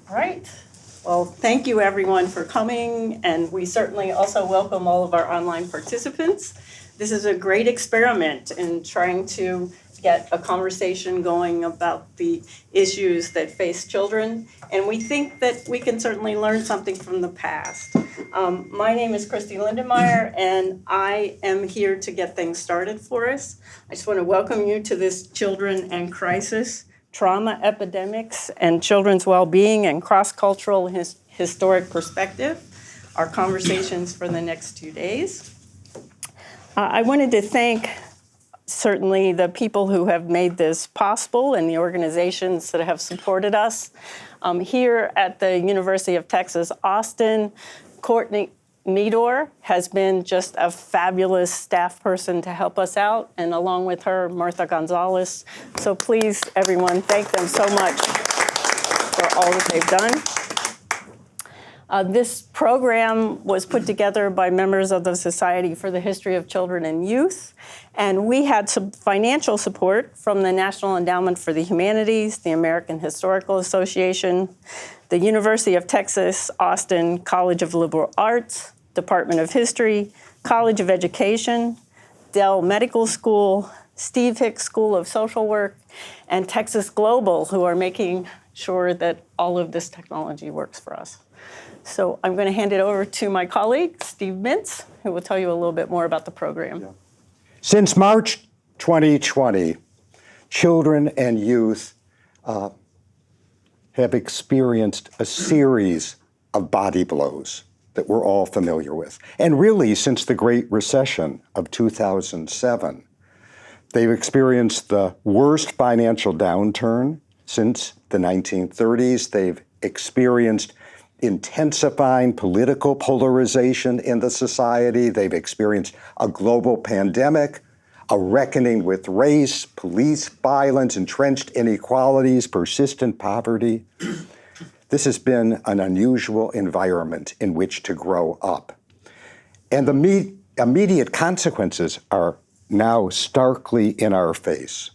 All right. Well, thank you everyone for coming, and we certainly also welcome all of our online participants. This is a great experiment in trying to get a conversation going about the issues that face children, and we think that we can certainly learn something from the past. My name is Christy Lindenmeyer, and I am here to get things started for us. I just want to welcome you to this Children and Crisis, Trauma Epidemics and Children's Well-Being and Cross-Cultural Historic Perspective, our conversations for the next 2 days. I wanted to thank certainly the people who have made this possible and the organizations that have supported us. Here at the University of Texas, Austin, Courtney Meador has been just a fabulous staff person to help us out, and along with her, Martha Gonzalez. So please, everyone, thank them so much for all that they've done. This program was put together by members of the Society for the History of Children and Youth, and we had some financial support from the National Endowment for the Humanities, the American Historical Association, the University of Texas, Austin College of Liberal Arts, Department of History, College of Education, Dell Medical School, Steve Hicks School of Social Work, and Texas Global, who are making sure that all of this technology works for us. So I'm going to hand it over to my colleague, Steve Mintz, who will tell you a little bit more about the program. Yeah. Since March 2020, children and youth have experienced a series of body blows that we're all familiar with. And really, since the Great Recession of 2007, they've experienced the worst financial downturn since the 1930s. They've experienced intensifying political polarization in the society. They've experienced a global pandemic, a reckoning with race, police violence, entrenched inequalities, persistent poverty. This has been an unusual environment in which to grow up. And the immediate consequences are now starkly in our face.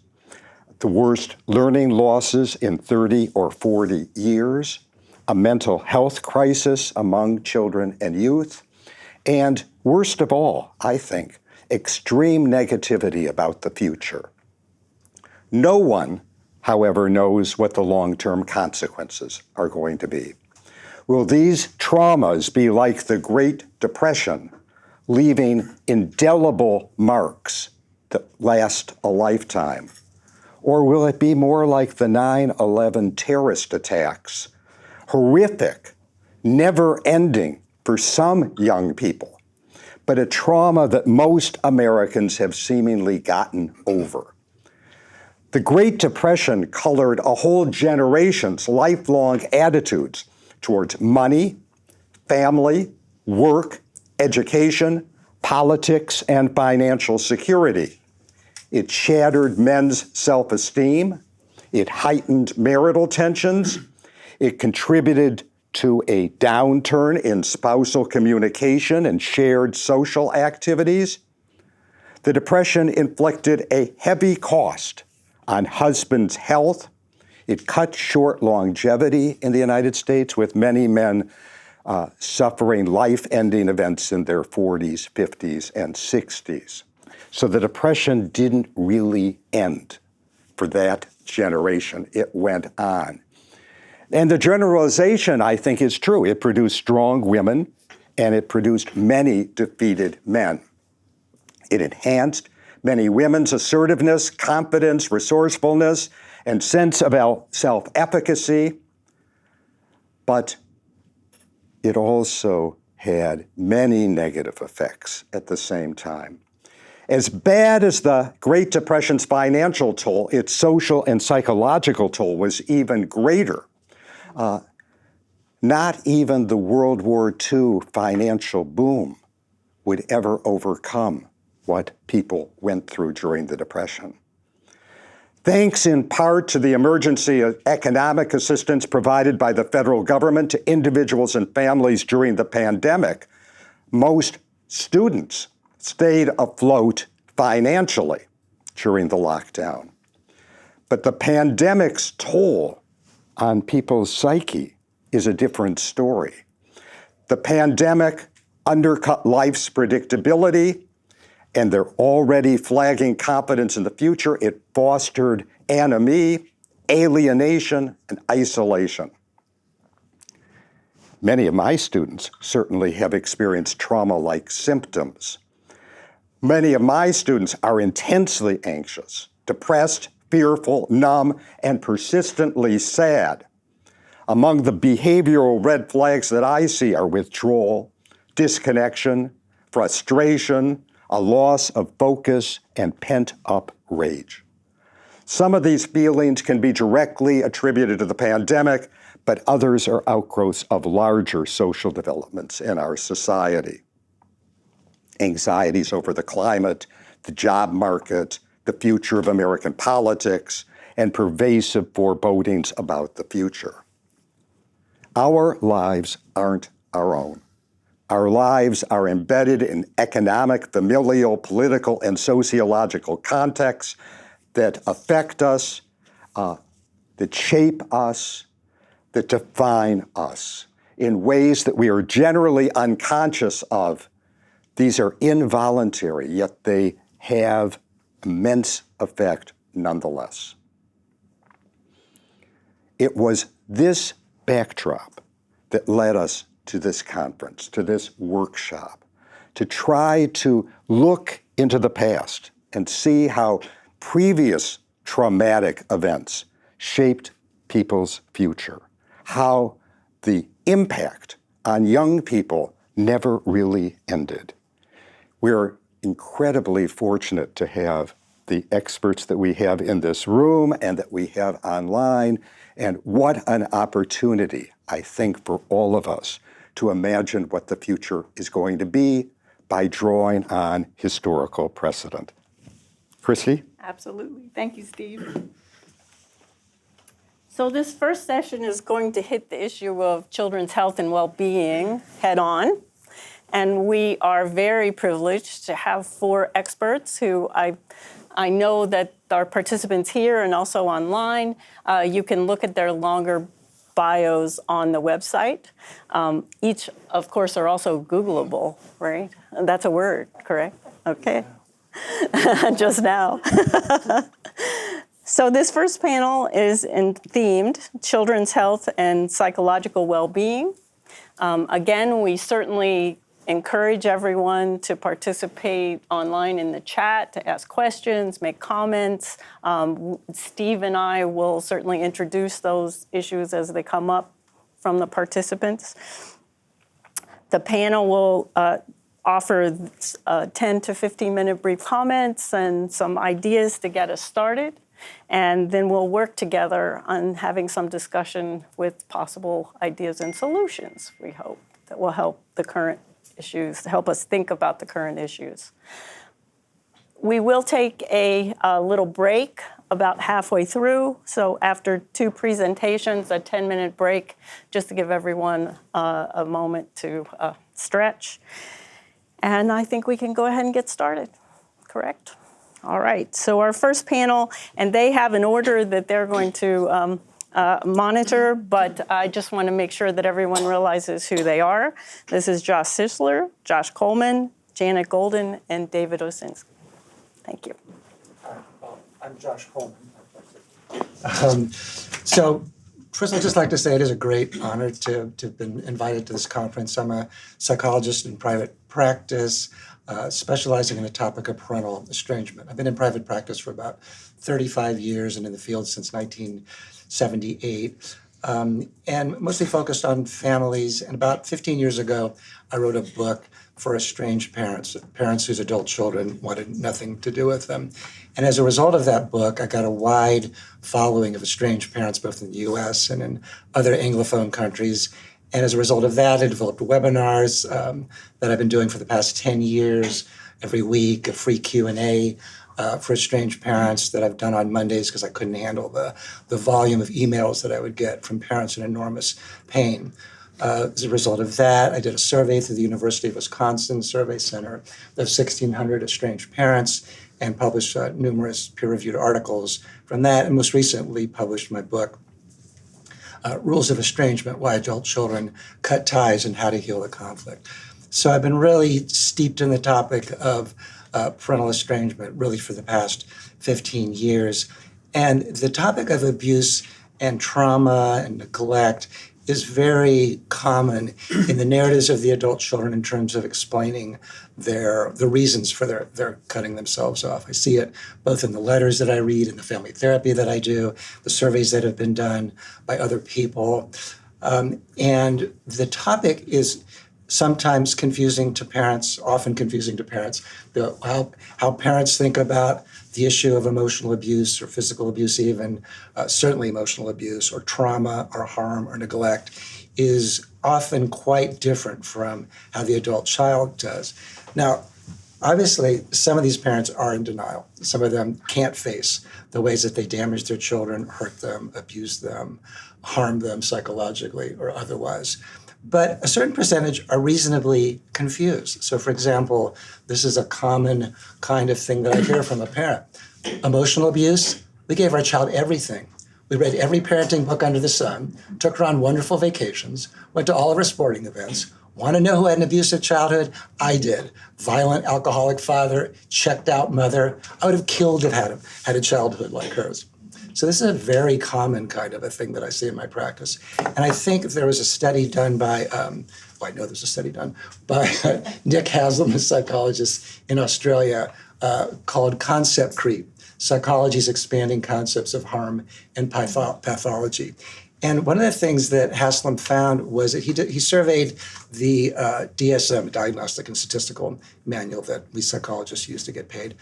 The worst learning losses in 30 or 40 years, a mental health crisis among children and youth, and worst of all, I think, extreme negativity about the future. No one, however, knows what the long-term consequences are going to be. Will these traumas be like the Great Depression, leaving indelible marks that last a lifetime? Or will it be more like the 9/11 terrorist attacks, horrific, never-ending for some young people, but a trauma that most Americans have seemingly gotten over? The Great Depression colored a whole generation's lifelong attitudes towards money, family, work, education, politics, and financial security. It shattered men's self-esteem. It heightened marital tensions. It contributed to a downturn in spousal communication and shared social activities. The Depression inflicted a heavy cost on husbands' health. It cut short longevity in the United States, with many men suffering life-ending events in their 40s, 50s, and 60s. So the Depression didn't really end for that generation. It went on. And the generalization, I think, is true. It produced strong women, and it produced many defeated men. It enhanced many women's assertiveness, confidence, resourcefulness, and sense of self-efficacy, but it also had many negative effects at the same time. As bad as the Great Depression's financial toll, its social and psychological toll was even greater. Not even the World War II financial boom would ever overcome what people went through during the Depression. Thanks in part to the emergency economic assistance provided by the federal government to individuals and families during the pandemic, most students stayed afloat financially during the lockdown. But the pandemic's toll on people's psyche is a different story. The pandemic undercut life's predictability, and their already flagging confidence in the future. It fostered anomie, alienation, and isolation. Many of my students certainly have experienced trauma-like symptoms. Many of my students are intensely anxious, depressed, fearful, numb, and persistently sad. Among the behavioral red flags that I see are withdrawal, disconnection, frustration, a loss of focus, and pent-up rage. Some of these feelings can be directly attributed to the pandemic, but others are outgrowths of larger social developments in our society. Anxieties over the climate, the job market, the future of American politics, and pervasive forebodings about the future. Our lives aren't our own. Our lives are embedded in economic, familial, political, and sociological contexts that affect us, that shape us, that define us in ways that we are generally unconscious of. These are involuntary, yet they have immense effect nonetheless. It was this backdrop that led us to this conference, to this workshop, to try to look into the past and see how previous traumatic events shaped people's future, how the impact on young people never really ended. We're incredibly fortunate to have the experts that we have in this room and that we have online, and what an opportunity, I think, for all of us to imagine what the future is going to be by drawing on historical precedent. Christy? Absolutely. Thank you, Steve. So this first session is going to hit the issue of children's health and well-being head on. And we are very privileged to have 4 experts who I know that our participants here and also online. You can look at their longer bios on the website. Each, of course, are also Googleable, right? That's a word, correct? Okay. Just now. So this first panel is themed Children's Health and Psychological Well-Being. Again, we certainly encourage everyone to participate online in the chat, to ask questions, make comments. Steve and I will certainly introduce those issues as they come up from the participants. The panel will offer 10 to 15-minute brief comments and some ideas to get us started. And then we'll work together on having some discussion with possible ideas and solutions, we hope, that will help the current issues, help us think about the current issues. We will take a little break about halfway through. So after 2 presentations, a 10-minute break, just to give everyone a moment to stretch. And I think we can go ahead and get started, correct? All right, so our first panel, and they have an order that they're going to monitor, but I just want to make sure that everyone realizes who they are. This is Josh Cisler, Josh Coleman, Janet Golden, and David Oshinsky. Thank you. I'm Josh Coleman. So first, I'd just like to say it is a great honor to have been invited to this conference. I'm a psychologist in private practice, specializing in the topic of parental estrangement. I've been in private practice for about 35 years and in the field since 1978, and mostly focused on families. And about 15 years ago, I wrote a book for estranged parents, parents whose adult children wanted nothing to do with them. And as a result of that book, I got a wide following of estranged parents, both in the US and in other Anglophone countries. And as a result of that, I developed webinars that I've been doing for the past 10 years, every week, a free Q&A for estranged parents that I've done on Mondays because I couldn't handle the volume of emails that I would get from parents in enormous pain. As a result of that, I did a survey through the University of Wisconsin Survey Center of 1,600 estranged parents and published numerous peer-reviewed articles from that, and most recently published my book. rules of estrangement, why adult children cut ties, and how to heal the conflict. So I've been really steeped in the topic of parental estrangement really for the past 15 years. And the topic of abuse and trauma and neglect is very common in the narratives of the adult children in terms of explaining the reasons for their cutting themselves off. I see it both in the letters that I read, in the family therapy that I do, the surveys that have been done by other people. And the topic is sometimes confusing to parents, often confusing to parents, how parents think about the issue of emotional abuse or physical abuse even, certainly emotional abuse or trauma or harm or neglect is often quite different from how the adult child does. Now, obviously, some of these parents are in denial. Some of them can't face the ways that they damage their children, hurt them, abuse them, harm them psychologically or otherwise. But a certain percentage are reasonably confused. So, for example, this is a common kind of thing that I hear from a parent. Emotional abuse, we gave our child everything. We read every parenting book under the sun, took her on wonderful vacations, went to all of her sporting events. Want to know who had an abusive childhood? I did. Violent, alcoholic father, checked out mother. I would have killed if had a childhood like hers. So this is a very common kind of a thing that I see in my practice. And I think there was a study done by, I know there's a study done by Nick Haslam, a psychologist in Australia, called Concept Creep, Psychology's Expanding Concepts of Harm and Pathology. And one of the things that Haslam found was that he surveyed the DSM, Diagnostic and Statistical Manual that we psychologists use to get paid.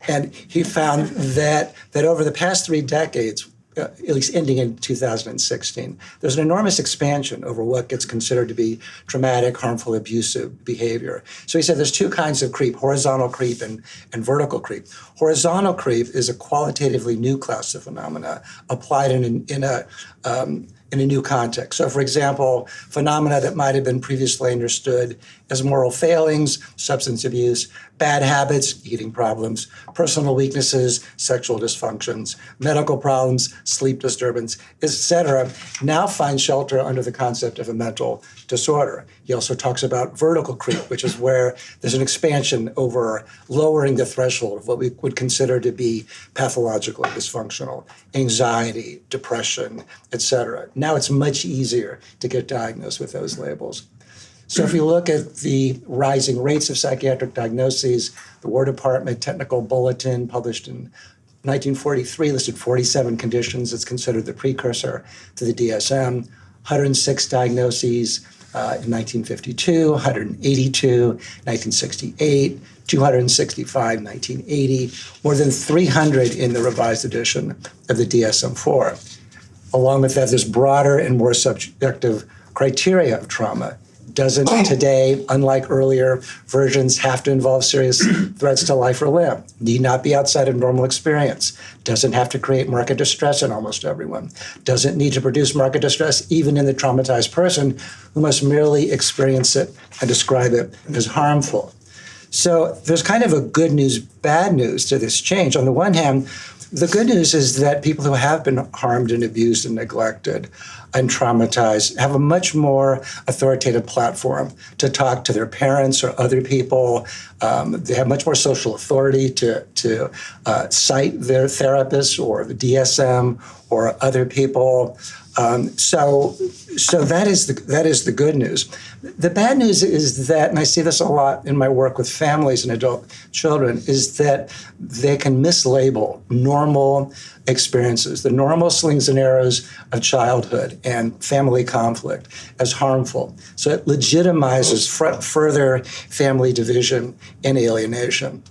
And he found that over the past 3 decades, at least ending in 2016, there's an enormous expansion over what gets considered to be traumatic, harmful, abusive behavior. So he said there's 2 kinds of creep, horizontal creep and vertical creep. Horizontal creep is a qualitatively new class of phenomena applied in a new context. So, for example, phenomena that might have been previously understood as moral failings, substance abuse, bad habits, eating problems, personal weaknesses, sexual dysfunctions, medical problems, sleep disturbance, etc., now find shelter under the concept of a mental disorder. He also talks about vertical creep, which is where there's an expansion over lowering the threshold of what we would consider to be pathologically dysfunctional, anxiety, depression, etc. Now it's much easier to get diagnosed with those labels. So if you look at the rising rates of psychiatric diagnoses, the War Department Technical Bulletin published in 1943 listed 47 conditions. It's considered the precursor to the DSM, 106 diagnoses in 1952, 182, 1968, 265, 1980, more than 300 in the revised edition of the DSM-4. Along with that, there's broader and more subjective criteria of trauma. Doesn't today, unlike earlier versions, have to involve serious threats to life or limb. Need not be outside of normal experience. Doesn't have to create marked distress in almost everyone. Doesn't need to produce marked distress even in the traumatized person who must merely experience it and describe it as harmful. So there's kind of a good news, bad news to this change. On the one hand, the good news is that people who have been harmed and abused and neglected and traumatized have a much more authoritative platform to talk to their parents or other people. They have much more social authority to cite their therapists or the DSM or other people. So that is the good news. The bad news is that, and I see this a lot in my work with families and adult children, is that they can mislabel normal experiences, the normal slings and arrows of childhood and family conflict, as harmful. So it legitimizes further family division and alienation.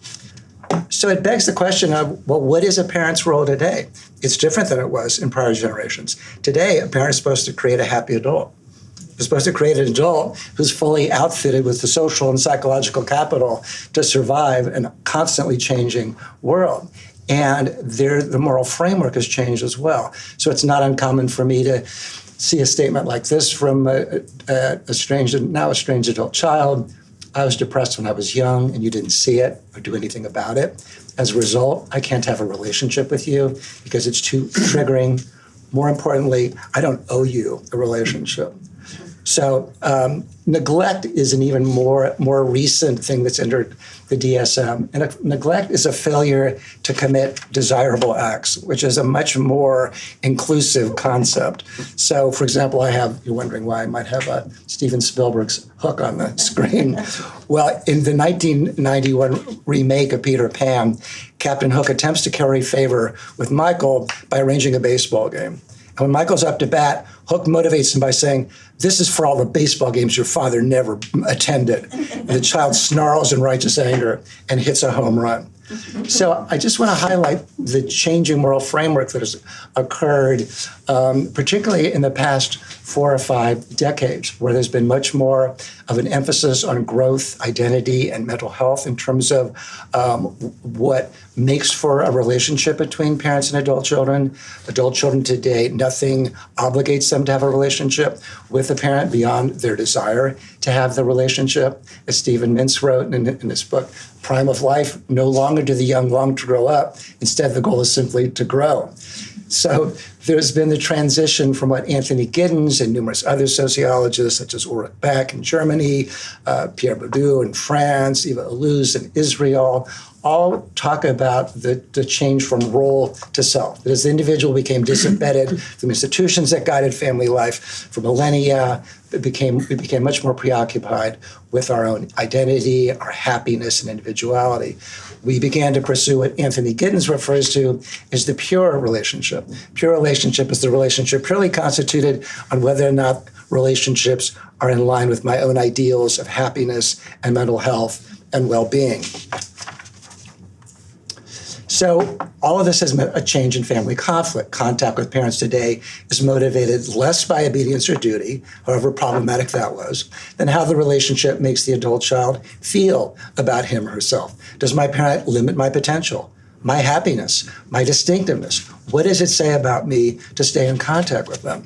So it begs the question of, well, what is a parent's role today? It's different than it was in prior generations. Today, a parent is supposed to create a happy adult. They're supposed to create an adult who's fully outfitted with the social and psychological capital to survive in a constantly changing world. And the moral framework has changed as well. So it's not uncommon for me to see a statement like this from a estranged adult child. I was depressed when I was young and you didn't see it or do anything about it. As a result, I can't have a relationship with you because it's too triggering more importantly, I don't owe you a relationship. So neglect is an even more recent thing that's entered the DSM. And neglect is a failure to commit desirable acts, which is a much more inclusive concept. So, for example, you're wondering why I might have Steven Spielberg's Hook on the screen. Well, in the 1991 remake of Peter Pan, Captain Hook attempts to curry favor with Michael by arranging a baseball game. And when Michael's up to bat, Hook motivates him by saying, "This is for all the baseball games your father never attended." And the child snarls in righteous anger and hits a home run. So I just want to highlight the changing moral framework that has occurred, particularly in the past 4 or 5 decades, where there's been much more of an emphasis on growth, identity, and mental health in terms of what makes for a relationship between parents and adult children. Adult children today, nothing obligates them to have a relationship with a parent beyond their desire to have the relationship. As Stephen Mintz wrote in his book, Prime of Life, no longer do the young long to grow up. Instead, the goal is simply to grow. So there's been the transition from what Anthony Giddens and numerous other sociologists, such as Ulrich Beck in Germany, Pierre Bourdieu in France, Eva Illouz in Israel, all talk about the change from role to self. That as the individual became disembedded from institutions that guided family life for millennia, we became much more preoccupied with our own identity, our happiness, and individuality. We began to pursue what Anthony Giddens refers to as the pure relationship. Pure relationship is the relationship purely constituted on whether or not relationships are in line with my own ideals of happiness and mental health and well-being. So all of this has meant a change in family conflict. Contact with parents today is motivated less by obedience or duty, however problematic that was, than how the relationship makes the adult child feel about him or herself. Does my parent limit my potential, my happiness, my distinctiveness? What does it say about me to stay in contact with them?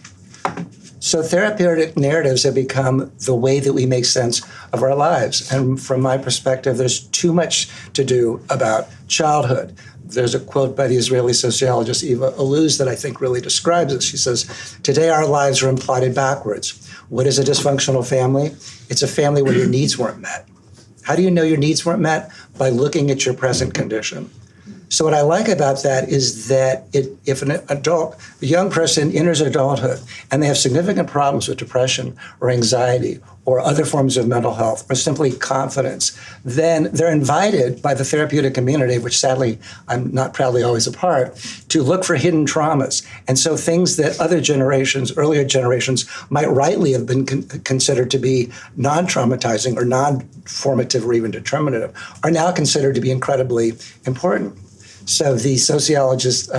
So therapeutic narratives have become the way that we make sense of our lives. And from my perspective, there's too much to do about childhood. There's a quote by the Israeli sociologist Eva Illouz that I think really describes it. She says, "Today our lives are imploded backwards. What is a dysfunctional family? It's a family where your needs weren't met. How do you know your needs weren't met? By looking at your present condition." So what I like about that is that if a young person enters adulthood and they have significant problems with depression or anxiety or other forms of mental health or simply confidence, then they're invited by the therapeutic community, which sadly I'm not proudly always a part, to look for hidden traumas. And so things that other generations, earlier generations, might rightly have been considered to be non-traumatizing or non-formative or even determinative are now considered to be incredibly important. So the sociologist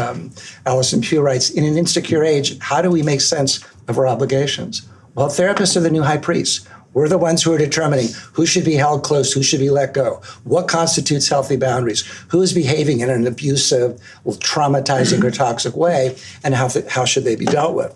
Alison Pugh writes, in an insecure age, how do we make sense of our obligations? Well, therapists are the new high priests. We're the ones who are determining who should be held close, who should be let go, what constitutes healthy boundaries, who is behaving in an abusive, traumatizing, or toxic way, and how should they be dealt with.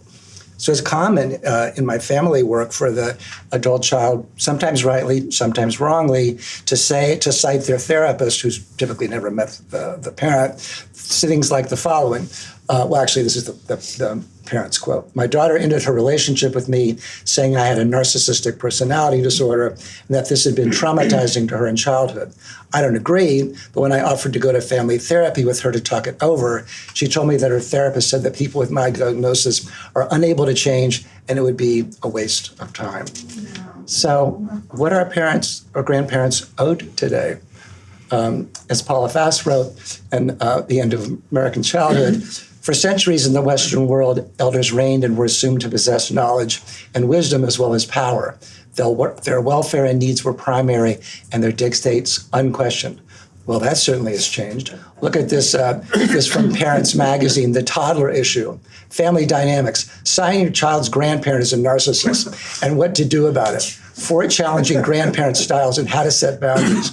So it's common in my family work for the adult child, sometimes rightly, sometimes wrongly, to cite their therapist, who's typically never met the parent, things like the following. Actually, this is the parent's quote. "My daughter ended her relationship with me saying I had a narcissistic personality disorder and that this had been traumatizing to her in childhood. I don't agree, but when I offered to go to family therapy with her to talk it over, she told me that her therapist said that people with my diagnosis are unable to change and it would be a waste of time." So what are parents or grandparents owed today? As Paula Fass wrote in The End of American Childhood, "For centuries in the Western world, elders reigned and were assumed to possess knowledge and wisdom as well as power. Their welfare and needs were primary and their dictates unquestioned." Well, that certainly has changed. Look at this from Parents Magazine, the toddler issue. Family dynamics. Sign your child's grandparent as a narcissist and what to do about it. 4 challenging grandparent styles and how to set boundaries.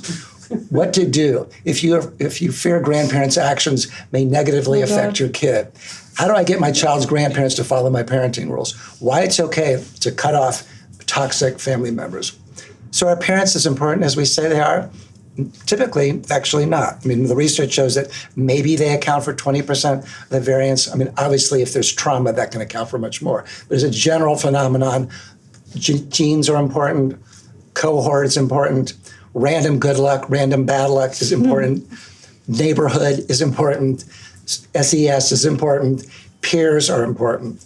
What to do if you fear grandparents' actions may negatively affect your kid. How do I get my child's grandparents to follow my parenting rules? Why it's okay to cut off toxic family members. So are parents as important as we say they are? Typically, actually not. I mean, the research shows that maybe they account for 20% of the variance. I mean, obviously, if there's trauma, that can account for much more. But as a general phenomenon, genes are important, cohort is important, random good luck, random bad luck is important, neighborhood is important, SES is important, peers are important.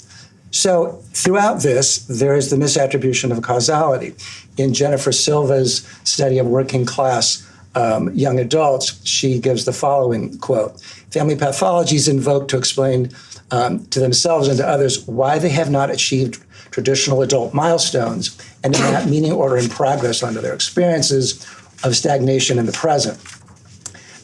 So throughout this, there is the misattribution of causality. In Jennifer Silva's study of working class young adults, she gives the following quote: family pathology is invoked to explain to themselves and to others why they have not achieved traditional adult milestones and in that meaning, order, and progress under their experiences of stagnation in the present.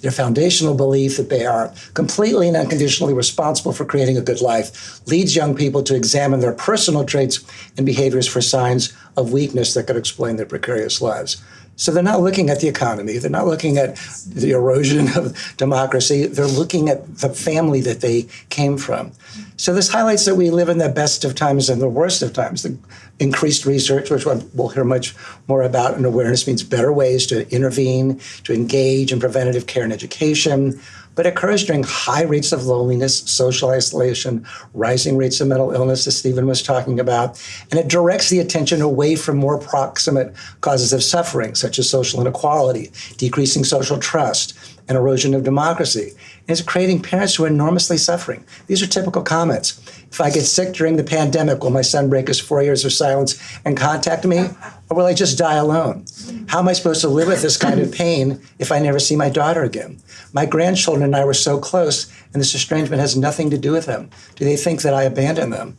Their foundational belief that they are completely and unconditionally responsible for creating a good life leads young people to examine their personal traits and behaviors for signs of weakness that could explain their precarious lives. So they're not looking at the economy. They're not looking at the erosion of democracy. They're looking at the family that they came from. So this highlights that we live in the best of times and the worst of times. The increased research, which we'll hear much more about, and awareness means better ways to intervene, to engage in preventative care and education, but occurs during high rates of loneliness, social isolation, rising rates of mental illness, as Stephen was talking about, and it directs the attention away from more proximate causes of suffering, such as social inequality, decreasing social trust, and erosion of democracy. And it's creating parents who are enormously suffering. These are typical comments. If I get sick during the pandemic, will my son break his 4 years of silence and contact me? Or will I just die alone? How am I supposed to live with this kind of pain if I never see my daughter again? My grandchildren and I were so close, and this estrangement has nothing to do with them. Do they think that I abandoned them?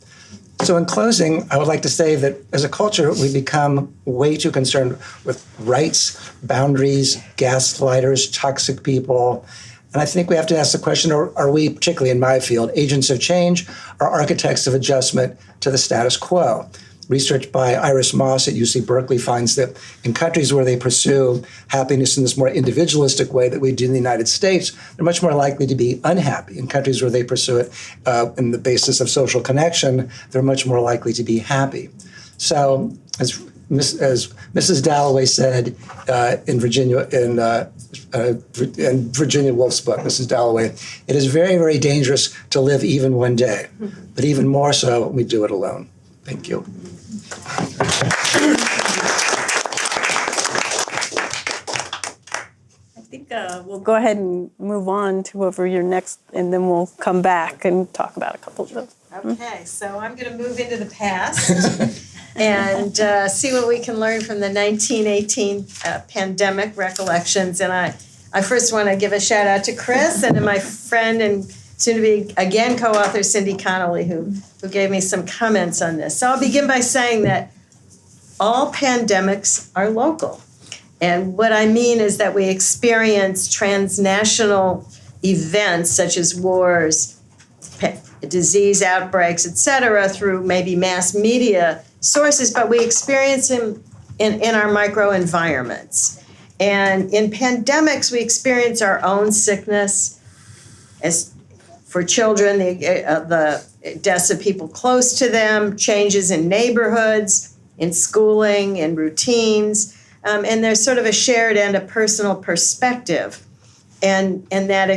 So in closing, I would like to say that as a culture, we become way too concerned with rights, boundaries, gaslighters, toxic people. And I think we have to ask the question, are we, particularly in my field, agents of change or architects of adjustment to the status quo? Research by Iris Moss at UC Berkeley finds that in countries where they pursue happiness in this more individualistic way that we do in the United States, they're much more likely to be unhappy. In countries where they pursue it in the basis of social connection, they're much more likely to be happy. So as Mrs. Dalloway said in Virginia Woolf's book, Mrs. Dalloway, it is very, very dangerous to live even one day, but even more so when we do it alone. Thank you. I think we'll go ahead and move on to whoever you're next, and then we'll come back and talk about a couple of those. Okay, so I'm going to move into the past and see what we can learn from the 1918 pandemic recollections. And I first want to give a shout out to Chris and to my friend and soon to be again co-author Cindy Connolly, who gave me some comments on this. So I'll begin by saying that all pandemics are local. And what I mean is that we experience transnational events such as wars, disease outbreaks, et cetera, through maybe mass media sources, but we experience them in our microenvironments. And in pandemics, we experience our own sickness. As for children, the deaths of people close to them, changes in neighborhoods, in schooling, in routines, and there's sort of a shared and a personal perspective, and that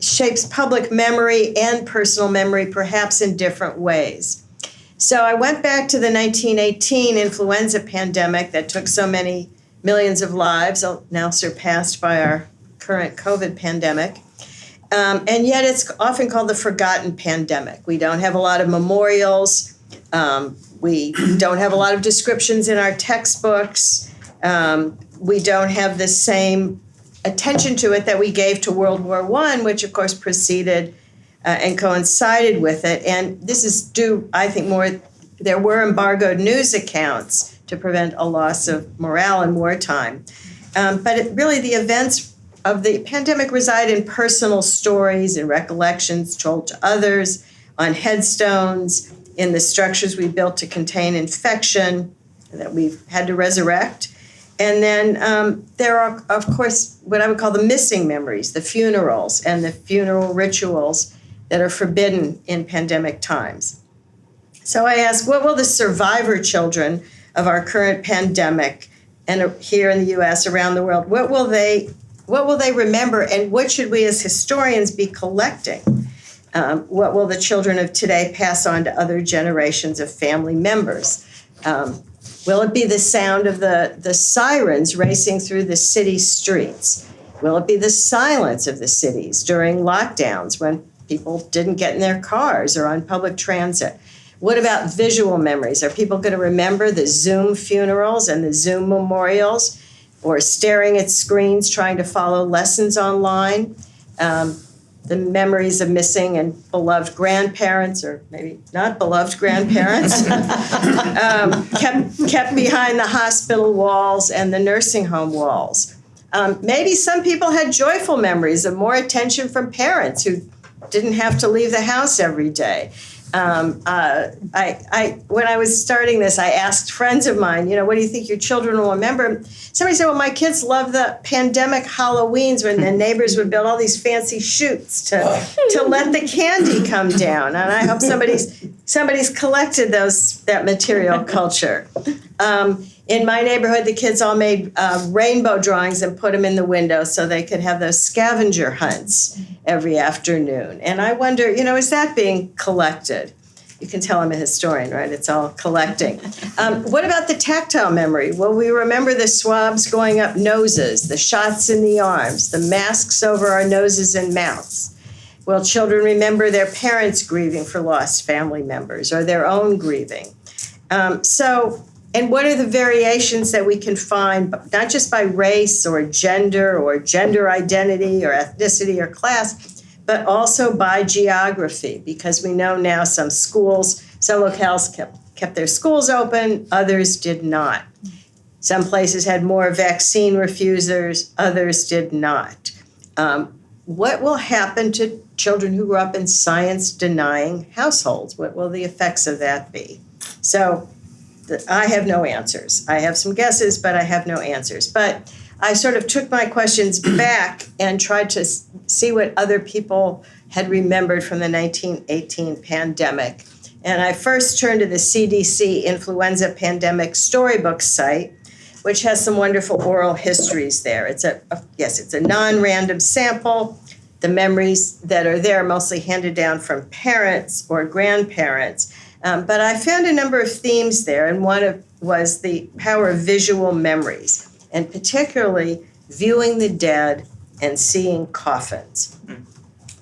shapes public memory and personal memory, perhaps in different ways. So I went back to the 1918 influenza pandemic that took so many millions of lives, now surpassed by our current COVID pandemic. And yet it's often called the forgotten pandemic. We don't have a lot of memorials. We don't have a lot of descriptions in our textbooks. We don't have the same attention to it that we gave to World War I, which of course preceded and coincided with it. And this is due, I think, there were embargoed news accounts to prevent a loss of morale in wartime. But really the events of the pandemic reside in personal stories and recollections told to others, on headstones, in the structures we built to contain infection that we've had to resurrect. And then there are, of course, what I would call the missing memories, the funerals and the funeral rituals that are forbidden in pandemic times. So I asked, what will the survivor children of our current pandemic and here in the U.S., around the world, what will they remember, and what should we as historians be collecting? What will the children of today pass on to other generations of family members? Will it be the sound of the sirens racing through the city streets? Will it be the silence of the cities during lockdowns when people didn't get in their cars or on public transit? What about visual memories? Are people going to remember the Zoom funerals and the Zoom memorials, or staring at screens trying to follow lessons online? The memories of missing and beloved grandparents, or maybe not beloved grandparents, kept behind the hospital walls and the nursing home walls. Maybe some people had joyful memories of more attention from parents who didn't have to leave the house every day. When I was starting this, I asked friends of mine, what do you think your children will remember? Somebody said, well, my kids love the pandemic Halloweens when the neighbors would build all these fancy chutes to let the candy come down. And I hope somebody's collected that material culture. In my neighborhood, the kids all made rainbow drawings and put them in the window so they could have those scavenger hunts every afternoon. And I wonder, is that being collected? You can tell I'm a historian, right? It's all collecting. What about the tactile memory? Well, we remember the swabs going up noses, the shots in the arms, the masks over our noses and mouths. Will children remember their parents grieving for lost family members or their own grieving? And what are the variations that we can find, not just by race or gender identity or ethnicity or class, but also by geography? Because we know now some locales kept their schools open, others did not. Some places had more vaccine refusers, others did not. What will happen to children who grew up in science-denying households? What will the effects of that be? So I have no answers. I have some guesses, but I have no answers. But I sort of took my questions back and tried to see what other people had remembered from the 1918 pandemic. And I first turned to the CDC Influenza Pandemic Storybook site, which has some wonderful oral histories there. It's a non-random sample. The memories that are there are mostly handed down from parents or grandparents. But I found a number of themes there, and one was the power of visual memories, and particularly viewing the dead and seeing coffins.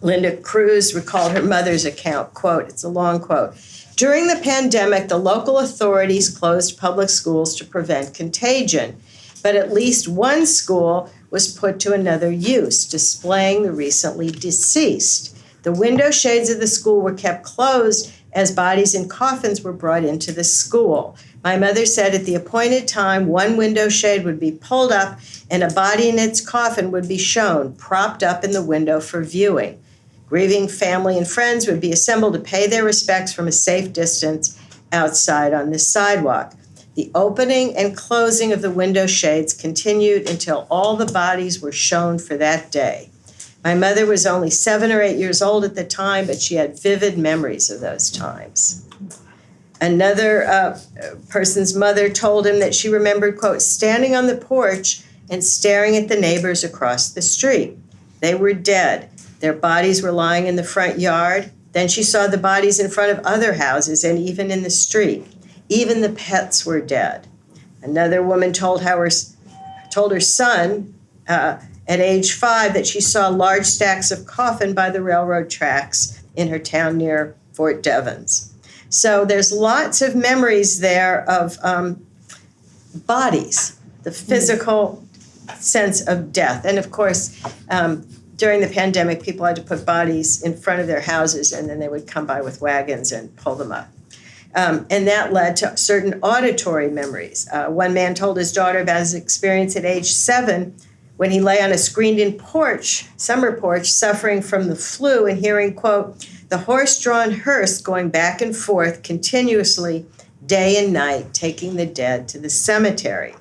Linda Cruz recalled her mother's account, quote, it's a long quote, "During the pandemic, the local authorities closed public schools to prevent contagion, but at least one school was put to another use, displaying the recently deceased. The window shades of the school were kept closed as bodies in coffins were brought into the school. My mother said at the appointed time, one window shade would be pulled up and a body in its coffin would be shown, propped up in the window for viewing. Grieving family and friends would be assembled to pay their respects from a safe distance outside on the sidewalk. The opening and closing of the window shades continued until all the bodies were shown for that day. My mother was only 7 or 8 years old at the time, but she had vivid memories of those times." Another person's mother told him that she remembered, quote, "standing on the porch and staring at the neighbors across the street. They were dead. Their bodies were lying in the front yard. Then she saw the bodies in front of other houses and even in the street. Even the pets were dead." Another woman told her son at age 5 that she saw large stacks of coffin by the railroad tracks in her town near Fort Devens. So there's lots of memories there of bodies, the physical sense of death. And of course, during the pandemic, people had to put bodies in front of their houses and then they would come by with wagons and pull them up. And that led to certain auditory memories. One man told his daughter about his experience at age 7 when he lay on a screened-in summer porch, suffering from the flu and hearing, quote, "the horse-drawn hearse going back and forth continuously day and night, taking the dead to the cemetery."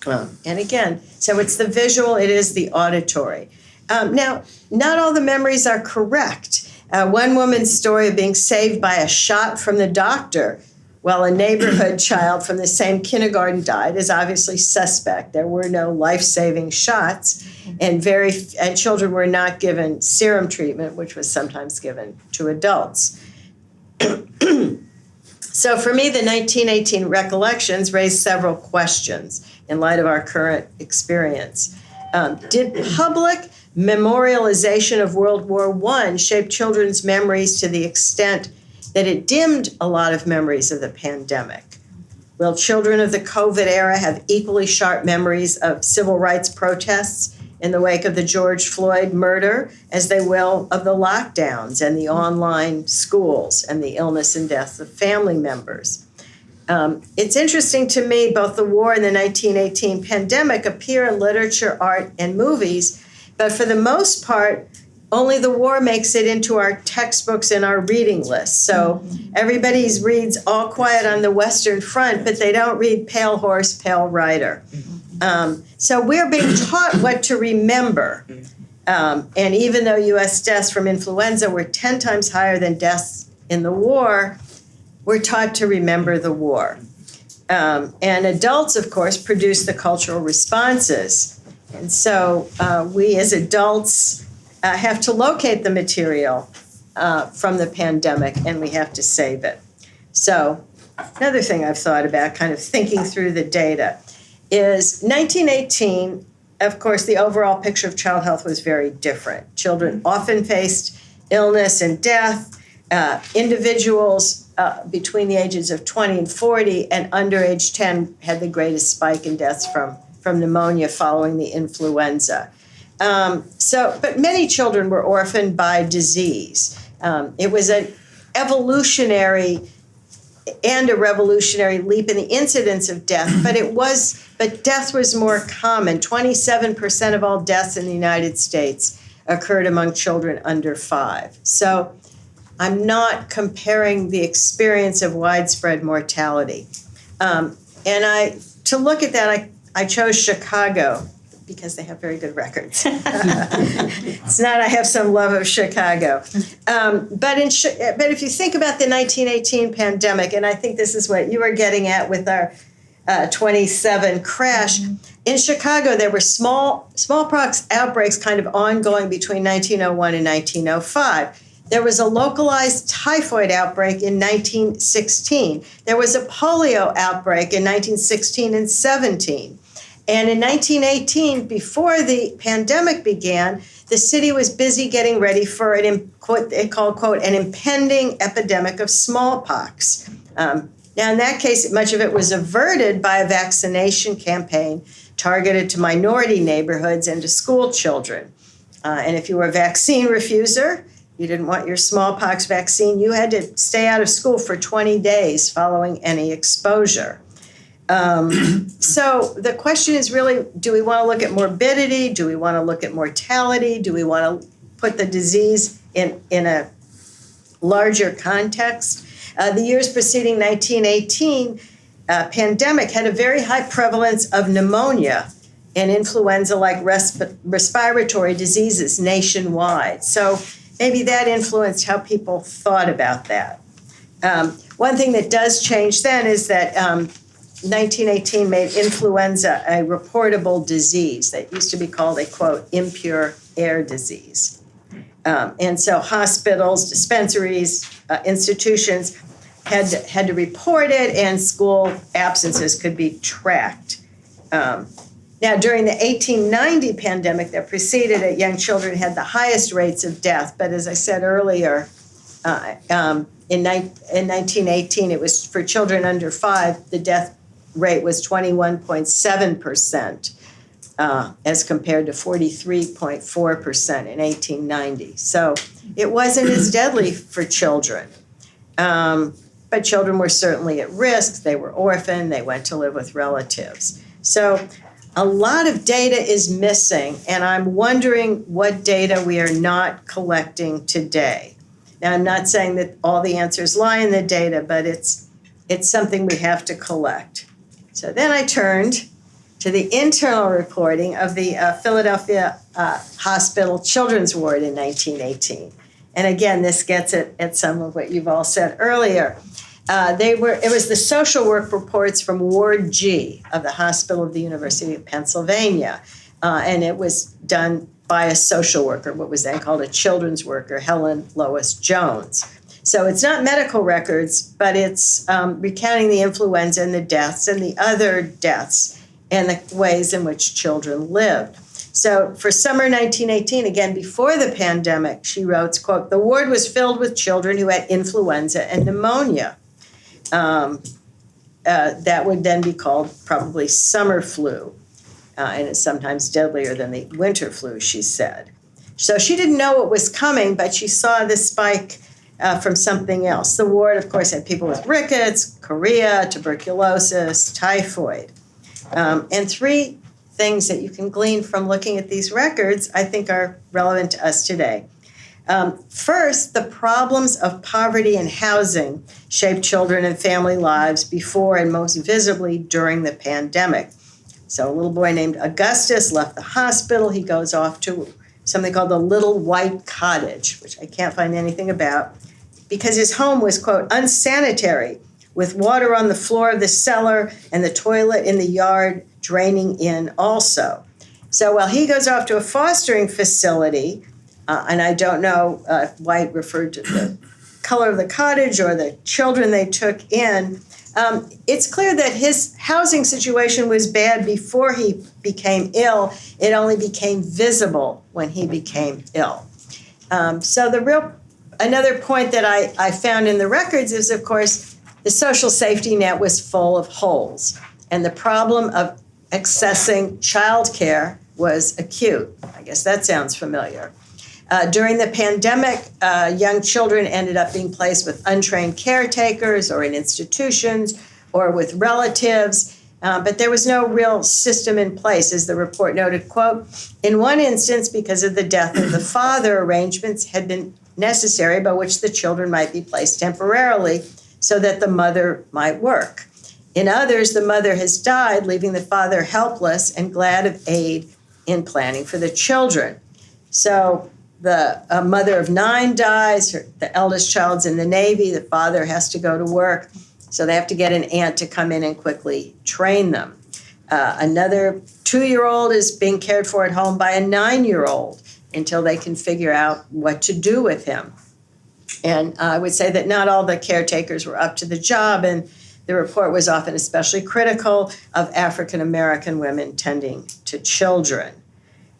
And again, so it's the visual, it is the auditory. Now, not all the memories are correct. One woman's story of being saved by a shot from the doctor while a neighborhood child from the same kindergarten died, is obviously suspect. There were no life-saving shots, and children were not given serum treatment, which was sometimes given to adults. So for me, the 1918 recollections raised several questions in light of our current experience. Did public memorialization of World War I shape children's memories to the extent that it dimmed a lot of memories of the pandemic? Will children of the COVID era have equally sharp memories of civil rights protests in the wake of the George Floyd murder as they will of the lockdowns and the online schools and the illness and deaths of family members? It's interesting to me, both the war and the 1918 pandemic appear in literature, art, and movies, but for the most part, only the war makes it into our textbooks and our reading list. So everybody reads All Quiet on the Western Front, but they don't read Pale Horse, Pale Rider. So we're being taught what to remember. And even though U.S. deaths from influenza were 10 times higher than deaths in the war, we're taught to remember the war. And adults, of course, produce the cultural responses. And so we as adults have to locate the material from the pandemic, and we have to save it. So another thing I've thought about, kind of thinking through the data, is 1918, of course, the overall picture of child health was very different. Children often faced illness and death. Individuals between the ages of 20 and 40 and under age 10 had the greatest spike in deaths from pneumonia following the influenza. But many children were orphaned by disease. It was an evolutionary and a revolutionary leap in the incidence of death, but death was more common. 27% of all deaths in the United States occurred among children under 5. So I'm not comparing the experience of widespread mortality. To look at that, I chose Chicago because they have very good records. It's not I have some love of Chicago. But if you think about the 1918 pandemic, and I think this is what you were getting at with our 27 crash, in Chicago there were smallpox outbreaks kind of ongoing between 1901 and 1905. There was a localized typhoid outbreak in 1916. There was a polio outbreak in 1916 and 17. And in 1918, before the pandemic began, the city was busy getting ready for what they called, quote, an impending epidemic of smallpox. Now, in that case, much of it was averted by a vaccination campaign targeted to minority neighborhoods and to school children. And if you were a vaccine refuser, you didn't want your smallpox vaccine, you had to stay out of school for 20 days following any exposure. So the question is really, do we want to look at morbidity? Do we want to look at mortality? Do we want to put the disease in a larger context? The years preceding 1918 pandemic had a very high prevalence of pneumonia and influenza-like respiratory diseases nationwide. So maybe that influenced how people thought about that. One thing that does change then is that 1918 made influenza a reportable disease that used to be called a, quote, impure air disease. And so hospitals, dispensaries, institutions had to report it, and school absences could be tracked. Now, during the 1890 pandemic that preceded it, young children had the highest rates of death. But as I said earlier, in 1918, it was for children under 5, the death rate was 21.7%, as compared to 43.4% in 1890. So it wasn't as deadly for children. But children were certainly at risk. They were orphaned. They went to live with relatives. So a lot of data is missing, and I'm wondering what data we are not collecting today. Now, I'm not saying that all the answers lie in the data, but it's something we have to collect. So then I turned to the internal reporting of the Philadelphia Hospital Children's Ward in 1918. And again, this gets at some of what you've all said earlier. It was the social work reports from Ward G of the Hospital of the University of Pennsylvania. And it was done by a social worker, what was then called a children's worker, Helen Lois Jones. So it's not medical records, but it's recounting the influenza and the deaths and the other deaths and the ways in which children lived. So for summer 1918, again, before the pandemic, she wrote, quote, "The ward was filled with children who had influenza and pneumonia." That would then be called probably summer flu, and it's sometimes deadlier than the winter flu, she said. So she didn't know what was coming, but she saw this spike from something else. The ward, of course, had people with rickets, chorea, tuberculosis, typhoid. And three things that you can glean from looking at these records, I think, are relevant to us today. First, the problems of poverty and housing shaped children and family lives before and most visibly during the pandemic. So a little boy named Augustus left the hospital. He goes off to something called the Little White Cottage, which I can't find anything about, because his home was, quote, unsanitary, with water on the floor of the cellar and the toilet in the yard draining in also. So while he goes off to a fostering facility, and I don't know if White referred to the color of the cottage or the children they took in, it's clear that his housing situation was bad before he became ill. It only became visible when he became ill. Another point that I found in the records is, of course, the social safety net was full of holes, and the problem of accessing childcare was acute. I guess that sounds familiar. During the pandemic, young children ended up being placed with untrained caretakers or in institutions or with relatives, but there was no real system in place. As the report noted, quote, "In one instance, because of the death of the father, arrangements had been necessary by which the children might be placed temporarily so that the mother might work. In others, the mother has died, leaving the father helpless and glad of aid in planning for the children." So the mother of 9 dies, the eldest child's in the Navy, the father has to go to work, so they have to get an aunt to come in and quickly train them. Another 2-year-old is being cared for at home by a 9-year-old until they can figure out what to do with him. And I would say that not all the caretakers were up to the job, and the report was often especially critical of African American women tending to children.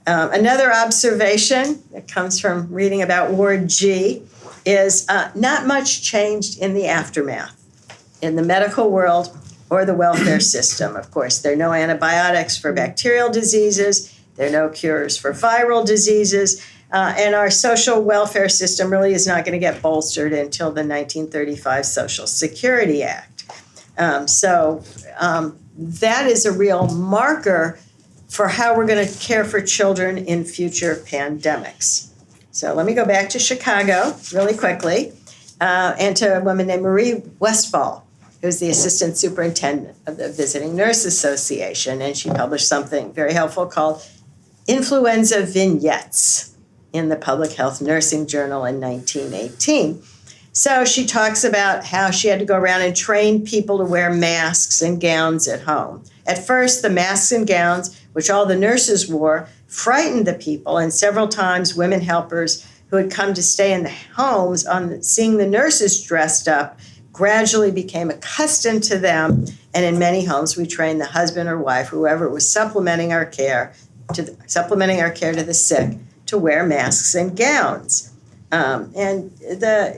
Another observation that comes from reading about Ward G is not much changed in the aftermath in the medical world or the welfare system. Of course, there are no antibiotics for bacterial diseases. There are no cures for viral diseases. And our social welfare system really is not going to get bolstered until the 1935 Social Security Act. That is a real marker for how we're going to care for children in future pandemics. So let me go back to Chicago really quickly and to a woman named Marie Westphal, who's the assistant superintendent of the Visiting Nurse Association, and she published something very helpful called Influenza Vignettes in the Public Health Nursing Journal in 1918. So she talks about how she had to go around and train people to wear masks and gowns at home. At first, the masks and gowns, which all the nurses wore, frightened the people, and several times women helpers who had come to stay in the homes on seeing the nurses dressed up gradually became accustomed to them, and in many homes we trained the husband or wife, whoever was supplementing our care to the sick, to wear masks and gowns.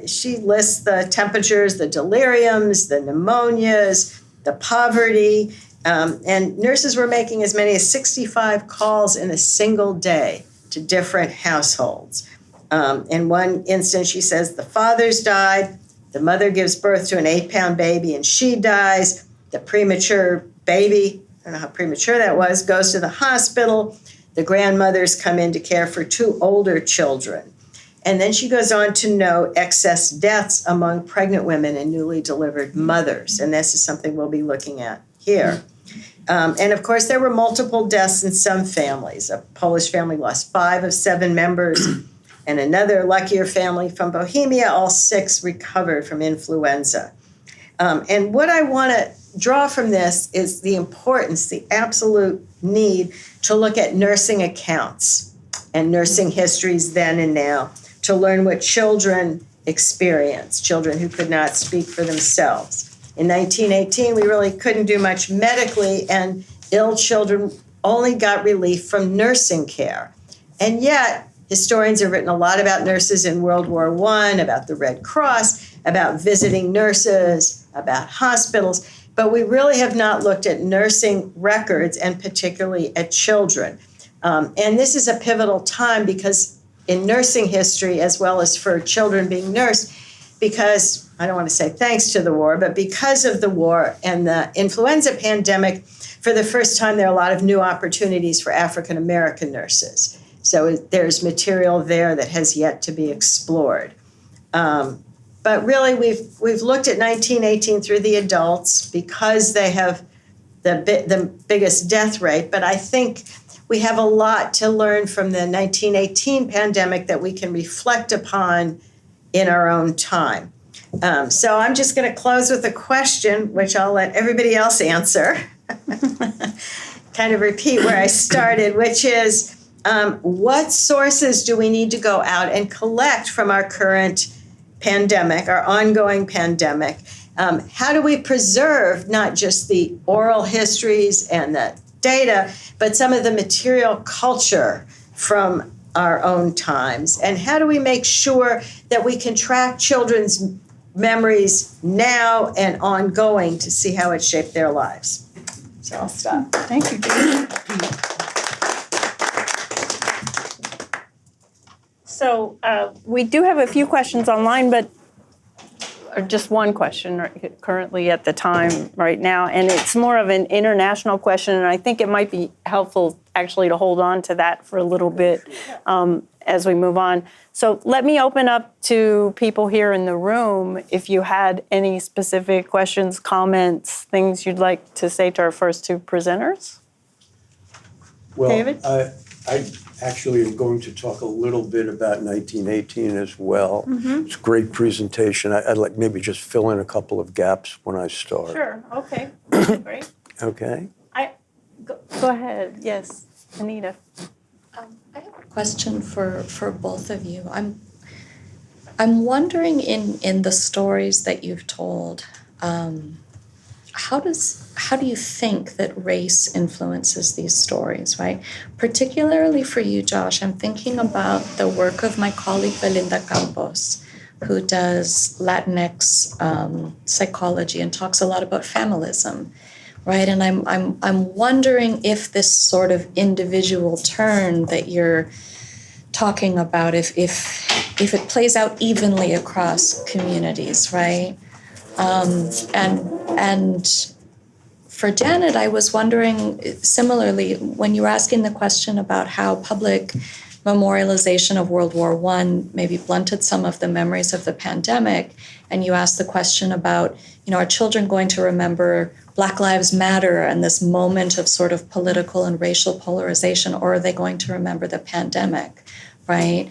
She lists the temperatures, the deliriums, the pneumonias, the poverty, and nurses were making as many as 65 calls in a single day to different households. In one instance, she says the father's died, the mother gives birth to an 8-pound baby and she dies, the premature baby, I don't know how premature that was, goes to the hospital, the grandmothers come in to care for 2 older children. And then she goes on to note excess deaths among pregnant women and newly delivered mothers. And this is something we'll be looking at here. And of course, there were multiple deaths in some families. A Polish family lost 5 of 7 members, and another luckier family from Bohemia, all 6 recovered from influenza. And what I want to draw from this is the importance, the absolute need to look at nursing accounts and nursing histories then and now, to learn what children experience, children who could not speak for themselves. In 1918, we really couldn't do much medically, and ill children only got relief from nursing care. And yet, historians have written a lot about nurses in World War I, about the Red Cross, about visiting nurses, about hospitals, but we really have not looked at nursing records, and particularly at children. And this is a pivotal time because in nursing history, as well as for children being nursed, because, I don't want to say thanks to the war, but because of the war and the influenza pandemic, for the first time there are a lot of new opportunities for African American nurses. So there's material there that has yet to be explored. But really, we've looked at 1918 through the adults because they have the biggest death rate. But I think we have a lot to learn from the 1918 pandemic that we can reflect upon in our own time. So I'm just going to close with a question, which I'll let everybody else answer. Kind of repeat where I started, which is, what sources do we need to go out and collect from our current pandemic, our ongoing pandemic? How do we preserve not just the oral histories and the data, but some of the material culture from our own times? And how do we make sure that we can track children's memories now and ongoing to see how it shaped their lives? So I'll stop. Thank you, Judy. So we do have a few questions online, but or just one question currently at the time right now, and it's more of an international question, and I think it might be helpful actually to hold on to that for a little bit as we move on. So let me open up to people here in the room if you had any specific questions, comments, things you'd like to say to our first two presenters. Well, David? I actually am going to talk a little bit about 1918 as well. Mm-hmm. It's a great presentation. I'd like maybe just fill in a couple of gaps when I start. Sure, okay, great. Okay. Go ahead, yes, Anita. I have a question for both of you. I'm wondering in the stories that you've told, how do you think that race influences these stories, right? Particularly for you, Josh, I'm thinking about the work of my colleague Belinda Campos, who does Latinx psychology and talks a lot about familism, right? And I'm wondering if this sort of individual turn that you're talking about, if it plays out evenly across communities, right? And for Janet, I was wondering similarly, when you were asking the question about how public memorialization of World War I maybe blunted some of the memories of the pandemic, and you asked the question about, are children going to remember Black Lives Matter and this moment of sort of political and racial polarization, or are they going to remember the pandemic, right?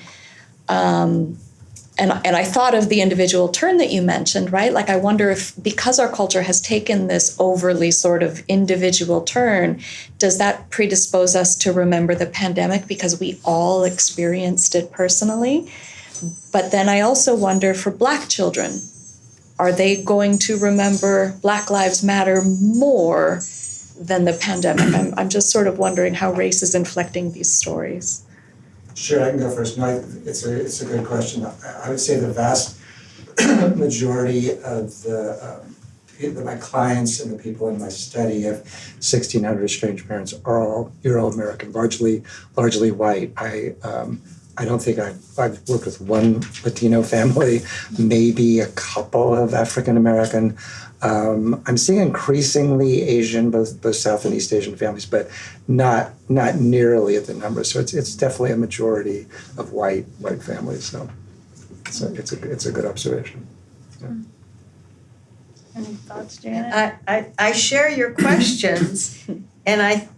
And I thought of the individual turn that you mentioned, right? Like, I wonder if, because our culture has taken this overly sort of individual turn, does that predispose us to remember the pandemic because we all experienced it personally? But then I also wonder for Black children, are they going to remember Black Lives Matter more than the pandemic? I'm just sort of wondering how race is inflecting these stories. Sure, I can go first. No, it's a good question. I would say the vast majority of my clients and the people in my study of 1,600 estranged parents are all Euro-American, largely white. I don't think I've worked with one Latino family, maybe a couple of African American. I'm seeing increasingly Asian, both South and East Asian families, but not nearly at the numbers. So it's definitely a majority of white families. So it's a good observation. Yeah. Any thoughts, Janet? I share your questions, and I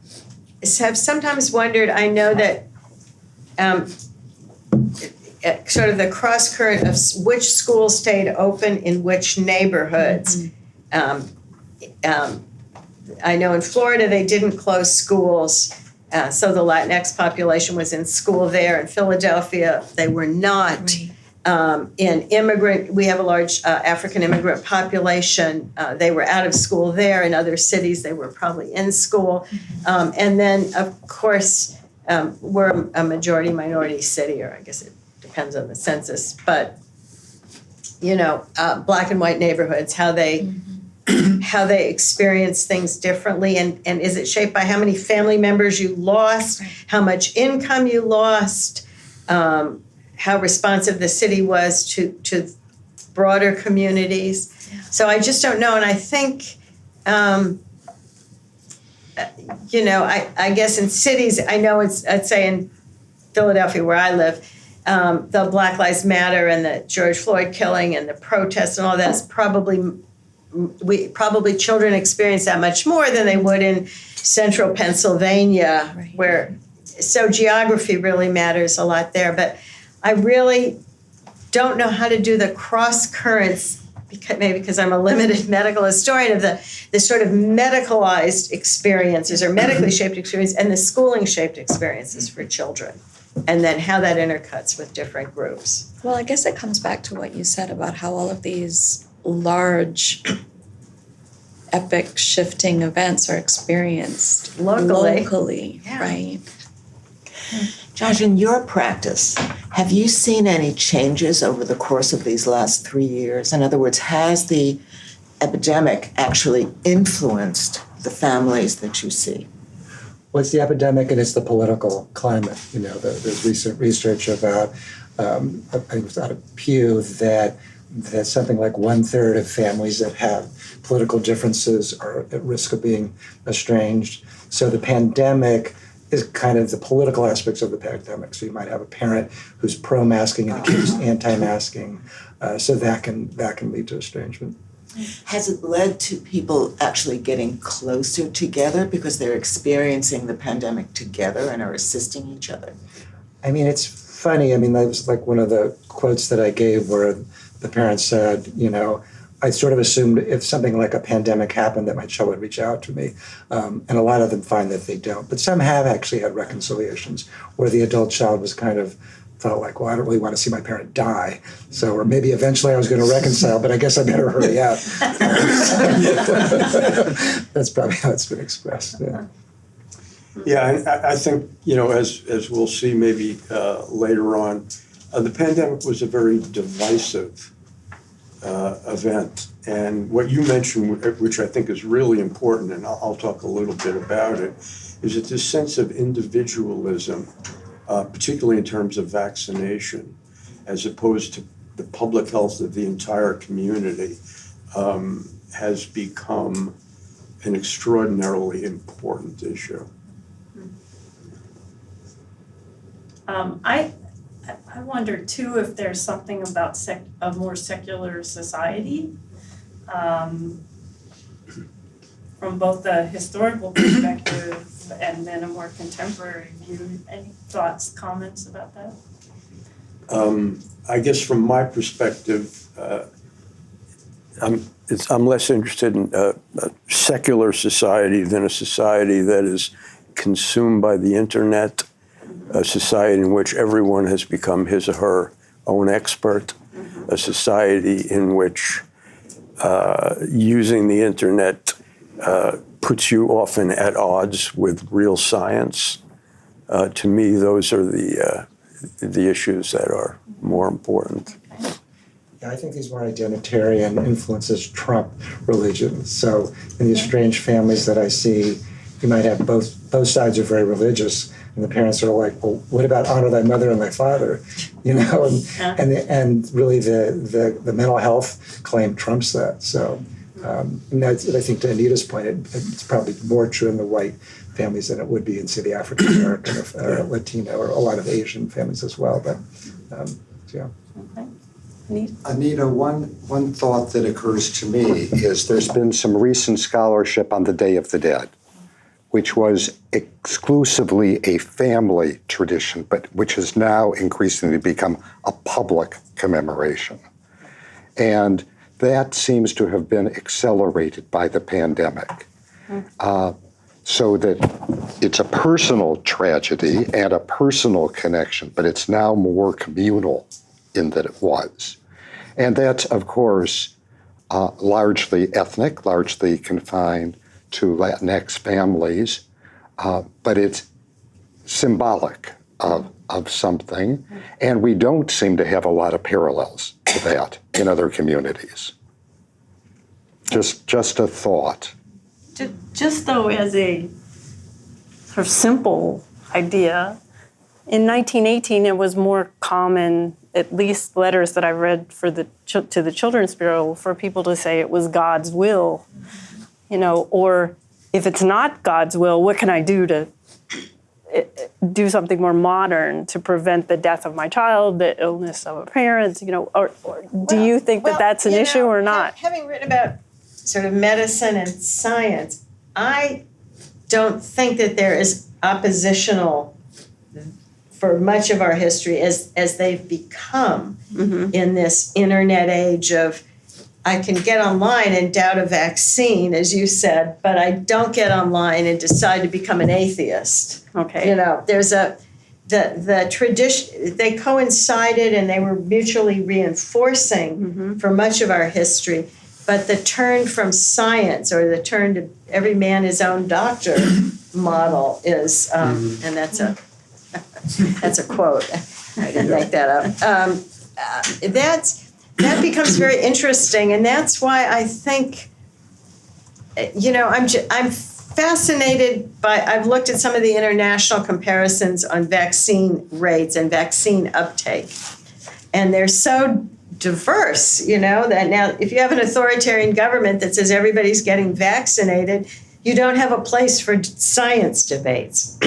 have sometimes wondered, I know that sort of the cross current of which schools stayed open in which neighborhoods. I know in Florida, they didn't close schools, so the Latinx population was in school there. In Philadelphia, they were not. We have a large African immigrant population. They were out of school there. In other cities, they were probably in school. And then, of course, we're a majority minority city, or I guess it depends on the census. But, black and white neighborhoods, how they experience things differently, and is it shaped by how many family members you lost, how much income you lost, how responsive the city was to broader communities. Yeah. So I just don't know, and I think, I guess in cities, I know I'd say in Philadelphia where I live, the Black Lives Matter and the George Floyd killing and the protests and all that's probably children experience that much more than they would in central Pennsylvania, right. So geography really matters a lot there. But I really don't know how to do the cross currents, maybe because I'm a limited medical historian, of the sort of medicalized experiences or medically shaped experience and the schooling shaped experiences for children, and then how that intercuts with different groups. Well, I guess it comes back to what you said about how all of these large epic shifting events are experienced locally, yeah. Right? Josh, in your practice, have you seen any changes over the course of these last 3 years? In other words, has the epidemic actually influenced the families that you see? Well, it's the epidemic and it's the political climate. There's recent research about, I think it was out of Pew, that something like 1/3 of families that have political differences are at risk of being estranged. So the pandemic is kind of the political aspects of the pandemic. So you might have a parent who's pro-masking and a kid who's anti-masking. So that can lead to estrangement. Has it led to people actually getting closer together because they're experiencing the pandemic together and are assisting each other? I mean, it's funny. I mean, that was like one of the quotes that I gave where the parent said, I sort of assumed if something like a pandemic happened that my child would reach out to me. And a lot of them find that they don't. But some have actually had reconciliations where the adult child was kind of felt like, well, I don't really want to see my parent die. So, or maybe eventually I was going to reconcile, but I guess I better hurry up. That's probably how it's been expressed. Yeah. Yeah, and I think, as we'll see maybe later on, the pandemic was a very divisive event. And what you mentioned, which I think is really important, and I'll talk a little bit about it, is that this sense of individualism, particularly in terms of vaccination, as opposed to the public health of the entire community, has become an extraordinarily important issue. I wonder too if there's something about a more secular society, from both the historical perspective and then a more contemporary view. Any thoughts, comments about that? I guess from my perspective, I'm less interested in a secular society than a society that is consumed by the internet, a society in which everyone has become his or her own expert, a society in which using the internet puts you often at odds with real science. To me, those are the issues that are more important. Yeah, I think these more identitarian influences trump religion. So in these strange families that I see, you might have both sides are very religious, and the parents are like, well, what about honor thy mother and thy father? And really the mental health claim trumps that. So and I think to Anita's point, it's probably more true in the white families than it would be in, say, the African American or Latino or a lot of Asian families as well. But yeah. Okay. Anita, one thought that occurs to me is there's been some recent scholarship on the Day of the Dead, which was exclusively a family tradition, but which has now increasingly become a public commemoration. And that seems to have been accelerated by the pandemic. So that it's a personal tragedy and a personal connection, but it's now more communal in that it was. And that's, of course, largely ethnic, largely confined to Latinx families, but it's symbolic of something, and we don't seem to have a lot of parallels to that in other communities. Just a thought. Just though as a sort of simple idea, in 1918 it was more common, at least letters that I read to the Children's Bureau, for people to say it was God's will, or if it's not God's will, what can I do to do something more modern to prevent the death of my child, the illness of a parent, or do you think that that's an issue or not? Having written about sort of medicine and science, I don't think that there is oppositional for much of our history as they've become in this internet age of, I can get online and doubt a vaccine, as you said, but I don't get online and decide to become an atheist. Okay. There's the tradition, they coincided and they were mutually reinforcing for much of our history. But the turn from science, or the turn to every man his own doctor model is, and that's a quote. I didn't make that up. That becomes very interesting, and that's why I think, I'm fascinated by. I've looked at some of the international comparisons on vaccine rates and vaccine uptake, and they're so diverse, that now if you have an authoritarian government that says everybody's getting vaccinated, you don't have a place for science debates.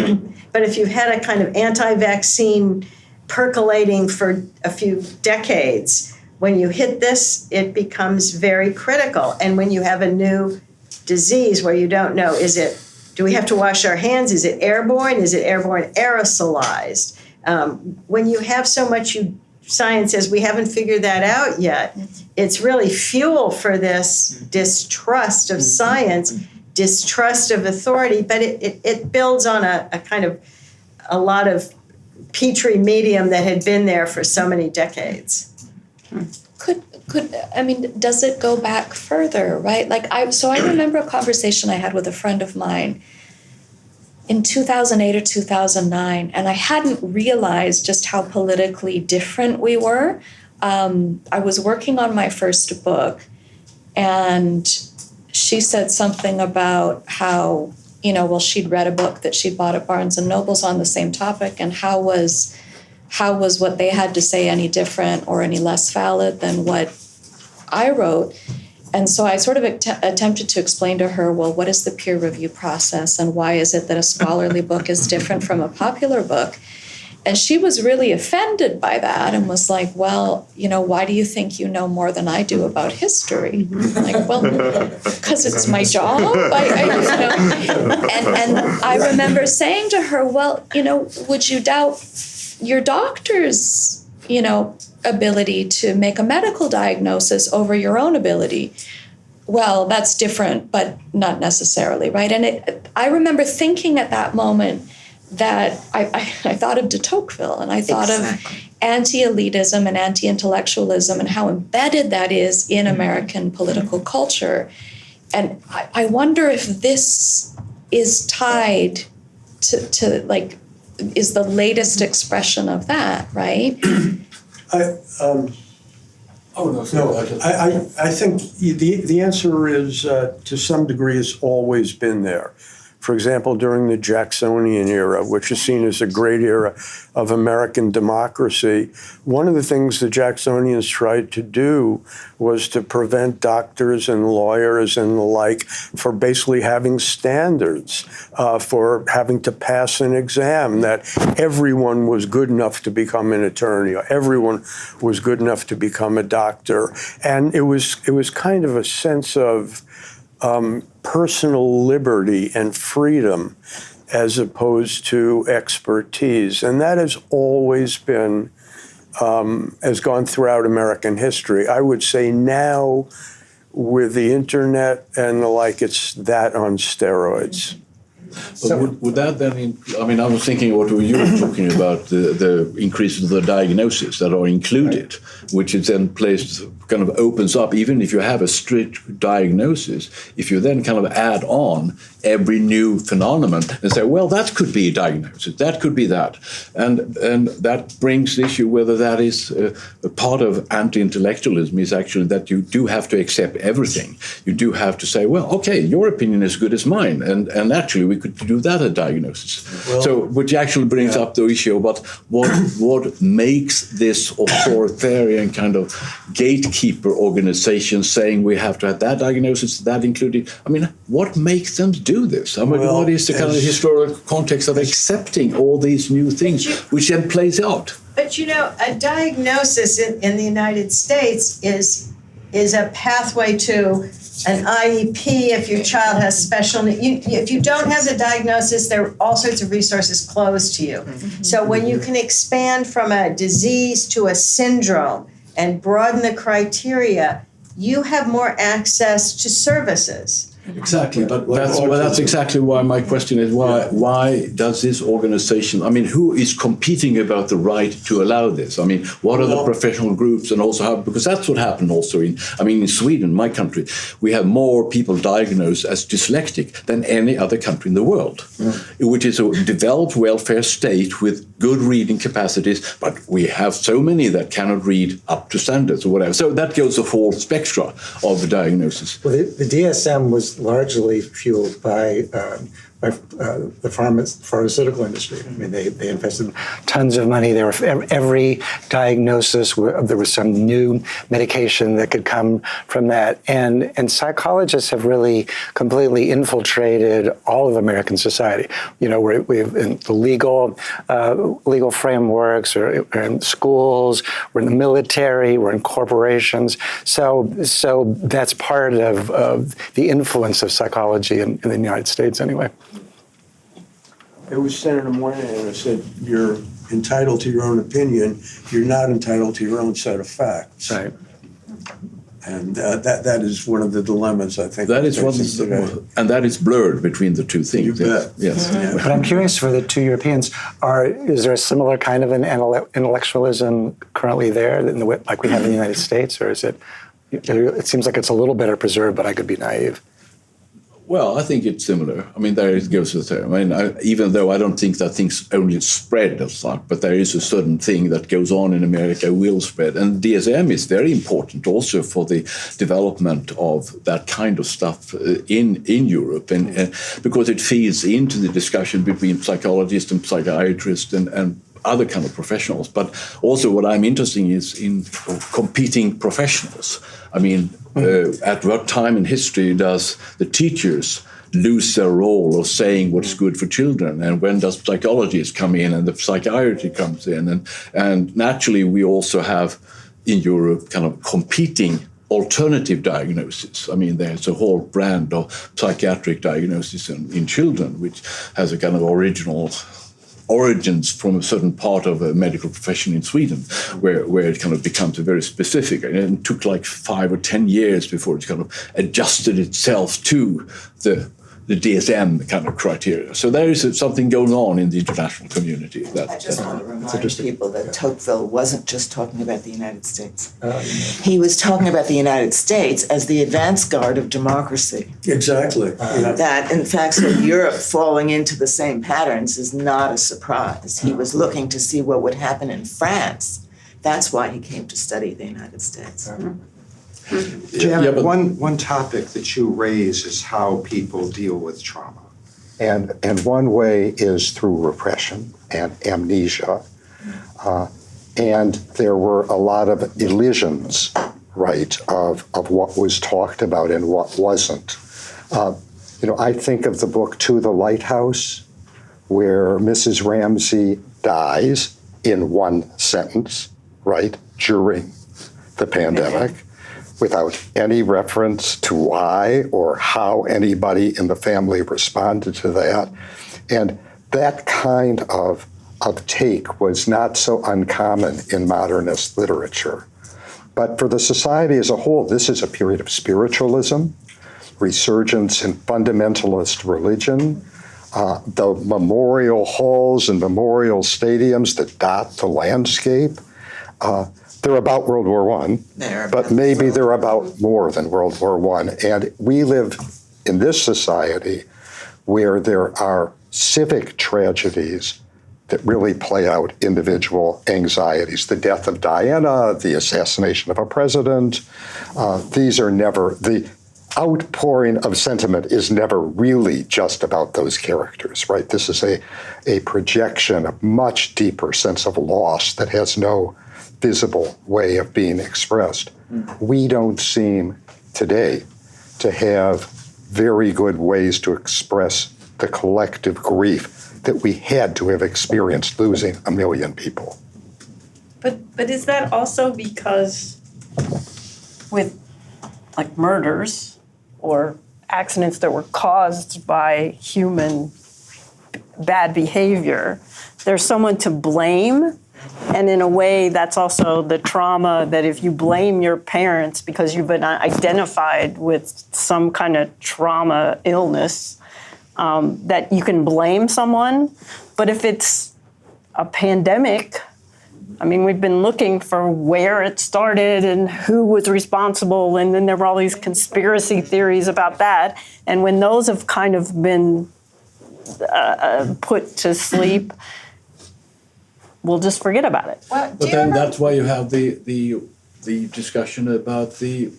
But if you've had a kind of anti-vaccine percolating for a few decades, when you hit this, it becomes very critical. And when you have a new disease where you don't know, do we have to wash our hands? Is it airborne? Is it airborne aerosolized? When you have so much science says we haven't figured that out yet, it's really fuel for this distrust of science, distrust of authority, but it builds on a kind of a lot of petri medium that had been there for so many decades. Does it go back further, right? I remember a conversation I had with a friend of mine in 2008 or 2009, and I hadn't realized just how politically different we were. I was working on my first book, and she said something about how, she'd read a book that she'd bought at Barnes & Noble's on the same topic, and how was what they had to say any different or any less valid than what I wrote. And so I sort of attempted to explain to her, well, what is the peer review process, and why is it that a scholarly book is different from a popular book? And she was really offended by that and was like, well, why do you think you know more than I do about history? I'm like, well, because it's my job. And I remember saying to her, well, would you doubt your doctor's, ability to make a medical diagnosis over your own ability? Well, that's different, but not necessarily, right? And I remember thinking at that moment that I thought of de Tocqueville, and I thought of anti-elitism and anti-intellectualism and how embedded that is in American political culture. And I wonder if this is tied to is the latest expression of that, right? I think the answer is, to some degree, it's always been there. For example, during the Jacksonian era, which is seen as a great era of American democracy, one of the things the Jacksonians tried to do was to prevent doctors and lawyers and the like for basically having standards, for having to pass an exam, that everyone was good enough to become an attorney, or everyone was good enough to become a doctor. And it was kind of a sense of personal liberty and freedom as opposed to expertise. And that has always been has gone throughout American history. I would say now, with the internet and the like, it's that on steroids. But would that then, I mean, I was thinking what you were talking about, the increase of the diagnosis that are included, which is then placed, kind of opens up, even if you have a strict diagnosis, if you then kind of add on every new phenomenon and say, well, that could be a diagnosis, that could be that. And that brings the issue whether that is a part of anti-intellectualism is actually that you do have to accept everything. You do have to say, well, okay, your opinion is as good as mine, and actually we could do that a diagnosis. Well, so, which actually brings up the issue about what makes this authoritarian kind of gatekeeper organization saying we have to have that diagnosis, that included. I mean, what makes them do this? I mean, what is the kind of historical context of accepting all these new things, which then plays out? But you know, a diagnosis in the United States is a pathway to an IEP if your child has special needs. If you don't have the diagnosis, there are all sorts of resources closed to you. Mm-hmm. So when you can expand from a disease to a syndrome and broaden the criteria, you have more access to services. Exactly, but that's exactly why my question is why does this organization, I mean, who is competing about the right to allow this? I mean, what are the professional groups, and also how, because that's what happened also in Sweden, my country, we have more people diagnosed as dyslexic than any other country in the world, which is a developed welfare state with good reading capacities, but we have so many that cannot read up to standards or whatever. So that goes the whole spectra of the diagnosis. Well, the DSM was largely fueled by the pharmaceutical industry. I mean, they invested tons of money. There were every diagnosis. There was some new medication that could come from that, and psychologists have really completely infiltrated all of American society. You know, we're in the legal frameworks, or we're in schools, we're in the military, we're in corporations. So that's part of the influence of psychology in the United States, anyway. It was Senator Moynihan who said, you're entitled to your own opinion, you're not entitled to your own set of facts. Right. And that is one of the dilemmas, I think. That is one, and that is blurred between the two things. You bet. Yes. Yeah. But I'm curious, for the two Europeans, is there a similar kind of an intellectualism currently there, like we have in the United States, or is it? It seems like it's a little better preserved, but I could be naive. Well, I think it's similar. I mean, there it goes to the term. I mean, even though I don't think that things only spread as such, but there is a certain thing that goes on in America will spread. And DSM is very important also for the development of that kind of stuff in Europe, and because it feeds into the discussion between psychologists and psychiatrists and other kind of professionals. But also what I'm interested in is in competing professionals. I mean, at what time in history does the teachers lose their role of saying what's good for children, and when does psychologists come in and the psychiatry comes in, and naturally we also have in Europe kind of competing alternative diagnosis. I mean, there's a whole brand of psychiatric diagnosis in children, which has a kind of original origins from a certain part of a medical profession in Sweden, where it kind of becomes a very specific, and it took like 5 or 10 years before it kind of adjusted itself to the DSM kind of criteria. So there is something going on in the international community. I just want to remind people that Tocqueville wasn't just talking about the United States. He was talking about the United States as the advance guard of democracy. Exactly. That, in fact, so Europe falling into the same patterns is not a surprise. He was looking to see what would happen in France. That's why he came to study the United States. Janet, one topic that you raise is how people deal with trauma. And one way is through repression and amnesia. And there were a lot of elisions, right, of what was talked about and what wasn't. I think of the book To the Lighthouse, where Mrs. Ramsey dies in one sentence, right, during the pandemic, without any reference to why or how anybody in the family responded to that. And that kind of of take was not so uncommon in modernist literature. But for the society as a whole, this is a period of spiritualism, resurgence in fundamentalist religion, the memorial halls and memorial stadiums that dot the landscape. They're about World War I, but maybe they're about more than World War I. And we live in this society where there are civic tragedies that really play out individual anxieties. The death of Diana, the assassination of a president, these are never, the outpouring of sentiment is never really just about those characters, right? This is a projection of much deeper sense of loss that has no visible way of being expressed. We don't seem today to have very good ways to express the collective grief that we had to have experienced losing 1 million people. But is that also because with like murders or accidents that were caused by human bad behavior, there's someone to blame? And in a way, that's also the trauma that if you blame your parents because you've been identified with some kind of trauma illness, that you can blame someone. But if it's a pandemic, I mean, we've been looking for where it started and who was responsible, and then there were all these conspiracy theories about that. And when those have kind of been put to sleep, we'll just forget about it. Well, But then that's why you have the discussion about the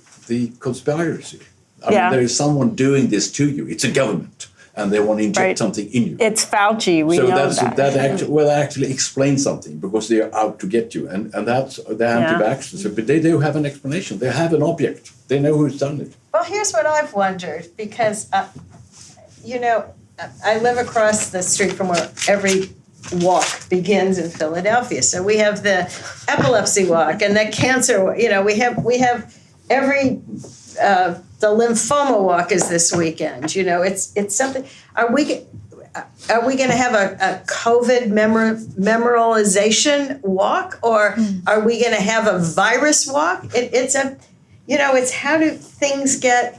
conspiracy. I mean, there is someone doing this to you. It's a government, and they want to inject something in you. It's Fauci, we know that. That actually explains something because they are out to get you, and that's the anti-vaxxers. But they do have an explanation. They have an object. They know who's done it. Well, here's what I've wondered, because, I live across the street from where every walk begins in Philadelphia. So we have the epilepsy walk and the cancer, we have every, the lymphoma walk is this weekend. It's something. Are we going to have a COVID memorialization walk, or are we going to have a virus walk? It's how do things get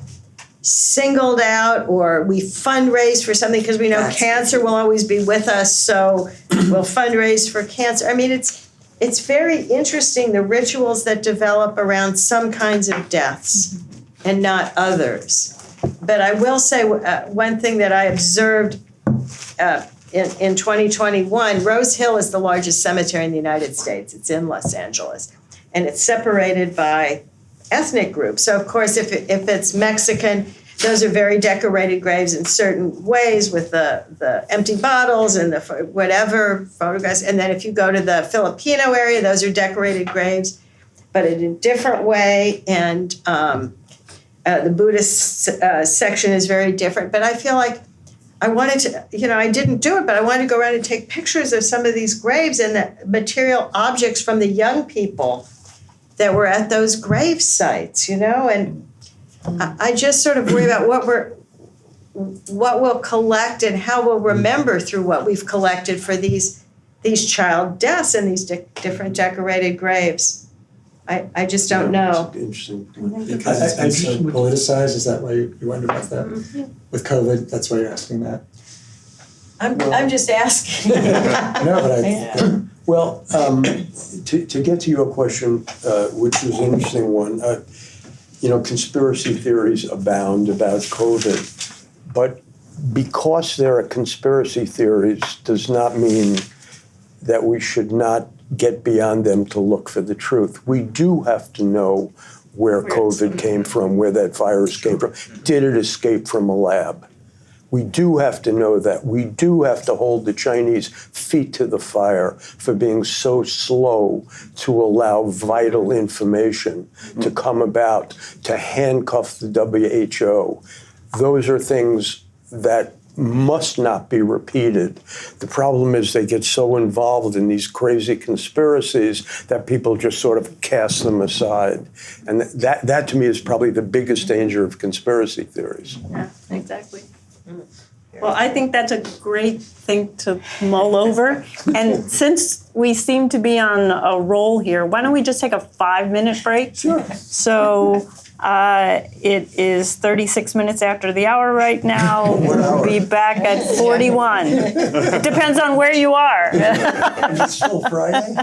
singled out, or we fundraise for something because we know cancer will always be with us, so we'll fundraise for cancer. I mean, it's very interesting, the rituals that develop around some kinds of deaths and not others. But I will say one thing that I observed in 2021, Rose Hill is the largest cemetery in the United States. It's in Los Angeles, and it's separated by ethnic groups. So of course, if it's Mexican, those are very decorated graves in certain ways with the empty bottles and the whatever photographs. And then if you go to the Filipino area, those are decorated graves, but in a different way. And the Buddhist section is very different. But I feel like I wanted to, I didn't do it, but I wanted to go around and take pictures of some of these graves and the material objects from the young people that were at those grave sites, and I just sort of worry about what we'll collect and how we'll remember through what we've collected for these child deaths and these different decorated graves. I just don't know. Interesting. Because it's been so politicized, is that why you wonder about that? Mm-hmm. With COVID, that's why you're asking that? I'm just asking. No, but Well, to get to your question, which was an interesting one, conspiracy theories abound about COVID, but because there are conspiracy theories does not mean that we should not get beyond them to look for the truth. We do have to know where COVID came from, where that virus came from. Did it escape from a lab? We do have to know that. We do have to hold the Chinese feet to the fire for being so slow to allow vital information to come about, to handcuff the WHO. Those are things that must not be repeated. The problem is they get so involved in these crazy conspiracies that people just sort of cast them aside. And that to me is probably the biggest danger of conspiracy theories. Yeah, exactly. Well, I think that's a great thing to mull over. And since we seem to be on a roll here, why don't we just take a 5-minute break? Sure. So it is 36 minutes after the hour right now. We'll be back at 41. It depends on where you are. Is it still Friday?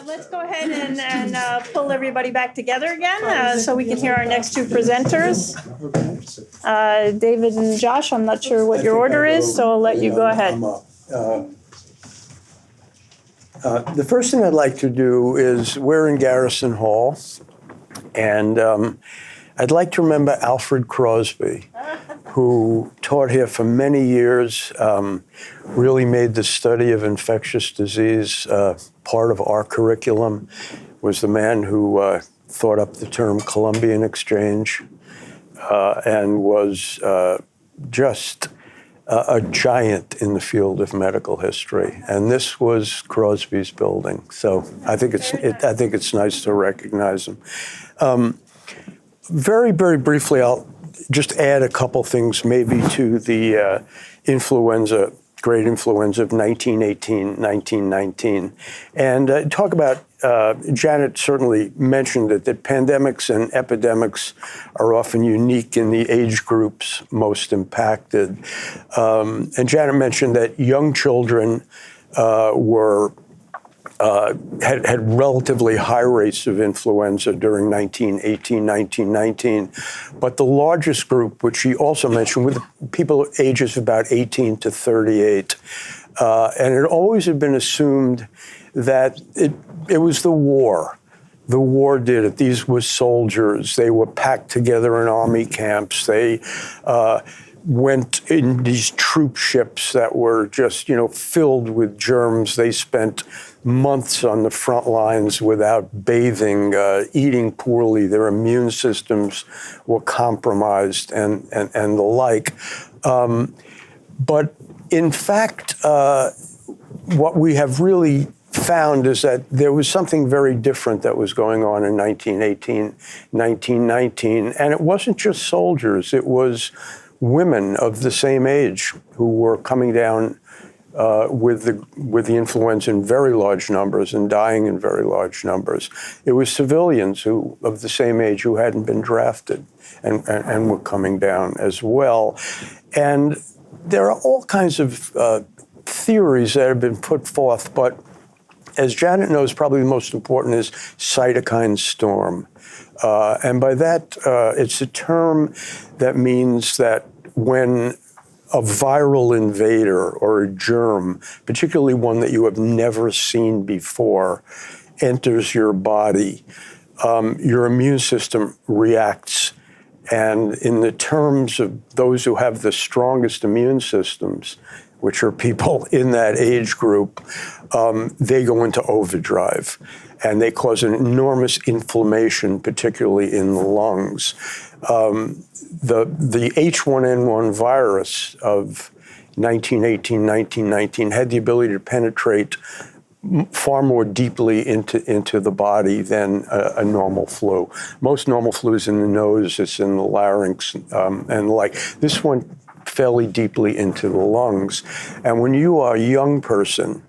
Let's go ahead and pull everybody back together again so we can hear our next two presenters. David and Josh, I'm not sure what your order is, so I'll let you go ahead. The first thing I'd like to do is we're in Garrison Hall, and I'd like to remember Alfred Crosby, who taught here for many years, really made the study of infectious disease part of our curriculum, was the man who thought up the term Columbian Exchange, and was just a giant in the field of medical history. And this was Crosby's building. So I think it's nice to recognize him. Very, very briefly, I'll just add a couple things maybe to the great influenza of 1918, 1919. And talk about, Janet certainly mentioned that pandemics and epidemics are often unique in the age groups most impacted. And Janet mentioned that young children had relatively high rates of influenza during 1918, 1919. But the largest group, which she also mentioned, with people ages about 18 to 38. And it always had been assumed that it was the war. The war did it. These were soldiers. They were packed together in army camps. They went in these troop ships that were just, filled with germs. They spent months on the front lines without bathing, eating poorly. Their immune systems were compromised and the like. But in fact, what we have really found is that there was something very different that was going on in 1918, 1919. And it wasn't just soldiers. It was women of the same age who were coming down with the influenza in very large numbers and dying in very large numbers. It was civilians who of the same age who hadn't been drafted and were coming down as well. And there are all kinds of theories that have been put forth, but as Janet knows, probably the most important is cytokine storm. And by that, it's a term that means that when a viral invader or a germ, particularly one that you have never seen before, enters your body, your immune system reacts. And in the terms of those who have the strongest immune systems, which are people in that age group, they go into overdrive. And they cause an enormous inflammation, particularly in the lungs. The H1N1 virus of 1918, 1919 had the ability to penetrate far more deeply into the body than a normal flu. Most normal flu is in the nose, it's in the larynx, and the like. This went fairly deeply into the lungs. And when you are a young person,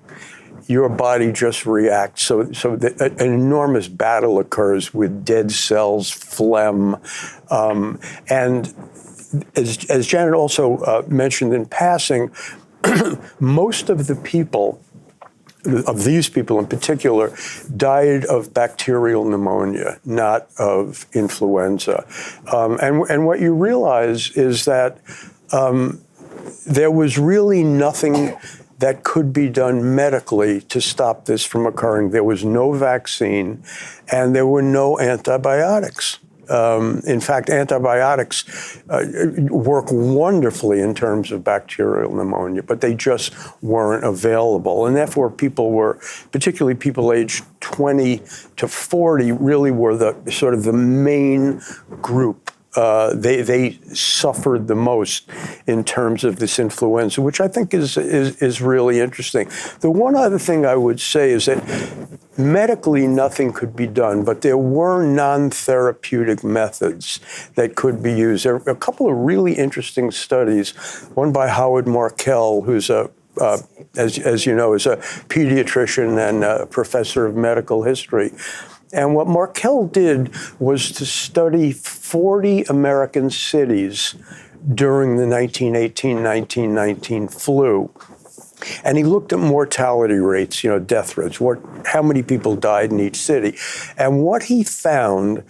your body just reacts. So an enormous battle occurs with dead cells, phlegm, and as Janet also mentioned in passing, most of the people, of these people in particular, died of bacterial pneumonia, not of influenza. And what you realize is that there was really nothing that could be done medically to stop this from occurring. There was no vaccine, and there were no antibiotics. In fact, antibiotics work wonderfully in terms of bacterial pneumonia, but they just weren't available. And therefore, people were, particularly people aged 20 to 40, really were the sort of the main group. They suffered the most in terms of this influenza, which I think is really interesting. The one other thing I would say is that medically nothing could be done, but there were non-therapeutic methods that could be used. There are a couple of really interesting studies, one by Howard Markel, who's as you know, is a pediatrician and a professor of medical history. And what Markel did was to study 40 American cities during the 1918-1919 flu And he looked at mortality rates, death rates, how many people died in each city. And what he found,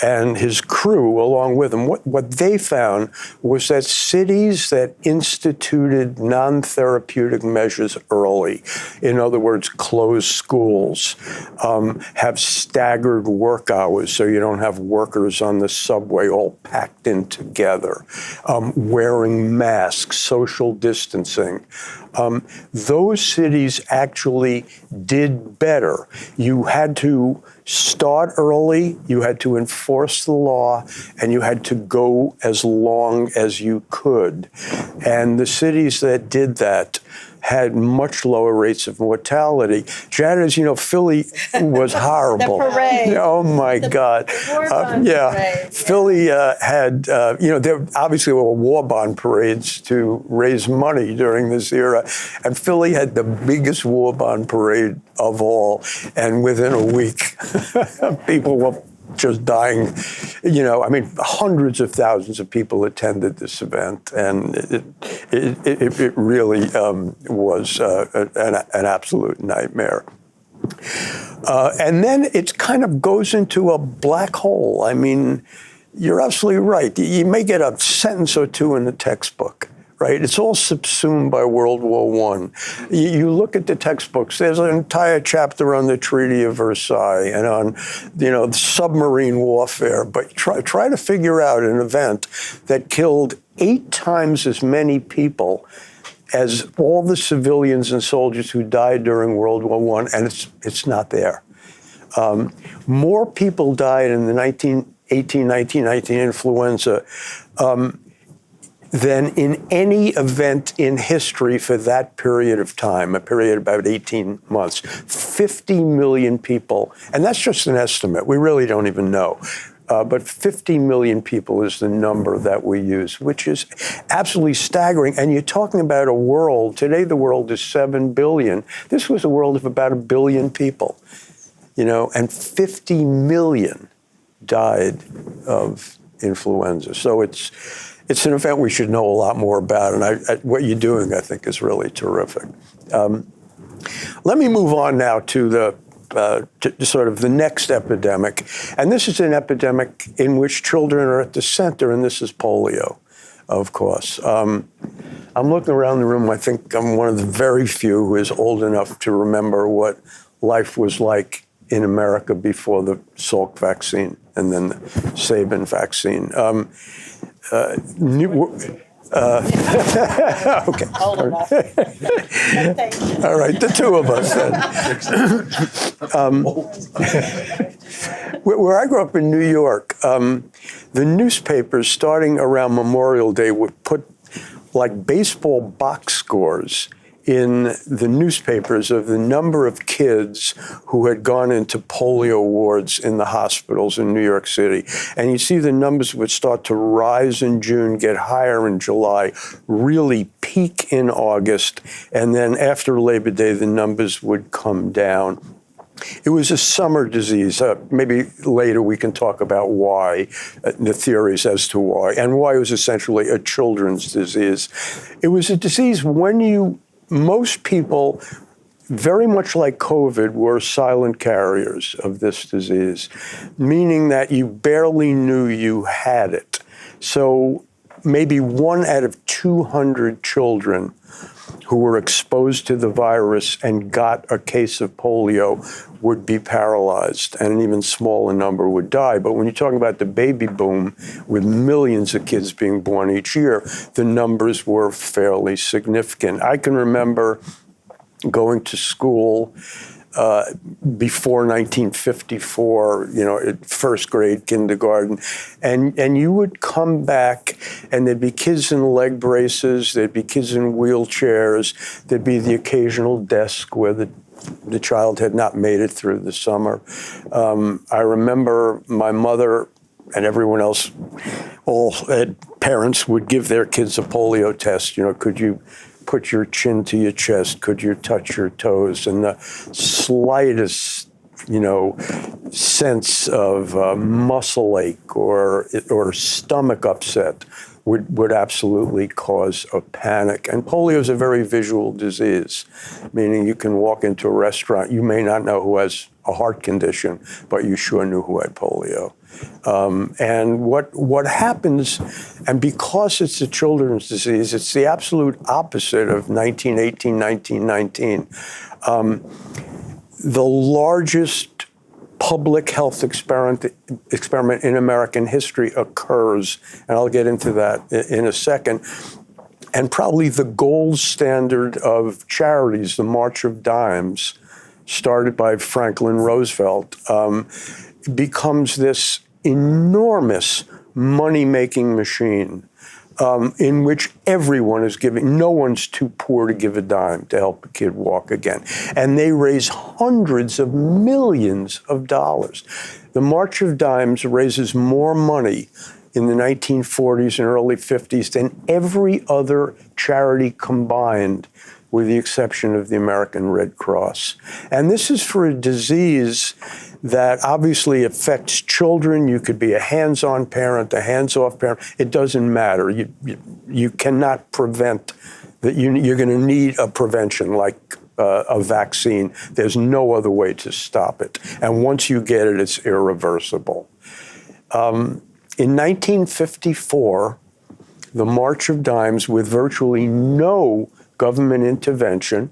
and his crew along with him, what they found was that cities that instituted non-therapeutic measures early, in other words, closed schools, have staggered work hours so you don't have workers on the subway all packed in together, wearing masks, social distancing. Those cities actually did better. You had to start early, you had to enforce the law, and you had to go as long as you could. And the cities that did that had much lower rates of mortality. Janet, as you know, Philly was horrible. The parade. Oh my God. war bond parade. Philly had, there obviously were war bond parades to raise money during this era. And Philly had the biggest war bond parade of all. And within a week, people were just dying. Hundreds of thousands of people attended this event, and it really was an absolute nightmare. And then it kind of goes into a black hole. I mean, you're absolutely right. You may get a sentence or two in the textbook. Right, it's all subsumed by World War I. You look at the textbooks. There's an entire chapter on the Treaty of Versailles and on, submarine warfare. But try to figure out an event that killed 8 times as many people as all the civilians and soldiers who died during World War I, and it's not there. More people died in the 1919 influenza than in any event in history for that period of time, a period of about 18 months. 50 million people, and that's just an estimate. We really don't even know. But 50 million people is the number that we use, which is absolutely staggering. And you're talking about a world, today the world is 7 billion. This was a world of about 1 billion people, and 50 million died of influenza. So it's an event we should know a lot more about, and what you're doing, I think, is really terrific. Let me move on now to to sort of the next epidemic, and this is an epidemic in which children are at the center, and this is polio, of course. I'm looking around the room. I think I'm one of the very few who is old enough to remember what life was like in America before the Salk vaccine and then the Sabin vaccine. Okay. Old enough. Thank you. All right, the two of us then. Where I grew up in New York, the newspapers starting around Memorial Day would put like baseball box scores in the newspapers of the number of kids who had gone into polio wards in the hospitals in New York City. And you see the numbers would start to rise in June, get higher in July, really peak in August, and then after Labor Day, the numbers would come down. It was a summer disease. Maybe later we can talk about why, the theories as to why, and why it was essentially a children's disease. It was a disease most people, very much like COVID, were silent carriers of this disease, meaning that you barely knew you had it. So maybe 1 out of 200 children who were exposed to the virus and got a case of polio would be paralyzed, and an even smaller number would die. But when you're talking about the baby boom, with millions of kids being born each year, the numbers were fairly significant. I can remember going to school before 1954, first grade, kindergarten, and you would come back and there'd be kids in leg braces, there'd be kids in wheelchairs, there'd be the occasional desk where the child had not made it through the summer. I remember my mother and everyone else, all parents would give their kids a polio test. Could you put your chin to your chest? Could you touch your toes? And the slightest, sense of muscle ache or stomach upset would absolutely cause a panic. And polio is a very visual disease, meaning you can walk into a restaurant, you may not know who has a heart condition, but you sure knew who had polio. And what happens, and because it's a children's disease, it's the absolute opposite of 1918, 1919. The largest public health experiment in American history occurs, and I'll get into that in a second. And probably the gold standard of charities, the March of Dimes, started by Franklin Roosevelt, becomes this enormous money-making machine in which everyone is giving. No one's too poor to give a dime to help a kid walk again. And they raise hundreds of millions of dollars. The March of Dimes raises more money in the 1940s and early 50s than every other charity combined, with the exception of the American Red Cross. And this is for a disease that obviously affects children. You could be a hands-on parent, a hands-off parent. It doesn't matter. You cannot prevent that. You're going to need a prevention like a vaccine. There's no other way to stop it. And once you get it, it's irreversible. In 1954, the March of Dimes, with virtually no government intervention,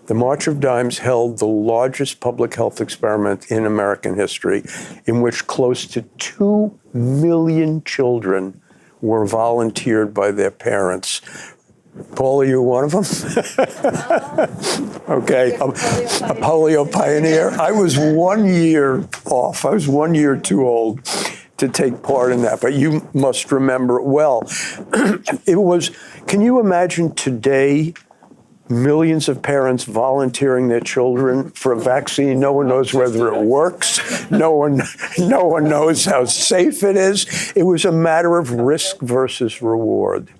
the March of Dimes held the largest public health experiment in American history, in which close to 2 million children were volunteered by their parents. Paul, are you one of them? Okay, a polio pioneer. I was 1 year off. I was 1 year too old to take part in that, but you must remember it well. It was, can you imagine today, millions of parents volunteering their children for a vaccine? No one knows whether it works. No one knows how safe it is. It was a matter of risk versus reward,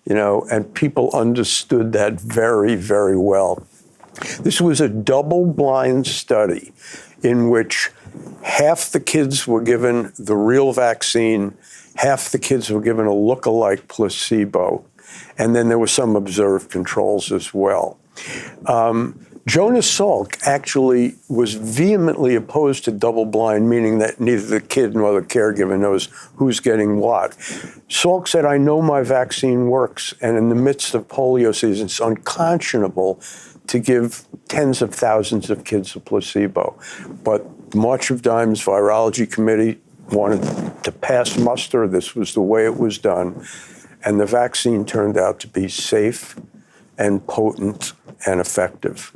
and people understood that very, very well. This was a double-blind study in which half the kids were given the real vaccine, half the kids were given a look-alike placebo, and then there were some observed controls as well. Jonas Salk actually was vehemently opposed to double-blind, meaning that neither the kid nor the caregiver knows who's getting what. Salk said, I know my vaccine works, and in the midst of polio season, it's unconscionable to give tens of thousands of kids a placebo. But the March of Dimes Virology Committee wanted to pass muster. This was the way it was done. And the vaccine turned out to be safe and potent and effective.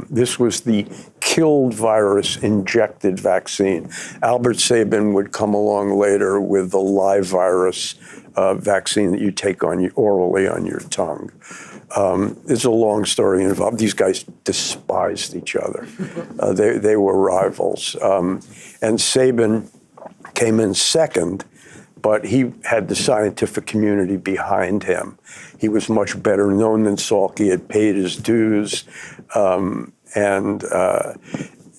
This was the killed virus injected vaccine. Albert Sabin would come along later with the live virus vaccine that you take orally on your tongue. It's a long story involved. These guys despised each other. They were rivals. And Sabin came in second, but he had the scientific community behind him. He was much better known than Salk. He had paid his dues. And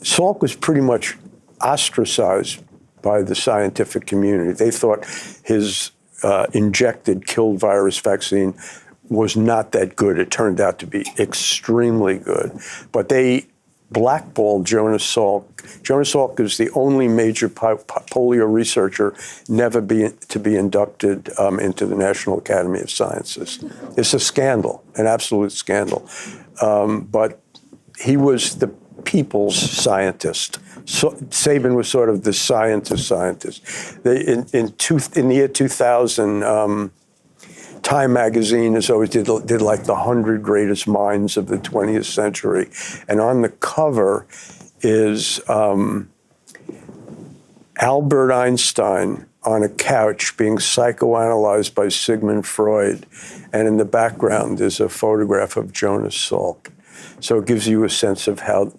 Salk was pretty much ostracized by the scientific community. They thought his injected killed virus vaccine was not that good. It turned out to be extremely good. But they blackballed Jonas Salk. Jonas Salk is the only major polio researcher never to be inducted into the National Academy of Sciences. It's a scandal, an absolute scandal. But he was the people's scientist. So Sabin was sort of the scientist. In the year 2000, Time magazine has always did like the 100 greatest minds of the 20th century. And on the cover is Albert Einstein on a couch being psychoanalyzed by Sigmund Freud. And in the background is a photograph of Jonas Salk. So it gives you a sense of how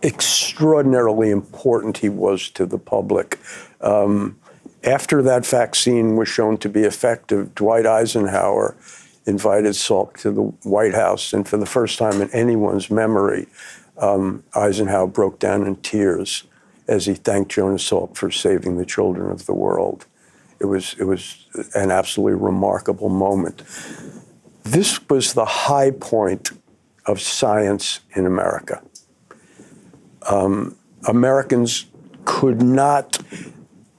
extraordinarily important he was to the public. After that vaccine was shown to be effective, Dwight Eisenhower invited Salk to the White House, and for the first time in anyone's memory, Eisenhower broke down in tears as he thanked Jonas Salk for saving the children of the world. It was an absolutely remarkable moment. This was the high point of science in America. Americans could not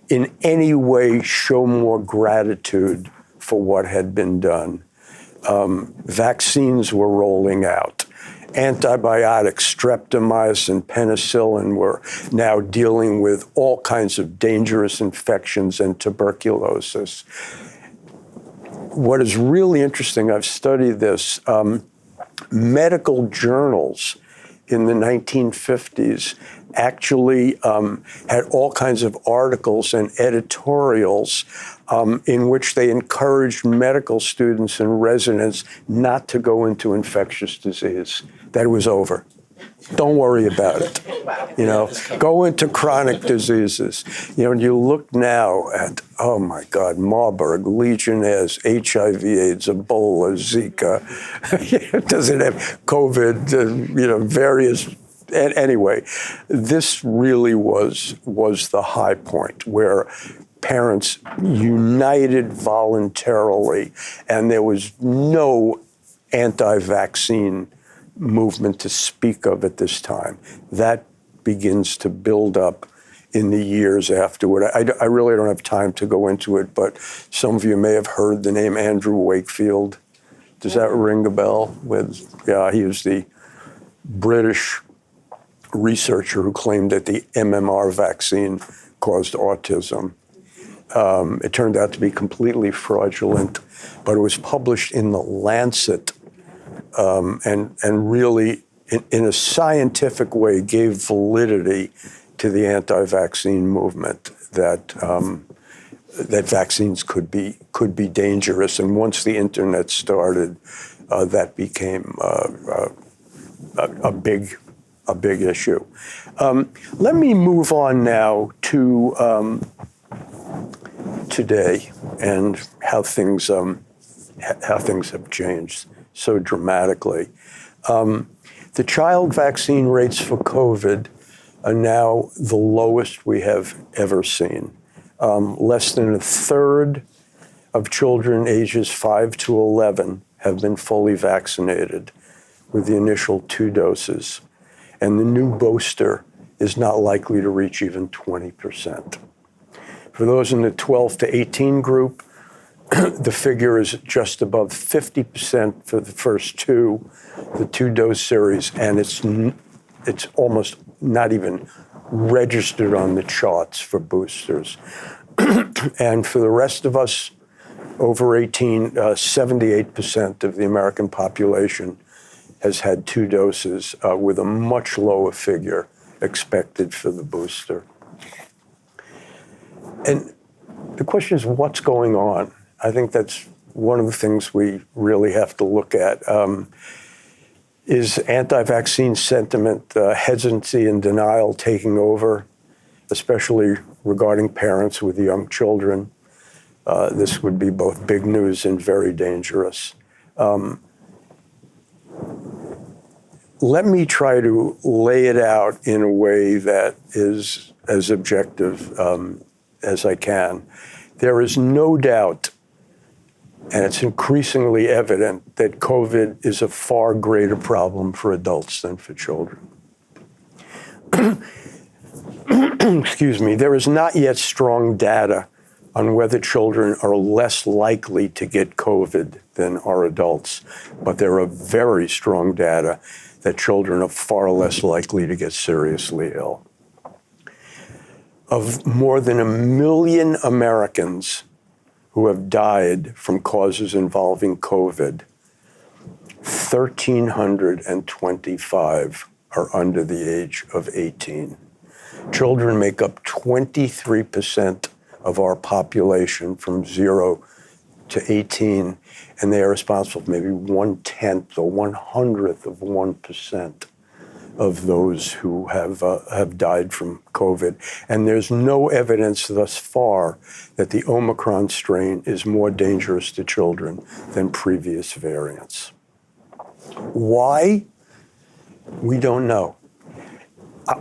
in any way show more gratitude for what had been done. Vaccines were rolling out. Antibiotics, streptomycin, penicillin were now dealing with all kinds of dangerous infections and tuberculosis. What is really interesting, I've studied this, medical journals in the 1950s actually had all kinds of articles and editorials in which they encouraged medical students and residents not to go into infectious disease. That it was over. Don't worry about it. You know, go into chronic diseases. You know, and you look now at, oh my God, Marburg, Legionnaires, HIV/AIDS, Ebola, Zika. Does it have COVID? You know, various. Anyway, this really was the high point where parents united voluntarily, and there was no anti-vaccine movement to speak of at this time. That begins to build up in the years afterward. I really don't have time to go into it, but some of you may have heard the name Andrew Wakefield. Does that ring a bell? Yeah, he was the British researcher who claimed that the MMR vaccine caused autism. It turned out to be completely fraudulent, but it was published in The Lancet, and really, in a scientific way, gave validity to the anti-vaccine movement that that vaccines could be dangerous. And once the internet started, that became a big issue. Let me move on now to today and how things have changed so dramatically. The child vaccine rates for COVID are now the lowest we have ever seen. Less than a third of children ages 5 to 11 have been fully vaccinated with the initial 2 doses. And the new booster is not likely to reach even 20%. For those in the 12 to 18 group, the figure is just above 50% for the first 2, the 2-dose series, and it's almost not even registered on the charts for boosters. And for the rest of us over 18, 78% of the American population has had 2 doses, with a much lower figure expected for the booster. And the question is, what's going on? I think that's one of the things we really have to look at. Is anti-vaccine sentiment, hesitancy and denial taking over, especially regarding parents with young children? This would be both big news and very dangerous. Let me try to lay it out in a way that is as objective as I can. There is no doubt, and it's increasingly evident, that COVID is a far greater problem for adults than for children. Excuse me. There is not yet strong data on whether children are less likely to get COVID than are adults, but there are very strong data that children are far less likely to get seriously ill. Of more than 1 million Americans who have died from causes involving COVID, 1,325 are under the age of 18. Children make up 23% of our population from 0 to 18, and they are responsible for maybe 1/10 or 1/100th of 1% of those who have died from COVID. And there's no evidence thus far that the Omicron strain is more dangerous to children than previous variants. Why? We don't know.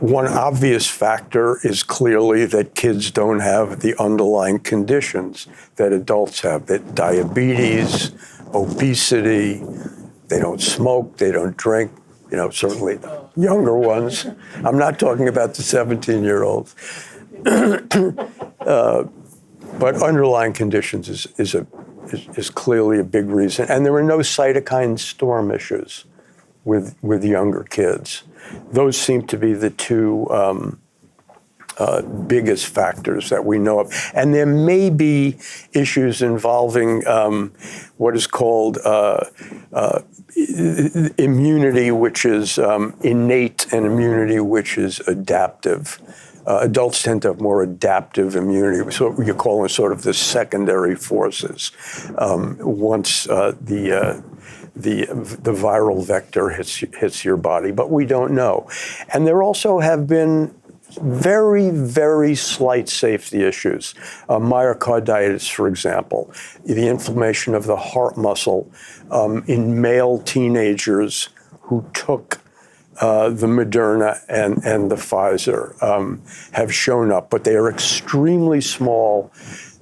One obvious factor is clearly that kids don't have the underlying conditions that adults have, that diabetes, obesity, they don't smoke, they don't drink, certainly younger ones. I'm not talking about the 17-year-olds. But underlying conditions is clearly a big reason. And there are no cytokine storm issues with younger kids. Those seem to be the two biggest factors that we know of. And there may be issues involving what is called immunity, which is innate, and immunity, which is adaptive. Adults tend to have more adaptive immunity, so you call them sort of the secondary forces. Once the viral vector hits your body, but we don't know. And there also have been very, very slight safety issues. Myocarditis, for example, the inflammation of the heart muscle in male teenagers who took the Moderna and the Pfizer have shown up, but they are extremely small.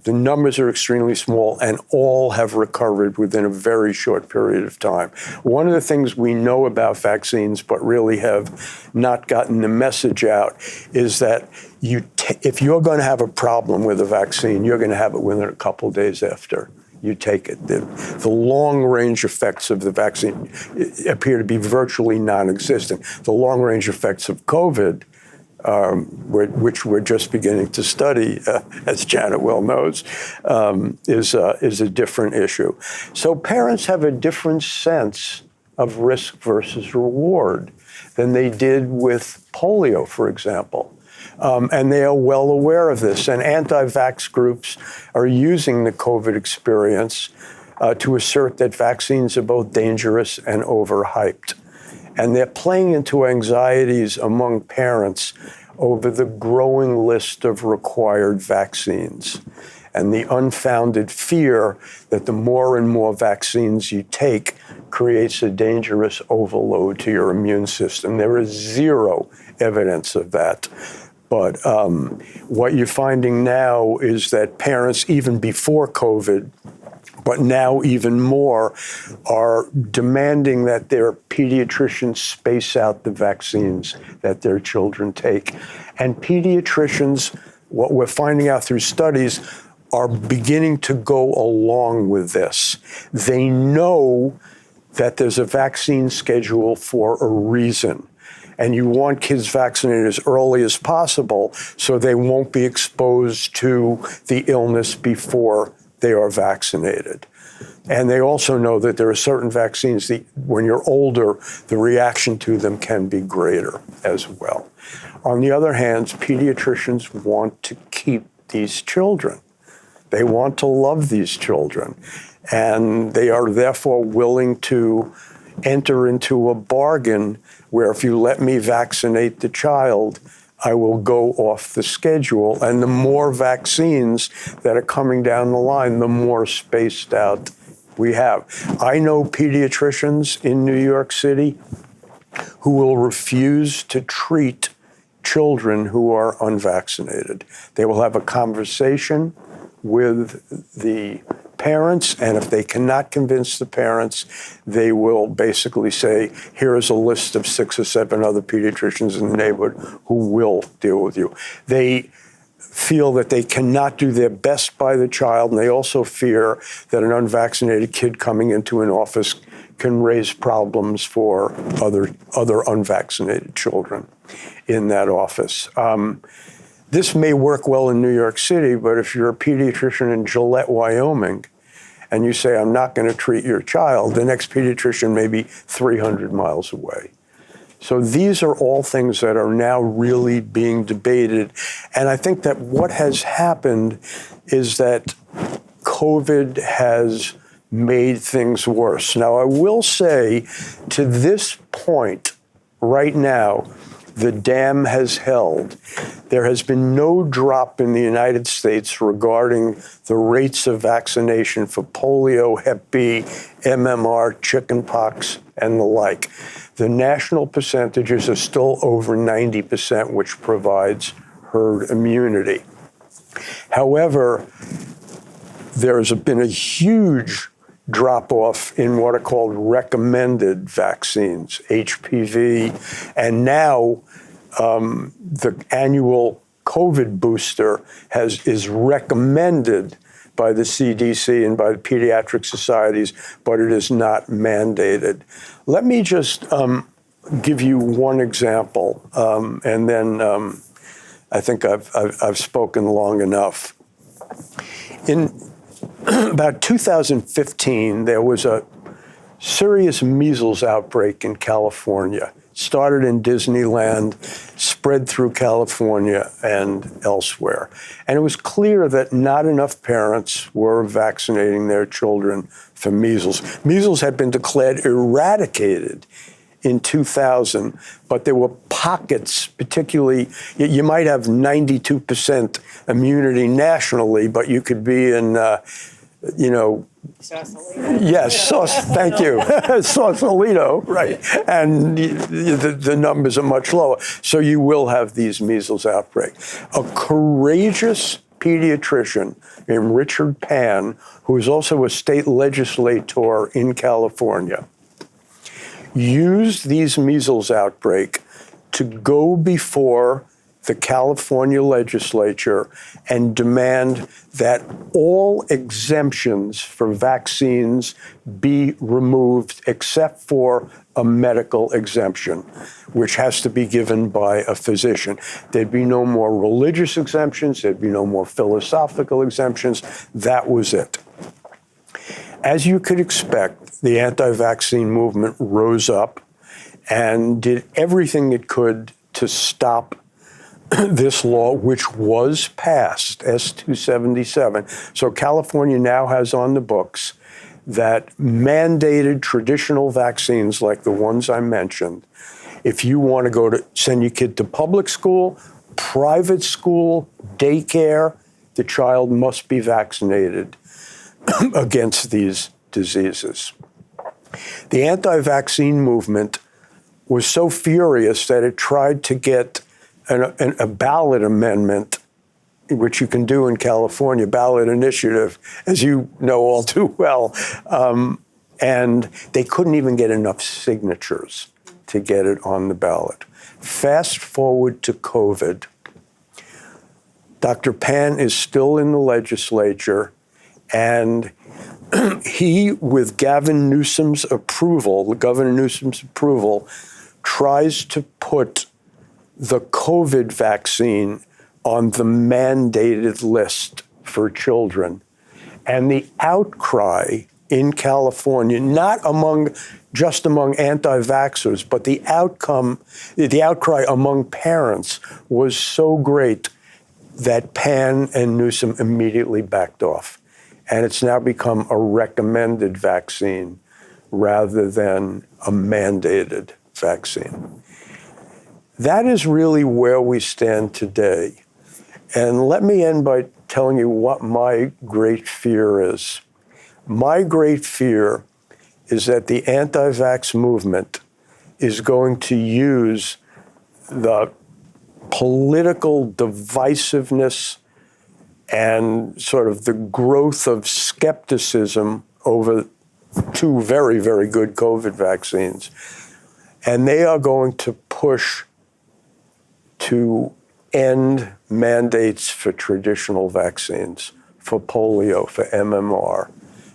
The numbers are extremely small, and all have recovered within a very short period of time. One of the things we know about vaccines, but really have not gotten the message out, is that if you're going to have a problem with a vaccine, you're going to have it within a couple of days after you take it. The long-range effects of the vaccine appear to be virtually non-existent. The long-range effects of COVID, which we're just beginning to study, as Janet well knows, is a different issue. So parents have a different sense of risk versus reward than they did with polio, for example. And they are well aware of this. And anti-vax groups are using the COVID experience to assert that vaccines are both dangerous and overhyped. And they're playing into anxieties among parents over the growing list of required vaccines and the unfounded fear that the more and more vaccines you take creates a dangerous overload to your immune system. There is zero evidence of that. But what you're finding now is that parents, even before COVID, but now even more, are demanding that their pediatricians space out the vaccines that their children take. And pediatricians, what we're finding out through studies, are beginning to go along with this. They know that there's a vaccine schedule for a reason. And you want kids vaccinated as early as possible so they won't be exposed to the illness before they are vaccinated. And they also know that there are certain vaccines that when you're older, the reaction to them can be greater as well. On the other hand, pediatricians want to keep these children. They want to love these children. And they are therefore willing to enter into a bargain where if you let me vaccinate the child, I will go off the schedule. And the more vaccines that are coming down the line, the more spaced out we have. I know pediatricians in New York City who will refuse to treat children who are unvaccinated. They will have a conversation with the parents, and if they cannot convince the parents, they will basically say, here is a list of 6 or 7 other pediatricians in the neighborhood who will deal with you. They feel that they cannot do their best by the child, and they also fear that an unvaccinated kid coming into an office can raise problems for other unvaccinated children in that office. This may work well in New York City, but if you're a pediatrician in Gillette, Wyoming, and you say, I'm not going to treat your child, the next pediatrician may be 300 miles away. So these are all things that are now really being debated. And I think that what has happened is that COVID has made things worse. Now, I will say, to this point, right now, The dam has held. There has been no drop in the United States regarding the rates of vaccination for polio, Hep B, MMR, chickenpox, and the like. The national percentages are still over 90%, which provides herd immunity. However, there's been a huge drop-off in what are called recommended vaccines, HPV, and now the annual COVID booster is recommended by the CDC and by the pediatric societies, but it is not mandated. Let me just give you one example, and then I think I've spoken long enough. In about 2015, there was a serious measles outbreak in California. Started in Disneyland, spread through California and elsewhere. And it was clear that not enough parents were vaccinating their children for measles. Measles had been declared eradicated in 2000, but there were pockets, particularly, you might have 92% immunity nationally, but you could be in, yes, thank you, Sausalito, right, and the numbers are much lower. So you will have these measles outbreak. A courageous pediatrician named Richard Pan, who is also a state legislator in California, used these measles outbreak to go before the California legislature and demand that all exemptions for vaccines be removed except for a medical exemption, which has to be given by a physician. There'd be no more religious exemptions, there'd be no more philosophical exemptions. That was it. As you could expect, the anti-vaccine movement rose up and did everything it could to stop this law, which was passed, S-277. So California now has on the books that mandated traditional vaccines like the ones I mentioned. If you want to send your kid to public school, private school, daycare, the child must be vaccinated against these diseases. The anti-vaccine movement was so furious that it tried to get a ballot amendment, which you can do in California, ballot initiative, as you know all too well, and they couldn't even get enough signatures to get it on the ballot. Fast forward to COVID. Dr. Pan is still in the legislature, and he, with Gavin Newsom's approval, Governor Newsom's approval, tries to put the COVID vaccine on the mandated list for children. And the outcry in California, not just among anti-vaxxers, but the outcry among parents was so great that Pan and Newsom immediately backed off. And it's now become a recommended vaccine rather than a mandated vaccine. That is really where we stand today. And let me end by telling you what my great fear is. My great fear is that the anti-vax movement is going to use the political divisiveness and sort of the growth of skepticism over two very, very good COVID vaccines. And they are going to push to end mandates for traditional vaccines, for polio, for MMR,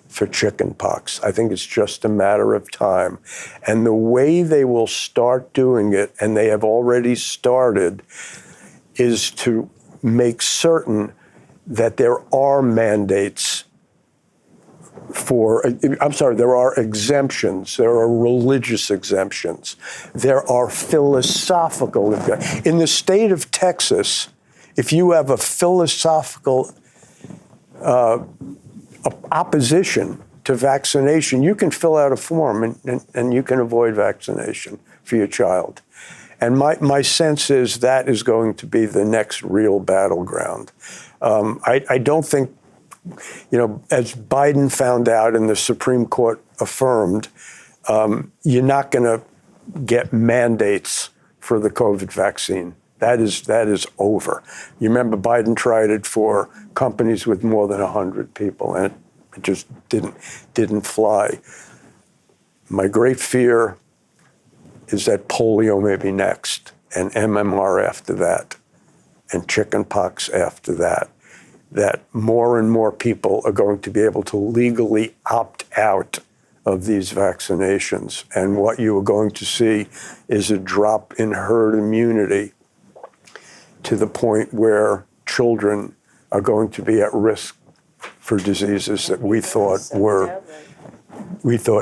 for chickenpox. I think it's just a matter of time. And the way they will start doing it, and they have already started, is to make certain that there are mandates there are exemptions, there are religious exemptions, there are philosophical exemptions. In the state of Texas, if you have a philosophical opposition to vaccination, you can fill out a form and you can avoid vaccination for your child. And my sense is that is going to be the next real battleground. I don't think, as Biden found out and the Supreme Court affirmed, you're not going to get mandates for the COVID vaccine. That is over. You remember Biden tried it for companies with more than 100 people, and it just didn't fly. My great fear is that polio may be next, and MMR after that, and chickenpox after that, that more and more people are going to be able to legally opt out of these vaccinations. And what you are going to see is a drop in herd immunity to the point where children are going to be at risk for diseases that we thought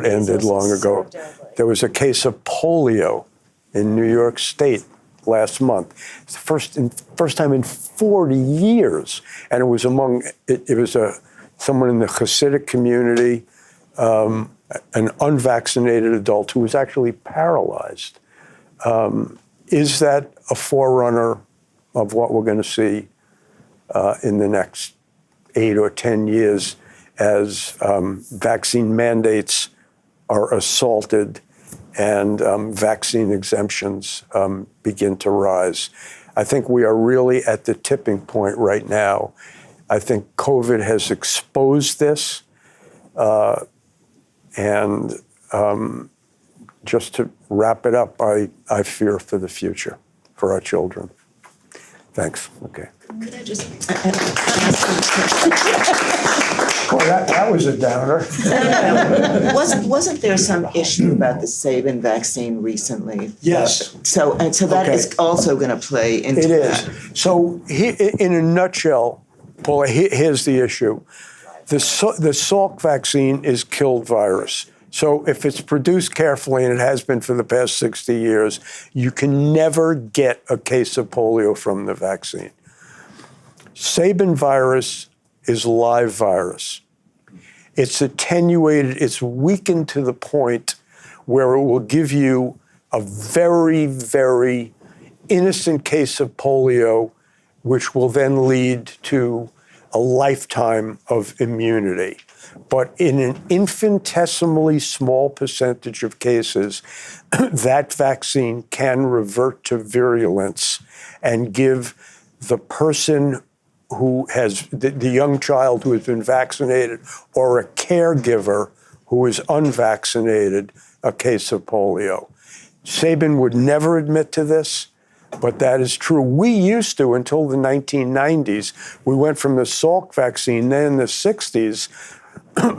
ended long ago. There was a case of polio in New York State last month. It's the first time in 40 years, and it was someone in the Hasidic community, an unvaccinated adult who was actually paralyzed. Is that a forerunner of what we're going to see in the next 8 or 10 years as vaccine mandates are assaulted and vaccine exemptions begin to rise? I think we are really at the tipping point right now. I think COVID has exposed this. And just to wrap it up, I fear for the future, for our children. Thanks. Okay. Could I just Boy, that was a downer. wasn't there some issue about the Sabin vaccine recently? Yes. So that is also going to play into It that. is. So in a nutshell, Paul, here's the issue. The Salk vaccine is killed virus. So if it's produced carefully, and it has been for the past 60 years, you can never get a case of polio from the vaccine. Sabin virus is live virus. It's attenuated, it's weakened to the point where it will give you a very, very innocent case of polio, which will then lead to a lifetime of immunity. But in an infinitesimally small percentage of cases, that vaccine can revert to virulence and give the person who has, the young child who has been vaccinated or a caregiver who is unvaccinated, a case of polio. Sabin would never admit to this, but that is true. We used to, until the 1990s, we went from the Salk vaccine. Then in the 60s,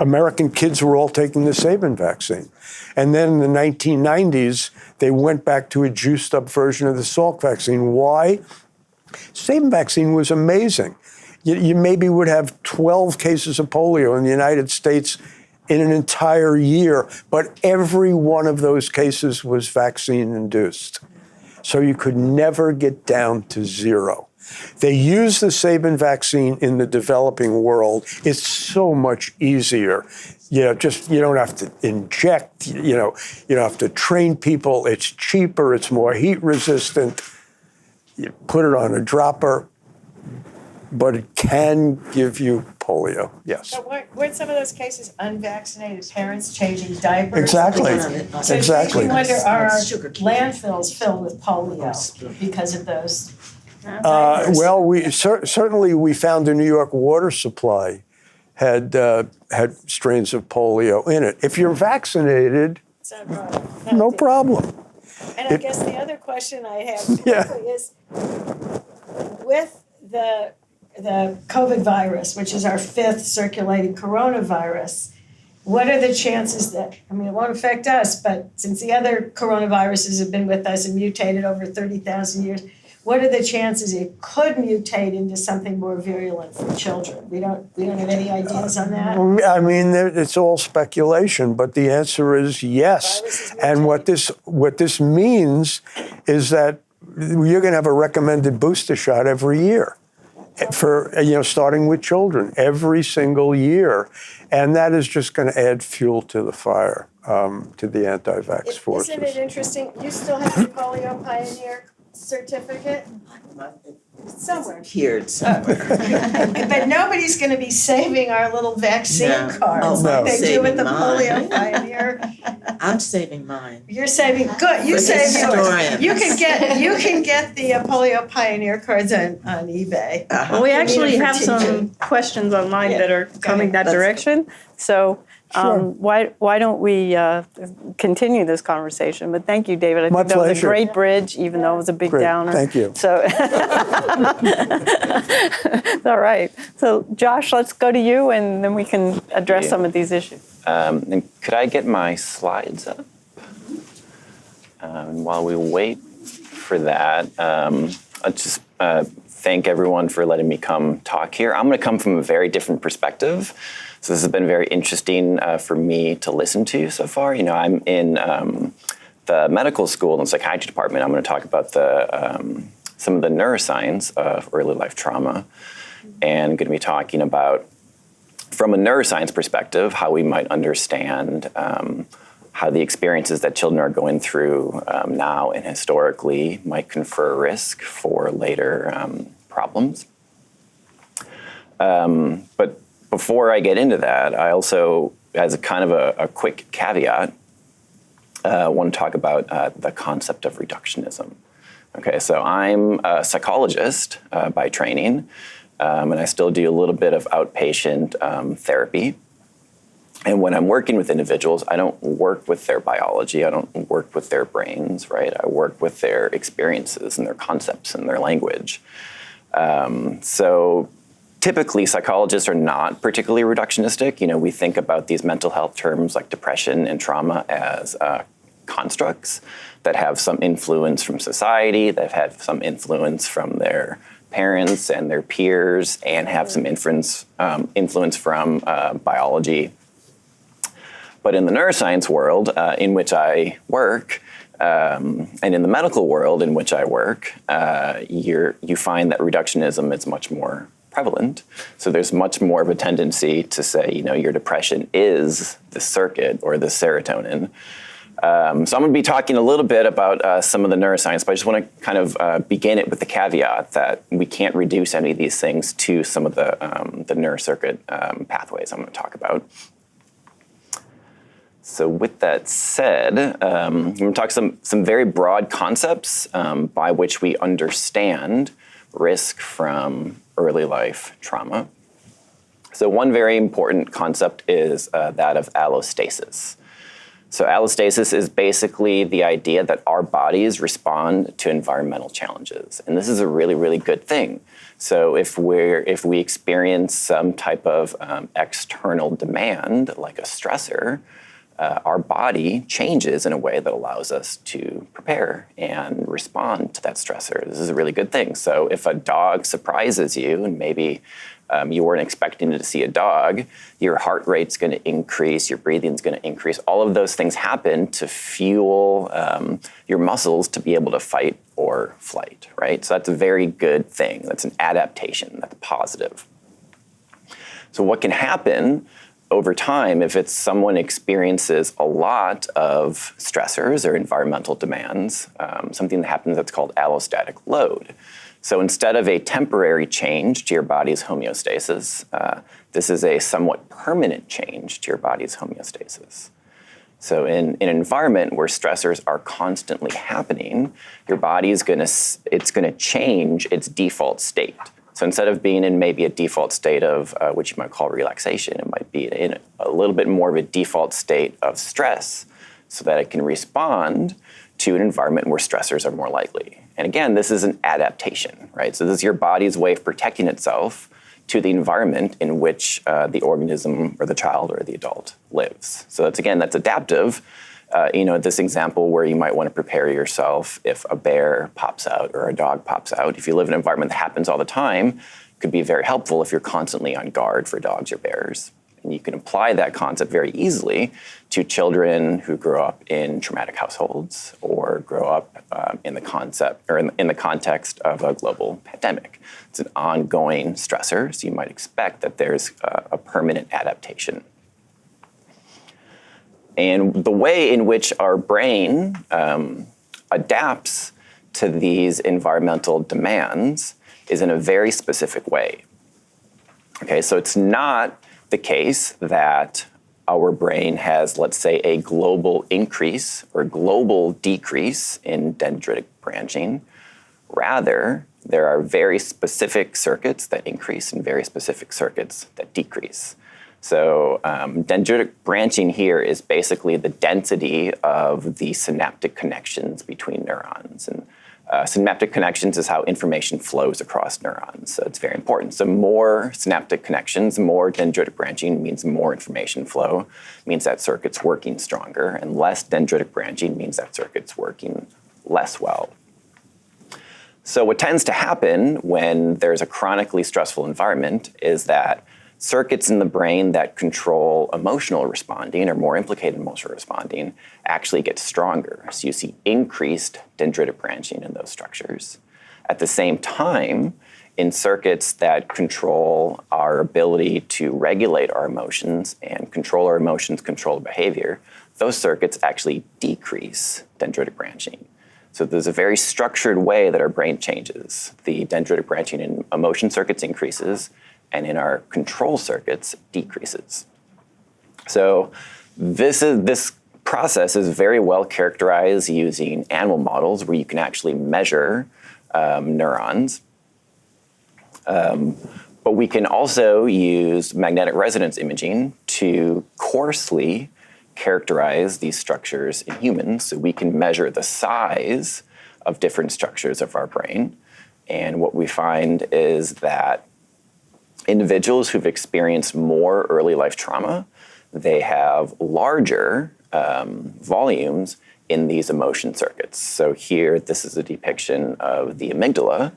American kids were all taking the Sabin vaccine. And then in the 1990s, they went back to a juiced up version of the Salk vaccine. Why? Sabin vaccine was amazing. You maybe would have 12 cases of polio in the United States in an entire year, but every one of those cases was vaccine induced. So you could never get down to zero. They use the Sabin vaccine in the developing world. It's so much easier. You don't have to inject, you don't have to train people. It's cheaper, it's more heat resistant. You put it on a dropper, but it can give you polio, yes. But weren't some of those cases unvaccinated parents changing diapers? Exactly, So exactly. we wonder, are Sugar cubes. landfills filled with polio because of those? Well, we certainly we found the New York water supply had strains of polio in it. If you're vaccinated, Is that right? no problem. And I guess the other question I have Yeah. quickly is, with the COVID virus, which is our 5th circulating coronavirus, what are the chances that, it won't affect us, but since the other coronaviruses have been with us and mutated over 30,000 years, what are the chances it could mutate into something more virulent for children? We don't have any ideas on that? I mean, it's all speculation, but the answer is yes. And what this means is that you're going to have a recommended booster shot every year. for, starting with children every single year. And that is just going to add fuel to the fire, to the anti-vax forces. Isn't it interesting? You still have your polio pioneer certificate? Somewhere. Here somewhere. But nobody's going to be saving our little vaccine No. cards Oh, like they do with the saving mine. polio pioneer. I'm saving mine. You're saving, good, you For save yours. historians. You can get the polio pioneer cards on eBay. Well, we You need actually it for have TV. some questions online Yeah, that are coming that let's go. direction. So why don't we continue this conversation? But thank you, David. I My think that was a pleasure. great bridge, even though it was a big Great, downer. thank you. So, all right. So, Josh, let's go to you, and then we can address Yeah. some of these issues. And could I get my slides up? And while we wait for that, I'll just thank everyone for letting me come talk here. I'm going to come from a very different perspective. So this has been very interesting for me to listen to so far. I'm in the medical school and psychiatry department. I'm going to talk about some of the neuroscience of early life trauma, and going to be talking about, from a neuroscience perspective, how we might understand how the experiences that children are going through now and historically might confer risk for later problems. But before I get into that, I also, as a kind of a quick caveat, want to talk about the concept of reductionism. Okay, so I'm a psychologist by training, and I still do a little bit of outpatient therapy. And when I'm working with individuals, I don't work with their biology, I don't work with their brains, right? I work with their experiences and their concepts and their language. So typically, psychologists are not particularly reductionistic. We think about these mental health terms like depression and trauma as constructs that have some influence from society, that have some influence from their parents and their peers, and have some influence from biology. But in the neuroscience world in which I work, and in the medical world in which I work, you find that reductionism is much more prevalent. So there's much more of a tendency to say, your depression is the circuit or the serotonin. So I'm going to be talking a little bit about some of the neuroscience, but I just want to kind of begin it with the caveat that we can't reduce any of these things to some of the neurocircuit pathways I'm going to talk about. So with that said, I'm going to talk some very broad concepts by which we understand risk from early life trauma. So one very important concept is that of allostasis. So allostasis is basically the idea that our bodies respond to environmental challenges. And this is a really, really good thing. So if we experience some type of external demand, like a stressor, our body changes in a way that allows us to prepare and respond to that stressor. This is a really good thing. So if a dog surprises you, and maybe you weren't expecting to see a dog, your heart rate's going to increase, your breathing's going to increase. All of those things happen to fuel your muscles to be able to fight or flight, right? So that's a very good thing. That's an adaptation. That's positive. So what can happen over time, if it's someone experiences a lot of stressors or environmental demands, something that happens that's called allostatic load. So instead of a temporary change to your body's homeostasis, this is a somewhat permanent change to your body's homeostasis. So in an environment where stressors are constantly happening, your body is going to change its default state. So instead of being in maybe a default state of which you might call relaxation, it might be in a little bit more of a default state of stress so that it can respond to an environment where stressors are more likely. And again, this is an adaptation, right? So this is your body's way of protecting itself to the environment in which the organism or the child or the adult lives. So that's adaptive. This example where you might want to prepare yourself if a bear pops out or a dog pops out. If you live in an environment that happens all the time, it could be very helpful if you're constantly on guard for dogs or bears. And you can apply that concept very easily to children who grow up in traumatic households or grow up in the context of a global pandemic. It's an ongoing stressor, so you might expect that there's a permanent adaptation. And the way in which our brain adapts to these environmental demands is in a very specific way. Okay, so it's not the case that our brain has, let's say, a global increase or global decrease in dendritic branching. Rather, there are very specific circuits that increase and very specific circuits that decrease. So dendritic branching here is basically the density of the synaptic connections between neurons. And synaptic connections is how information flows across neurons. So it's very important. So more synaptic connections, more dendritic branching means more information flow, means that circuit's working stronger, and less dendritic branching means that circuit's working less well. So what tends to happen when there's a chronically stressful environment is that circuits in the brain that control emotional responding or more implicated in emotional responding actually get stronger. So you see increased dendritic branching in those structures. At the same time, in circuits that control our ability to regulate our emotions and control our emotions, control behavior, those circuits actually decrease dendritic branching. So there's a very structured way that our brain changes. The dendritic branching in emotion circuits increases, and in our control circuits decreases. So this process is very well characterized using animal models where you can actually measure neurons. But we can also use magnetic resonance imaging to coarsely characterize these structures in humans. So we can measure the size of different structures of our brain. And what we find is that individuals who've experienced more early life trauma, they have larger volumes in these emotion circuits. So here, this is a depiction of the amygdala,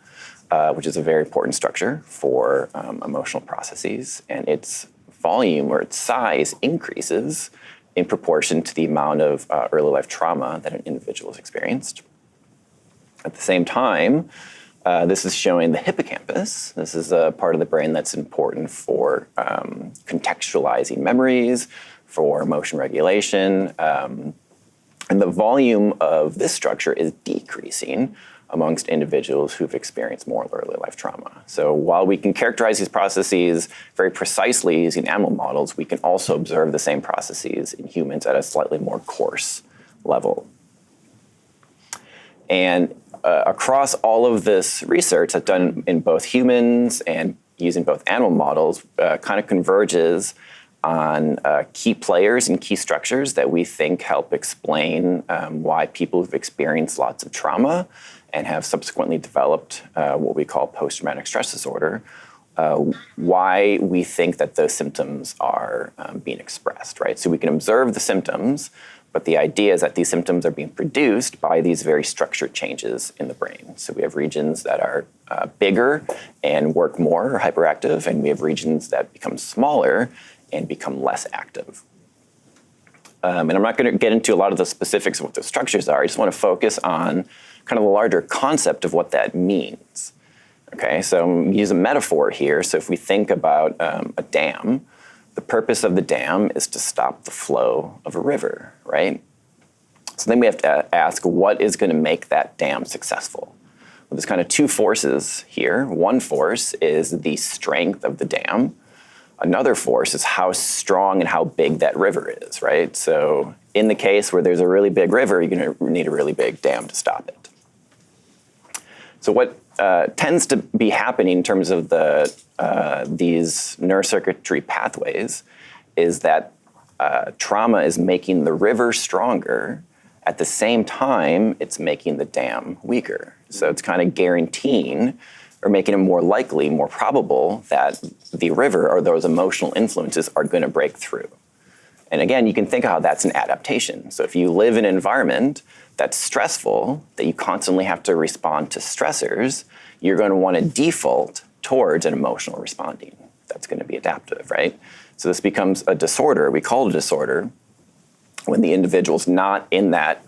which is a very important structure for emotional processes, and its volume or its size increases in proportion to the amount of early life trauma that an individual has experienced. At the same time, this is showing the hippocampus. This is a part of the brain that's important for contextualizing memories, for emotion regulation. And the volume of this structure is decreasing amongst individuals who've experienced more early life trauma. So while we can characterize these processes very precisely using animal models, we can also observe the same processes in humans at a slightly more coarse level. And across all of this research that's done in both humans and using both animal models kind of converges on key players and key structures that we think help explain why people who've experienced lots of trauma and have subsequently developed what we call post-traumatic stress disorder, why we think that those symptoms are being expressed, right? So we can observe the symptoms, but the idea is that these symptoms are being produced by these very structured changes in the brain. So we have regions that are bigger and work more or hyperactive, and we have regions that become smaller and become less active. And I'm not going to get into a lot of the specifics of what those structures are. I just want to focus on kind of the larger concept of what that means. Okay, so I'm going to use a metaphor here. So if we think about a dam, the purpose of the dam is to stop the flow of a river, right? So then we have to ask, what is going to make that dam successful? Well, there's kind of two forces here. One force is the strength of the dam. Another force is how strong and how big that river is, right? So in the case where there's a really big river, you're going to need a really big dam to stop it. So what tends to be happening in terms of these neurocircuitry pathways is that trauma is making the river stronger. At the same time, it's making the dam weaker. So it's kind of guaranteeing or making it more likely, more probable that the river or those emotional influences are going to break through. And again, you can think of how that's an adaptation. So if you live in an environment that's stressful, that you constantly have to respond to stressors, you're going to want to default towards an emotional responding. that's going to be adaptive, right? So this becomes a disorder. We call it a disorder when the individual's not in that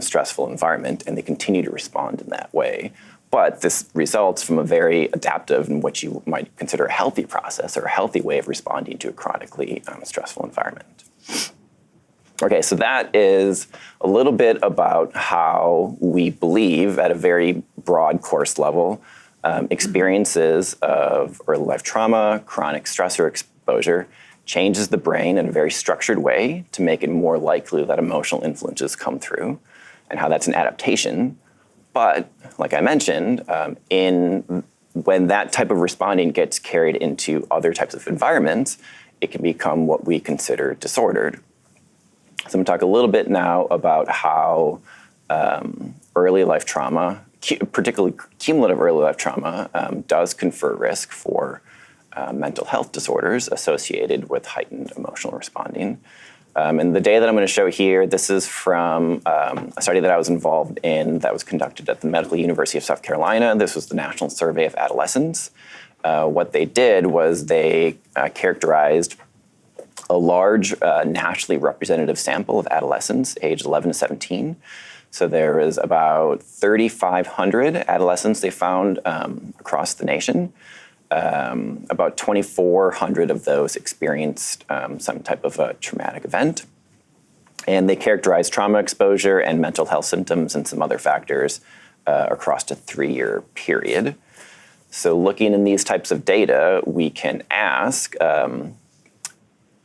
stressful environment and they continue to respond in that way. But this results from a very adaptive and what you might consider a healthy process or a healthy way of responding to a chronically stressful environment. Okay, so that is a little bit about how we believe at a very broad course level experiences of early life trauma, chronic stressor exposure changes the brain in a very structured way to make it more likely that emotional influences come through, and how that's an adaptation. But like I mentioned, when that type of responding gets carried into other types of environments, it can become what we consider disordered. So I'm going to talk a little bit now about how early life trauma, particularly cumulative early life trauma, does confer risk for mental health disorders associated with heightened emotional responding. And the data that I'm going to show here, this is from a study that I was involved in that was conducted at the Medical University of South Carolina. This was the National Survey of Adolescents. What they did was they characterized a large nationally representative sample of adolescents aged 11 to 17. So there was about 3,500 adolescents they found across the nation. About 2,400 of those experienced some type of a traumatic event. And they characterized trauma exposure and mental health symptoms and some other factors across a 3-year period. So looking in these types of data, we can ask,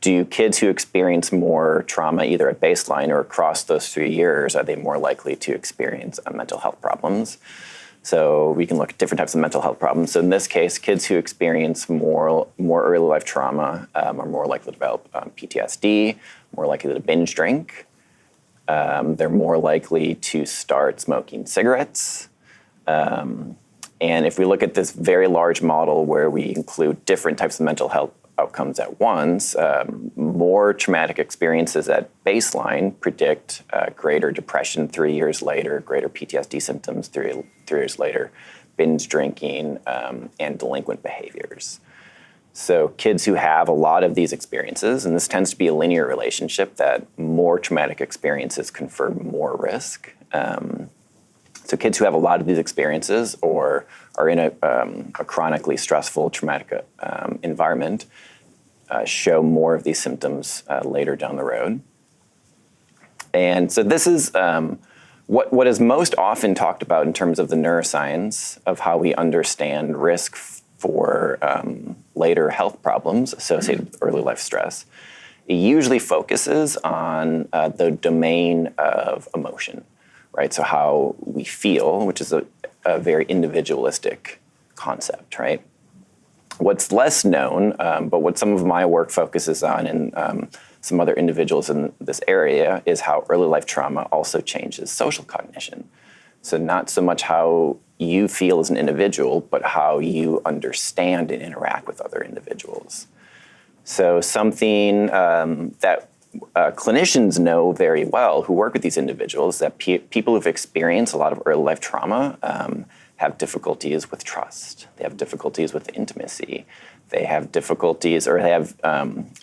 do kids who experience more trauma either at baseline or across those 3 years, are they more likely to experience mental health problems? So we can look at different types of mental health problems. So in this case, kids who experience more early life trauma are more likely to develop PTSD, more likely to binge drink. They're more likely to start smoking cigarettes. And if we look at this very large model where we include different types of mental health outcomes at once, more traumatic experiences at baseline predict greater depression 3 years later, greater PTSD symptoms 3 years later, binge drinking, and delinquent behaviors. So kids who have a lot of these experiences, and this tends to be a linear relationship, that more traumatic experiences confer more risk. So kids who have a lot of these experiences or are in a chronically stressful, traumatic environment show more of these symptoms later down the road. And so this is what is most often talked about in terms of the neuroscience of how we understand risk for later health problems associated with early life stress. It usually focuses on the domain of emotion, right? So how we feel, which is a very individualistic concept, right? What's less known, but what some of my work focuses on and some other individuals in this area, is how early life trauma also changes social cognition. So not so much how you feel as an individual, but how you understand and interact with other individuals. So something that clinicians know very well who work with these individuals, that people who've experienced a lot of early life trauma have difficulties with trust. They have difficulties with intimacy. They have difficulties, or they have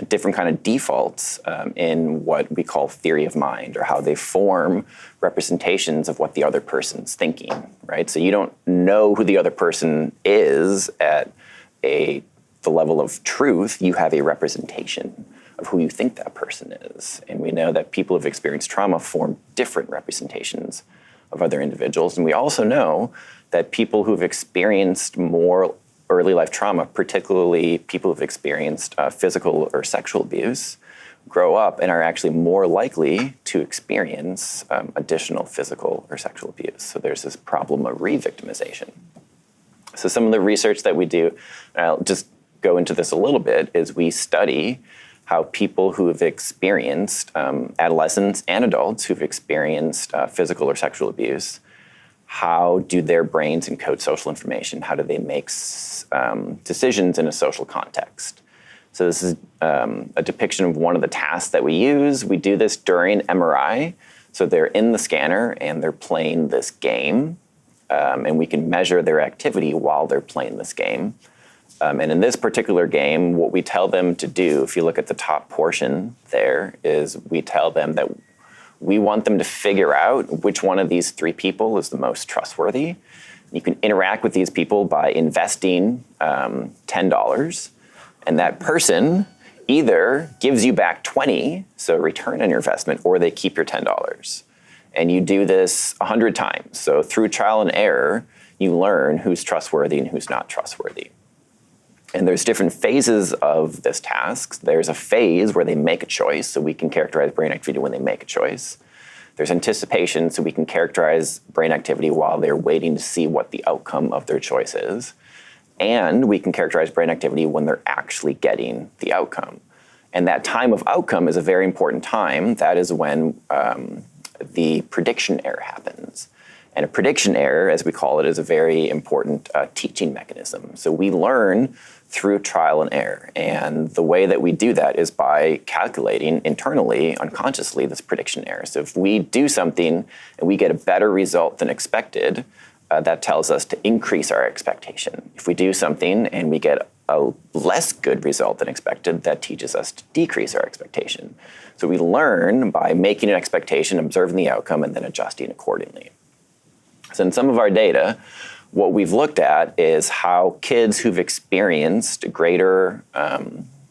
different kind of defaults in what we call theory of mind, or how they form representations of what the other person's thinking, right? So you don't know who the other person is at the level of truth. You have a representation of who you think that person is. And we know that people who've experienced trauma form different representations of other individuals. And we also know that people who've experienced more early life trauma, particularly people who've experienced physical or sexual abuse, grow up and are actually more likely to experience additional physical or sexual abuse. So there's this problem of re-victimization. So some of the research that we do, I'll just go into this a little bit, is we study how people who have experienced, adolescents and adults who've experienced physical or sexual abuse, how do their brains encode social information? How do they make decisions in a social context? So this is a depiction of one of the tasks that we use. We do this during MRI. So they're in the scanner and they're playing this game, and we can measure their activity while they're playing this game. And in this particular game, what we tell them to do, if you look at the top portion there, is we tell them that we want them to figure out which one of these three people is the most trustworthy. You can interact with these people by investing $10, and that person either gives you back 20, so return on your investment, or they keep your $10. And you do this 100 times. So through trial and error, you learn who's trustworthy and who's not trustworthy. And there's different phases of this task. There's a phase where they make a choice, so we can characterize brain activity when they make a choice. There's anticipation, so we can characterize brain activity while they're waiting to see what the outcome of their choice is. And we can characterize brain activity when they're actually getting the outcome. And that time of outcome is a very important time. That is when the prediction error happens. And a prediction error, as we call it, is a very important teaching mechanism. So we learn through trial and error. And the way that we do that is by calculating internally, unconsciously, this prediction error. So if we do something and we get a better result than expected, that tells us to increase our expectation. If we do something and we get a less good result than expected, that teaches us to decrease our expectation. So we learn by making an expectation, observing the outcome, and then adjusting accordingly. So in some of our data, what we've looked at is how kids who've experienced greater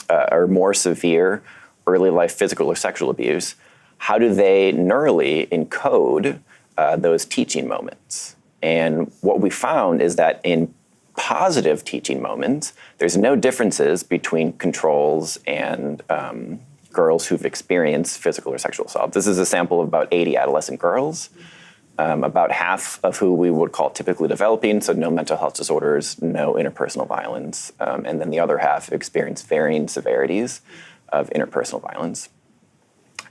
or more severe early life physical or sexual abuse, how do they neurally encode those teaching moments? And what we found is that in positive teaching moments, there's no differences between controls and girls who've experienced physical or sexual assault. This is a sample of about 80 adolescent girls. About half of who we would call typically developing, so no mental health disorders, no interpersonal violence, and then the other half experience varying severities of interpersonal violence.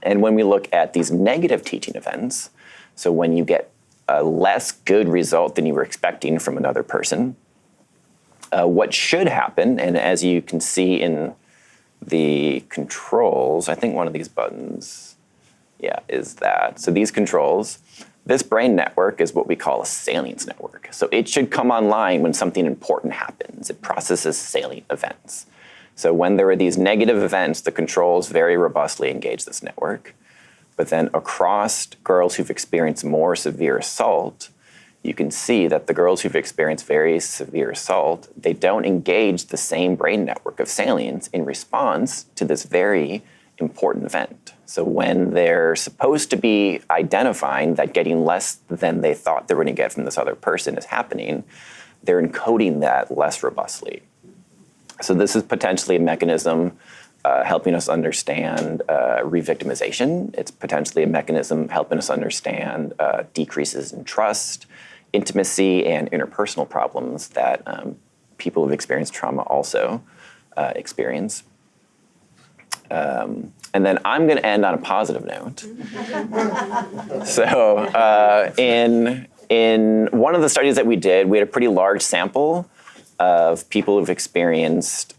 And when we look at these negative teaching events, so when you get a less good result than you were expecting from another person, what should happen, and as you can see in the controls, I think one of these buttons, is that. So these controls, this brain network is what we call a salience network. So it should come online when something important happens. It processes salient events. So when there are these negative events, the controls very robustly engage this network. But then across girls who've experienced more severe assault, you can see that the girls who've experienced very severe assault, they don't engage the same brain network of salience in response to this very important event. So when they're supposed to be identifying that getting less than they thought they were going to get from this other person is happening, they're encoding that less robustly. So this is potentially a mechanism helping us understand re-victimization. It's potentially a mechanism helping us understand decreases in trust, intimacy, and interpersonal problems that people who've experienced trauma also experience. And then I'm going to end on a positive note. So in one of the studies that we did, we had a pretty large sample of people who've experienced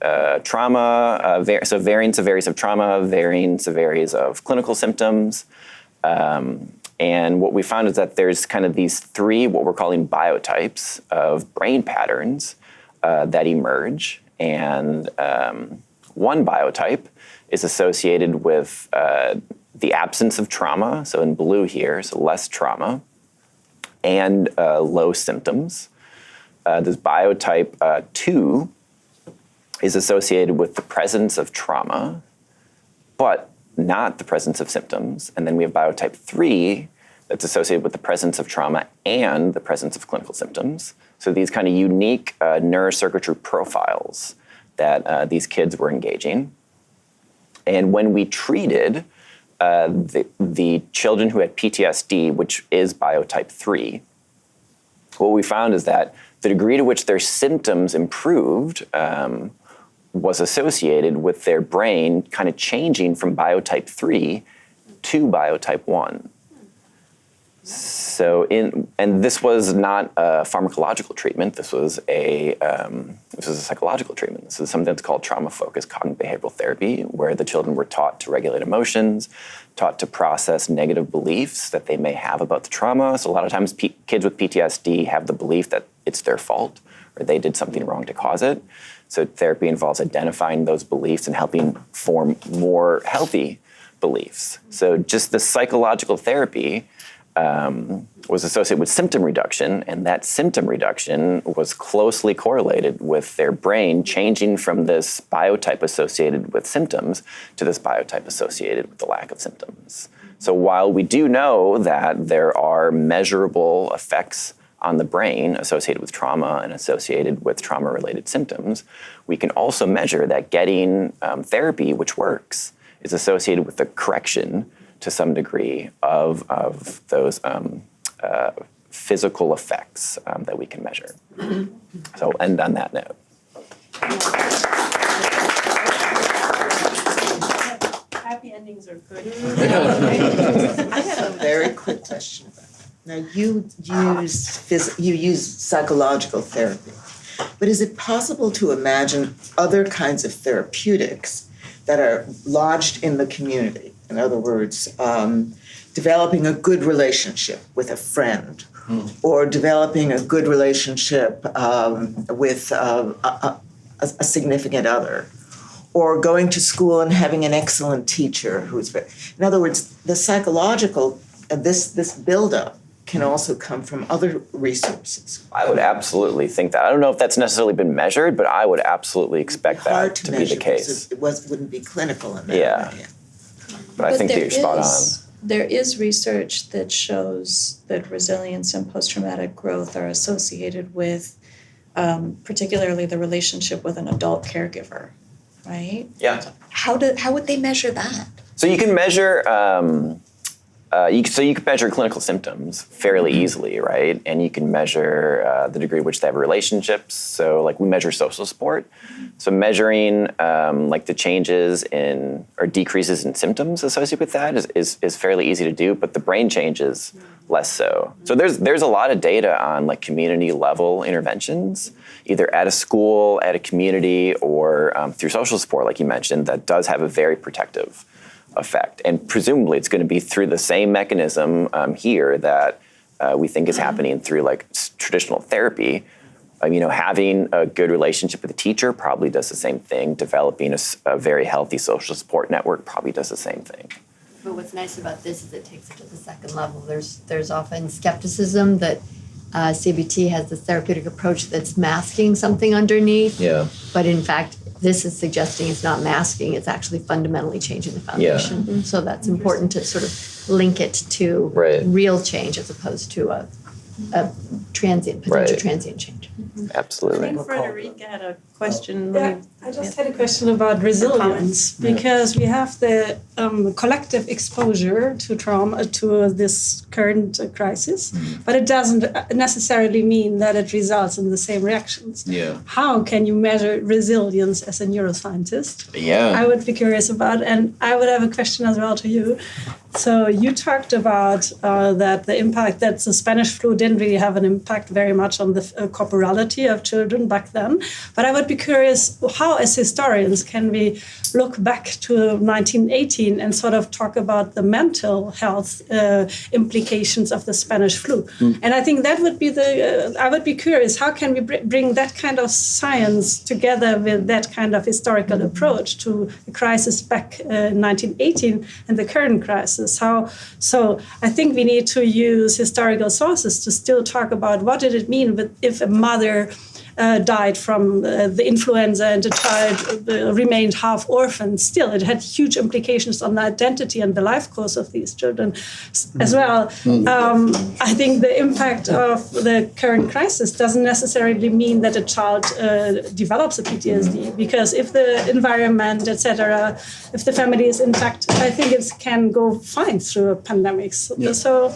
trauma, so varying severities of trauma, varying severities of clinical symptoms. And what we found is that there's kind of these three, what we're calling biotypes of brain patterns that emerge. And one biotype is associated with the absence of trauma, so in blue here, so less trauma, and low symptoms. This biotype 2 is associated with the presence of trauma, but not the presence of symptoms. And then we have biotype 3 that's associated with the presence of trauma and the presence of clinical symptoms. So these kind of unique neurocircuitry profiles that these kids were engaging. And when we treated the children who had PTSD, which is biotype 3, what we found is that the degree to which their symptoms improved was associated with their brain kind of changing from biotype 3 to biotype 1. So and this was not a pharmacological treatment. This was a psychological treatment. This is something that's called trauma-focused cognitive behavioral therapy, where the children were taught to regulate emotions, taught to process negative beliefs that they may have about the trauma. So a lot of times kids with PTSD have the belief that it's their fault or they did something wrong to cause it. So therapy involves identifying those beliefs and helping form more healthy beliefs. So just the psychological therapy was associated with symptom reduction, and that symptom reduction was closely correlated with their brain changing from this biotype associated with symptoms to this biotype associated with the lack of symptoms. So while we do know that there are measurable effects on the brain associated with trauma and associated with trauma-related symptoms, we can also measure that getting therapy, which works, is associated with the correction to some degree of those physical effects that we can measure. So I'll end on that note. Happy endings are good. I have a very quick question about that. Now, you use psychological therapy, but is it possible to imagine other kinds of therapeutics that are lodged in the community? In other words, developing a good relationship with a friend, or developing a good relationship with a significant other, or going to school and having an excellent teacher who's very. In other words, the psychological, this buildup can also come from other resources. I would absolutely think that. I don't know if that's necessarily been measured, but I would absolutely expect that to be the case. It wouldn't be clinical in that way. But I think that you're spot on. There is research that shows that resilience and post-traumatic growth are associated with particularly the relationship with an adult caregiver, right? Yeah. How would they measure that? So you can measure you can measure clinical symptoms fairly easily, right? And you can measure the degree to which they have relationships. So like we measure social support. So measuring like the changes in or decreases in symptoms associated with that is fairly easy to do, but the brain changes less so. So there's a lot of data on like community level interventions, either at a school, at a community, or through social support, like you mentioned, that does have a very protective effect. And presumably it's going to be through the same mechanism here that we think is happening through like traditional therapy. Having a good relationship with a teacher probably does the same thing. Developing a very healthy social support network probably does the same thing. But what's nice about this is it takes it to the second level. There's often skepticism that CBT has this therapeutic approach that's masking something underneath. Yeah. But in fact, this is suggesting it's not masking, it's actually fundamentally changing the foundation. Yeah. So that's important to sort of link it to real change as opposed to a potential transient change. Absolutely. I think Frederica had a question. Yeah, I just had a question about resilience because we have the collective exposure to trauma, to this current crisis, but it doesn't necessarily mean that it results in the same reactions. Yeah. How can you measure resilience as a neuroscientist? Yeah. I would be curious about, and I would have a question as well to you. So you talked about that the impact that the Spanish flu didn't really have an impact very much on the corporality of children back then. But I would be curious, how as historians can we look back to 1918 and sort of talk about the mental health implications of the Spanish flu? And I think that would be I would be curious, how can we bring that kind of science together with that kind of historical approach to the crisis back in 1918 and the current crisis? So I think we need to use historical sources to still talk about what did it mean if a mother died from the influenza and the child remained half orphaned. Still, it had huge implications on the identity and the life course of these children as well. I think the impact of the current crisis doesn't necessarily mean that a child develops a PTSD, because if the environment, etc., if the family is intact, I think it can go fine through a pandemic. So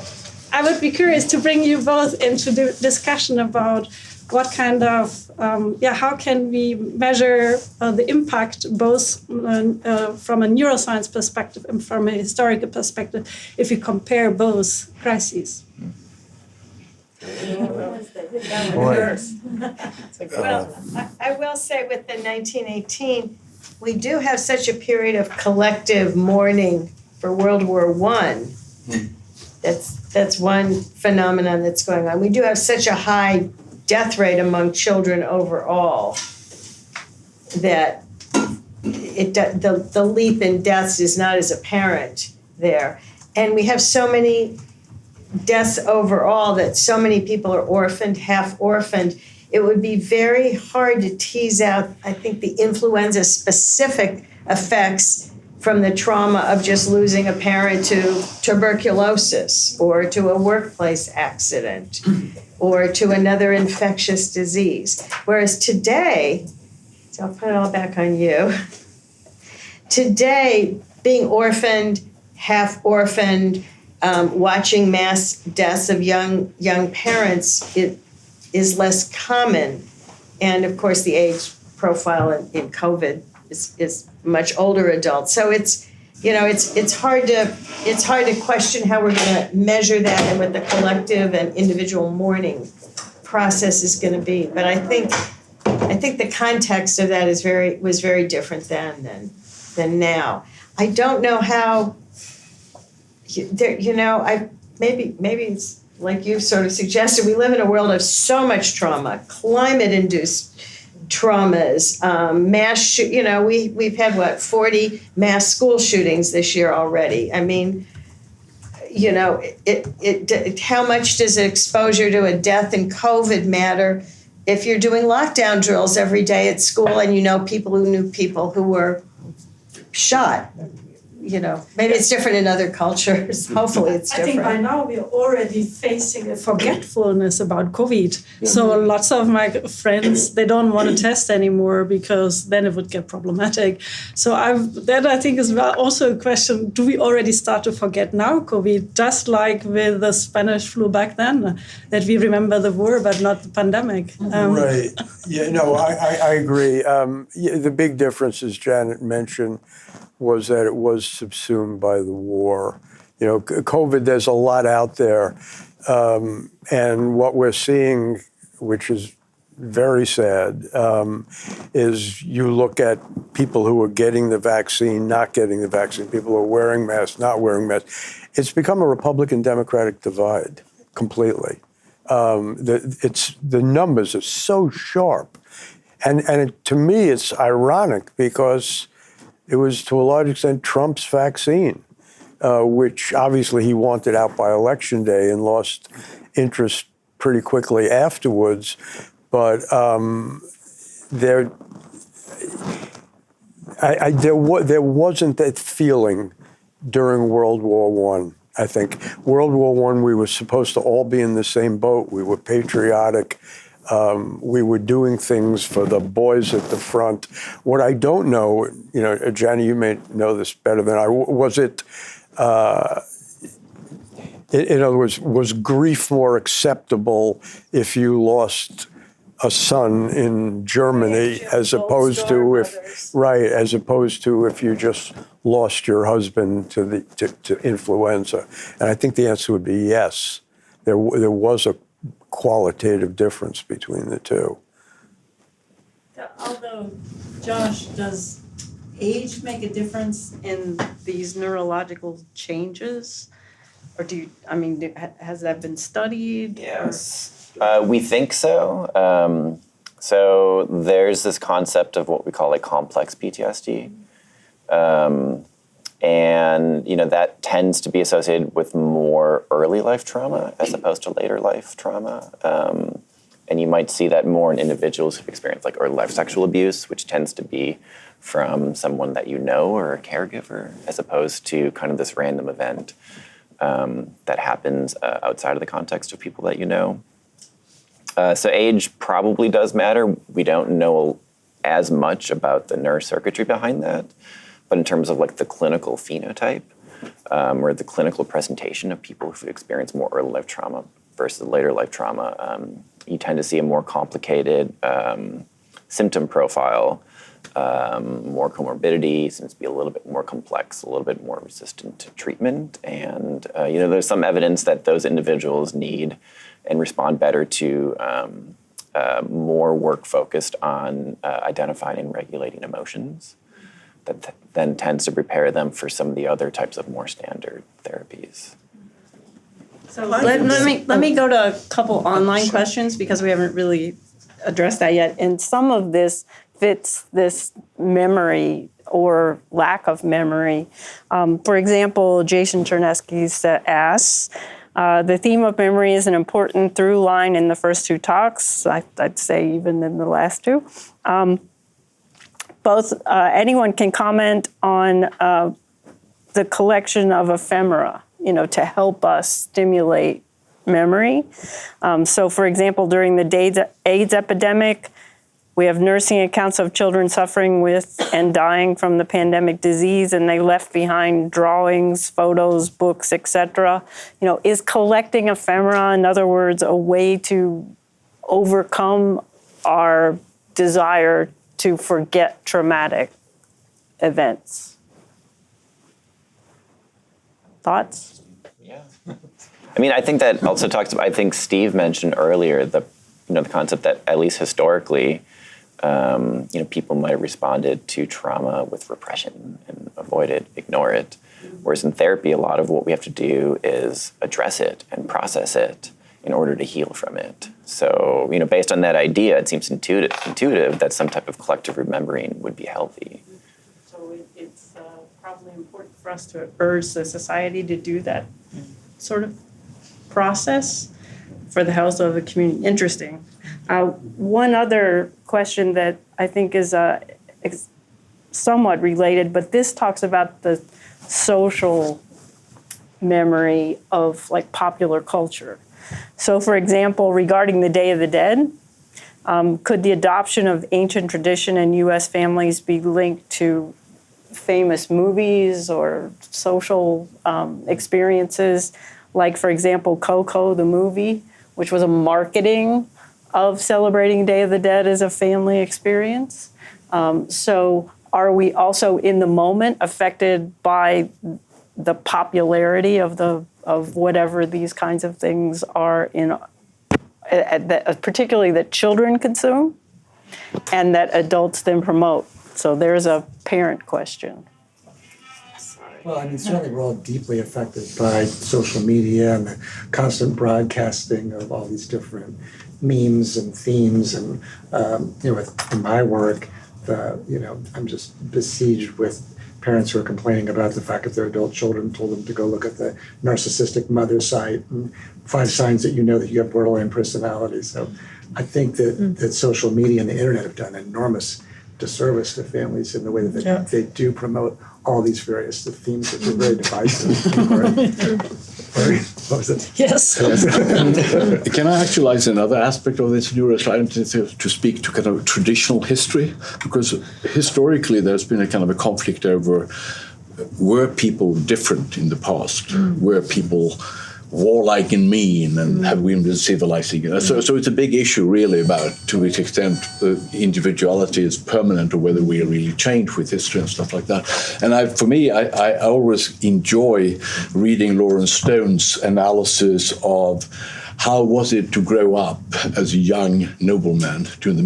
I would be curious to bring you both into the discussion about what kind of, how can we measure the impact both from a neuroscience perspective and from a historical perspective if we compare both crises? Well, I will say with the 1918, we do have such a period of collective mourning for World War I. That's one phenomenon that's going on. We do have such a high death rate among children overall. that the leap in deaths is not as apparent there. And we have so many deaths overall that so many people are orphaned, half orphaned. It would be very hard to tease out, I think, the influenza specific effects from the trauma of just losing a parent to tuberculosis or to a workplace accident or to another infectious disease. Whereas today, so I'll put it all back on you. Today, being orphaned, half orphaned, watching mass deaths of young parents, it is less common. And of course, the age profile in COVID is much older adults. So it's hard to question how we're going to measure that and what the collective and individual mourning process is going to be. But I think the context of that was very different then than now. I don't know how. Maybe it's like you sort of suggested. We live in a world of so much trauma, climate-induced traumas, mass. We've had 40 mass school shootings this year already. I mean, how much does exposure to a death in COVID matter? If you're doing lockdown drills every day at school and you know people who knew people who were shot, maybe it's different in other cultures. Hopefully it's different. I think by now we're already facing a forgetfulness about COVID. So lots of my friends, they don't want to test anymore because then it would get problematic. So that I think is also a question, do we already start to forget now COVID, just like with the Spanish flu back then, that we remember the war but not the pandemic? Right. Yeah, no, I agree. The big difference, as Janet mentioned, was that it was subsumed by the war. COVID, there's a lot out there. And what we're seeing, which is very sad, is you look at people who are getting the vaccine, not getting the vaccine, people who are wearing masks, not wearing masks. It's become a Republican-Democratic divide completely. The numbers are so sharp. And to me, it's ironic because it was, to a large extent, Trump's vaccine, which obviously he wanted out by Election Day and lost interest pretty quickly afterwards. But there wasn't that feeling during World War I. I think World War I, we were supposed to all be in the same boat. We were patriotic. We were doing things for the boys at the front. What I don't know, Jenny, you may know this better than I, was it, in other words, was grief more acceptable if you lost a son in Germany as opposed to if you just lost your husband to influenza? And I think the answer would be yes. There was a qualitative difference between the two. Although, Josh, does age make a difference in these neurological changes? Or has that been studied? Yes, we think so. So there's this concept of what we call complex PTSD. And that tends to be associated with more early life trauma as opposed to later life trauma. And you might see that more in individuals who've experienced early life sexual abuse, which tends to be from someone that you know or a caregiver, as opposed to kind of this random event that happens outside of the context of people that you know. So age probably does matter. We don't know as much about the neurocircuitry behind that. But in terms of the clinical phenotype or the clinical presentation of people who've experienced more early life trauma versus later life trauma, you tend to see a more complicated symptom profile, more comorbidity, seems to be a little bit more complex, a little bit more resistant to treatment. And there's some evidence that those individuals need and respond better to more work focused on identifying and regulating emotions. That then tends to prepare them for some of the other types of more standard therapies. So let me go to a couple online questions because we haven't really addressed that yet. And some of this fits this memory or lack of memory. For example, Jason Chernesky asks, the theme of memory is an important through line in the first two talks, I'd say even in the last two. Anyone can comment on the collection of ephemera, to help us stimulate memory. So for example, during the AIDS epidemic, we have nursing accounts of children suffering with and dying from the pandemic disease, and they left behind drawings, photos, books, etc. Is collecting ephemera, in other words, a way to overcome our desire to forget traumatic events? Thoughts? Yeah. I mean, I think that also talks about, I think Steve mentioned earlier the concept that at least historically, people might have responded to trauma with repression and avoid it, ignore it. Whereas in therapy, a lot of what we have to do is address it and process it in order to heal from it. So, based on that idea, it seems intuitive that some type of collective remembering would be healthy. So it's probably important for us to urge the society to do that sort of process for the health of the community. Interesting. One other question that I think is somewhat related, but this talks about the social memory of popular culture. So for example, regarding the Day of the Dead, could the adoption of ancient tradition in U.S. families be linked to famous movies or social experiences? Like, for example, Coco, the movie, which was a marketing of celebrating Day of the Dead as a family experience. So are we also in the moment affected by the popularity of whatever these kinds of things are particularly that children consume and that adults then promote? So there's a parent question. Well, certainly we're all deeply affected by social media and the constant broadcasting of all these different memes and themes. And, in my work, I'm just besieged with parents who are complaining about the fact that their adult children told them to go look at the narcissistic mother site and 5 signs that that you have borderline personality. So I think that social media and the internet have done an enormous disservice to families in the way that they do promote all these various themes that are very divisive. What was it? Yes. Can I actualize another aspect of this neuroscience to speak to kind of traditional history? Because historically there's been a kind of a conflict over, were people different in the past? Were people warlike and mean, and have we been civilizing? So it's a big issue really about to which extent individuality is permanent or whether we really change with history and stuff like that. And I always enjoy reading Lawrence Stone's analysis of how was it to grow up as a young nobleman during the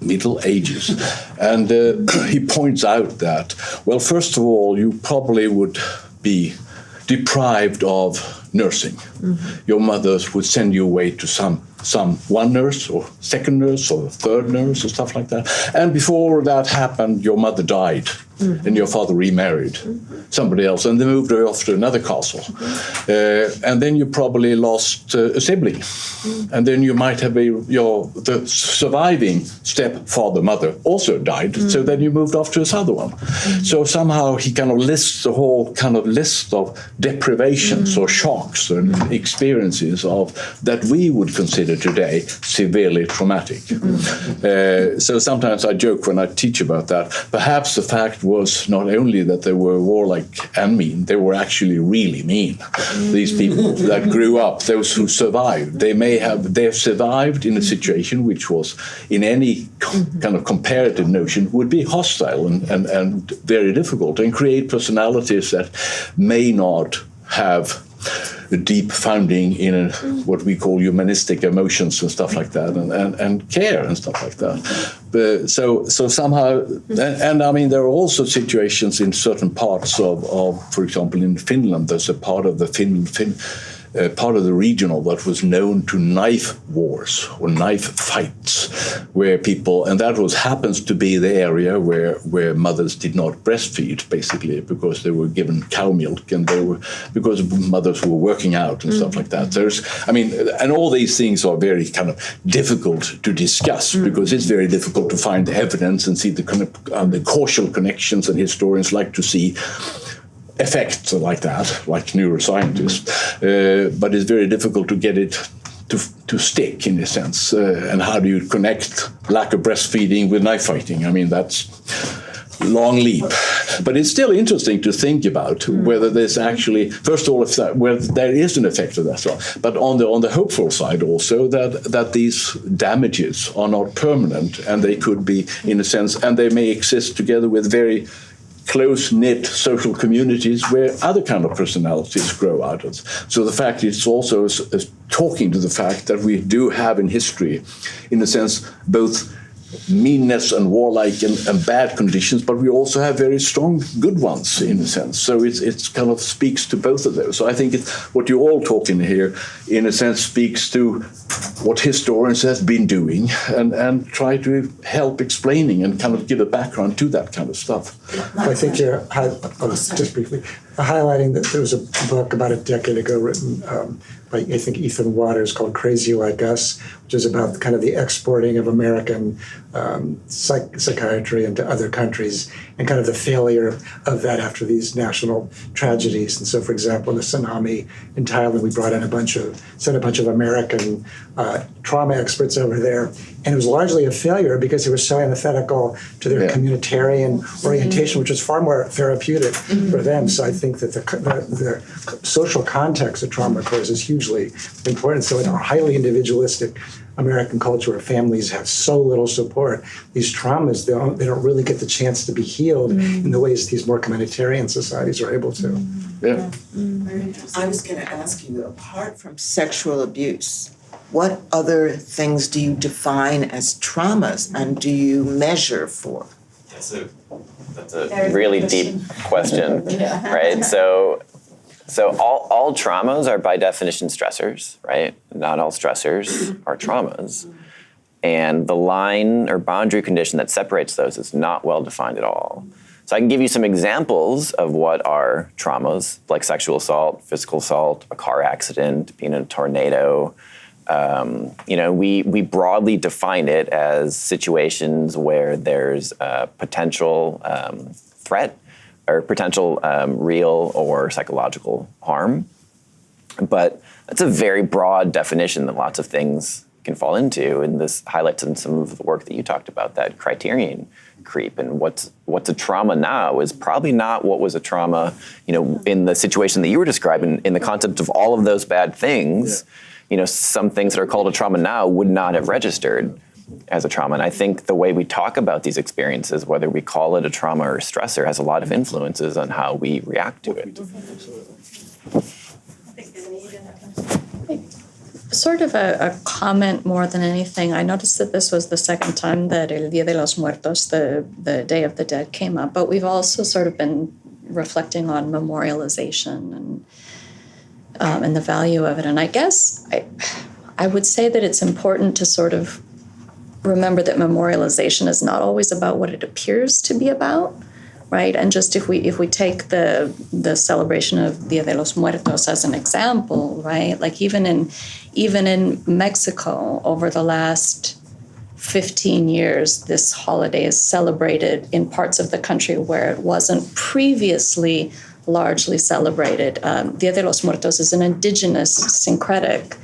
Middle Ages. And he points out that, well, first of all, you probably would be deprived of nursing. Your mothers would send you away to some one nurse or second nurse or third nurse or stuff like that. And before that happened, your mother died and your father remarried somebody else, and they moved off to another castle. And then you probably lost a sibling. And then you might have the surviving stepfather, mother also died. So then you moved off to this other one. So somehow he kind of lists the whole kind of list of deprivations or shocks and experiences of that we would consider today severely traumatic. So sometimes I joke when I teach about that. Perhaps the fact was not only that they were warlike and mean, they were actually really mean. These people that grew up, those who survived, they have survived in a situation which was, in any kind of comparative notion, would be hostile and very difficult, and create personalities that may not have a deep founding in what we call humanistic emotions and stuff like that, and care and stuff like that. But so somehow, and I mean, there are also situations in certain parts of for example, in Finland, there's a part of the part of the region of what was known to knife wars or knife fights, where people, and that happens to be the area where mothers did not breastfeed, basically, because they were given cow milk, and because mothers were working out and stuff like that. And all these things are very kind of difficult to discuss because it's very difficult to find evidence and see the causal connections, and historians like to see effects like that, like neuroscientists, but it's very difficult to get it to stick, in a sense. And how do you connect lack of breastfeeding with knife fighting? I mean, that's long leap. But it's still interesting to think about whether there's actually, first of all, whether there is an effect of that. But on the hopeful side also, that these damages are not permanent, and they could be, in a sense, and they may exist together with very close-knit social communities where other kind of personalities grow out of. So the fact is also talking to the fact that we do have in history, in a sense, both meanness and warlike and bad conditions, but we also have very strong good ones, in a sense. So it's kind of speaks to both of those. So I think what you're all talking here, in a sense, speaks to what historians have been doing and try to help explaining and kind of give a background to that kind of stuff. I think you're, just briefly, highlighting that there was a book about a decade ago written by, I think, Ethan Waters, called Crazy Like Us, which is about kind of the exporting of American psychiatry into other countries and kind of the failure of that after these national tragedies. And so, for example, in the tsunami in Thailand, we brought in sent a bunch of American trauma experts over there, and it was largely a failure because they were so antithetical to their communitarian orientation, which was far more therapeutic for them. So I think that the social context of trauma occurs is hugely important. So in our highly individualistic American culture where families have so little support, these traumas, they don't really get the chance to be healed in the ways these more communitarian societies are able to. Yeah. I was going to ask you, apart from sexual abuse, what other things do you define as traumas and do you measure for? That's a really deep question, right? So all traumas are by definition stressors, right? Not all stressors are traumas. And the line or boundary condition that separates those is not well defined at all. So I can give you some examples of what are traumas, like sexual assault, physical assault, a car accident, being in a tornado. We broadly define it as situations where there's a potential threat or potential real or psychological harm. But that's a very broad definition that lots of things can fall into, and this highlights in some of the work that you talked about, that criterion creep, and what's a trauma now is probably not what was a trauma, in the situation that you were describing, in the concept of all of those bad things. Some things that are called a trauma now would not have registered as a trauma. And I think the way we talk about these experiences, whether we call it a trauma or a stressor, has a lot of influences on how we react to it. Sort of a comment more than anything. I noticed that this was the second time that El Día de los Muertos, the Day of the Dead, came up, but we've also sort of been reflecting on memorialization and the value of it. And I guess I would say that it's important to sort of remember that memorialization is not always about what it appears to be about, right? And just if we take the celebration of Día de los Muertos as an example, right? Like even in Mexico, over the last 15 years, this holiday is celebrated in parts of the country where it wasn't previously largely celebrated. Día de los Muertos is an indigenous, syncretic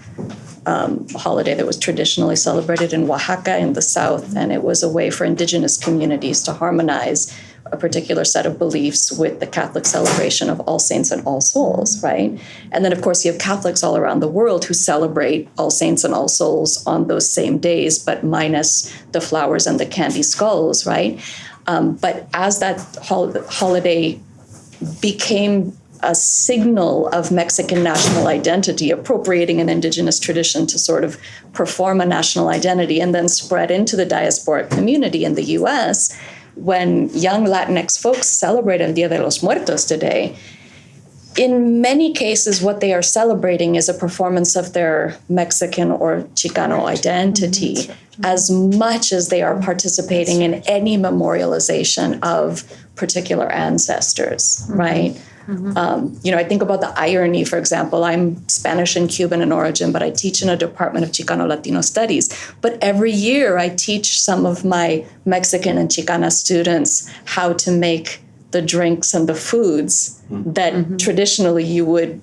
holiday that was traditionally celebrated in Oaxaca in the south, and it was a way for indigenous communities to harmonize a particular set of beliefs with the Catholic celebration of All Saints and All Souls, right? And then, of course, you have Catholics all around the world who celebrate All Saints and All Souls on those same days, but minus the flowers and the candy skulls, right? But as that holiday became a signal of Mexican national identity, appropriating an indigenous tradition to sort of perform a national identity, and then spread into the diasporic community in the US, when young Latinx folks celebrate El Día de los Muertos today, in many cases, what they are celebrating is a performance of their Mexican or Chicano identity, as much as they are participating in any memorialization of particular ancestors, right? I think about the irony, for example. I'm Spanish and Cuban in origin, but I teach in a department of Chicano Latino studies. But every year I teach some of my Mexican and Chicana students how to make the drinks and the foods that traditionally you would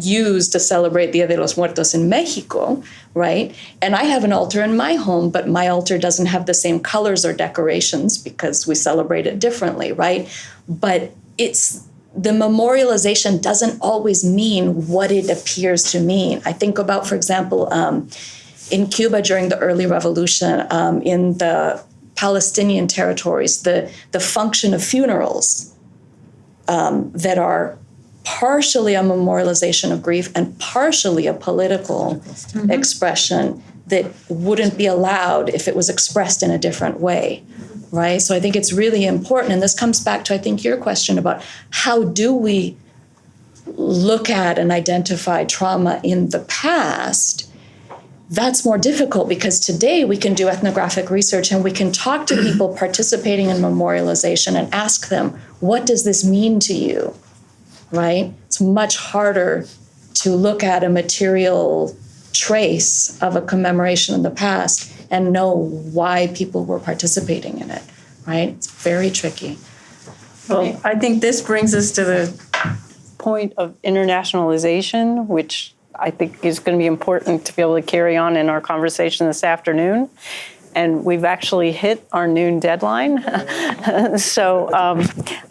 use to celebrate Dia de los Muertos in Mexico, right? And I have an altar in my home, but my altar doesn't have the same colors or decorations because we celebrate it differently, right? But the memorialization doesn't always mean what it appears to mean. I think about, for example, in Cuba during the early revolution, in the Palestinian territories, the function of funerals that are partially a memorialization of grief and partially a political expression that wouldn't be allowed if it was expressed in a different way, right? So I think it's really important, and this comes back to, I think, your question about how do we look at and identify trauma in the past. That's more difficult because today we can do ethnographic research and we can talk to people participating in memorialization and ask them, what does this mean to you, right? It's much harder to look at a material trace of a commemoration in the past and know why people were participating in it, right? It's very tricky. Well, I think this brings us to the point of internationalization, which I think is going to be important to be able to carry on in our conversation this afternoon. And we've actually hit our noon deadline. So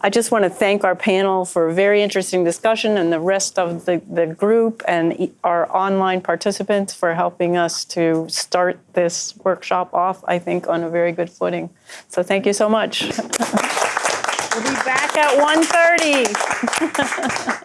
I just want to thank our panel for a very interesting discussion and the rest of the group and our online participants for helping us to start this workshop off, I think, on a very good footing. So thank you so much. We'll be back at 1:30.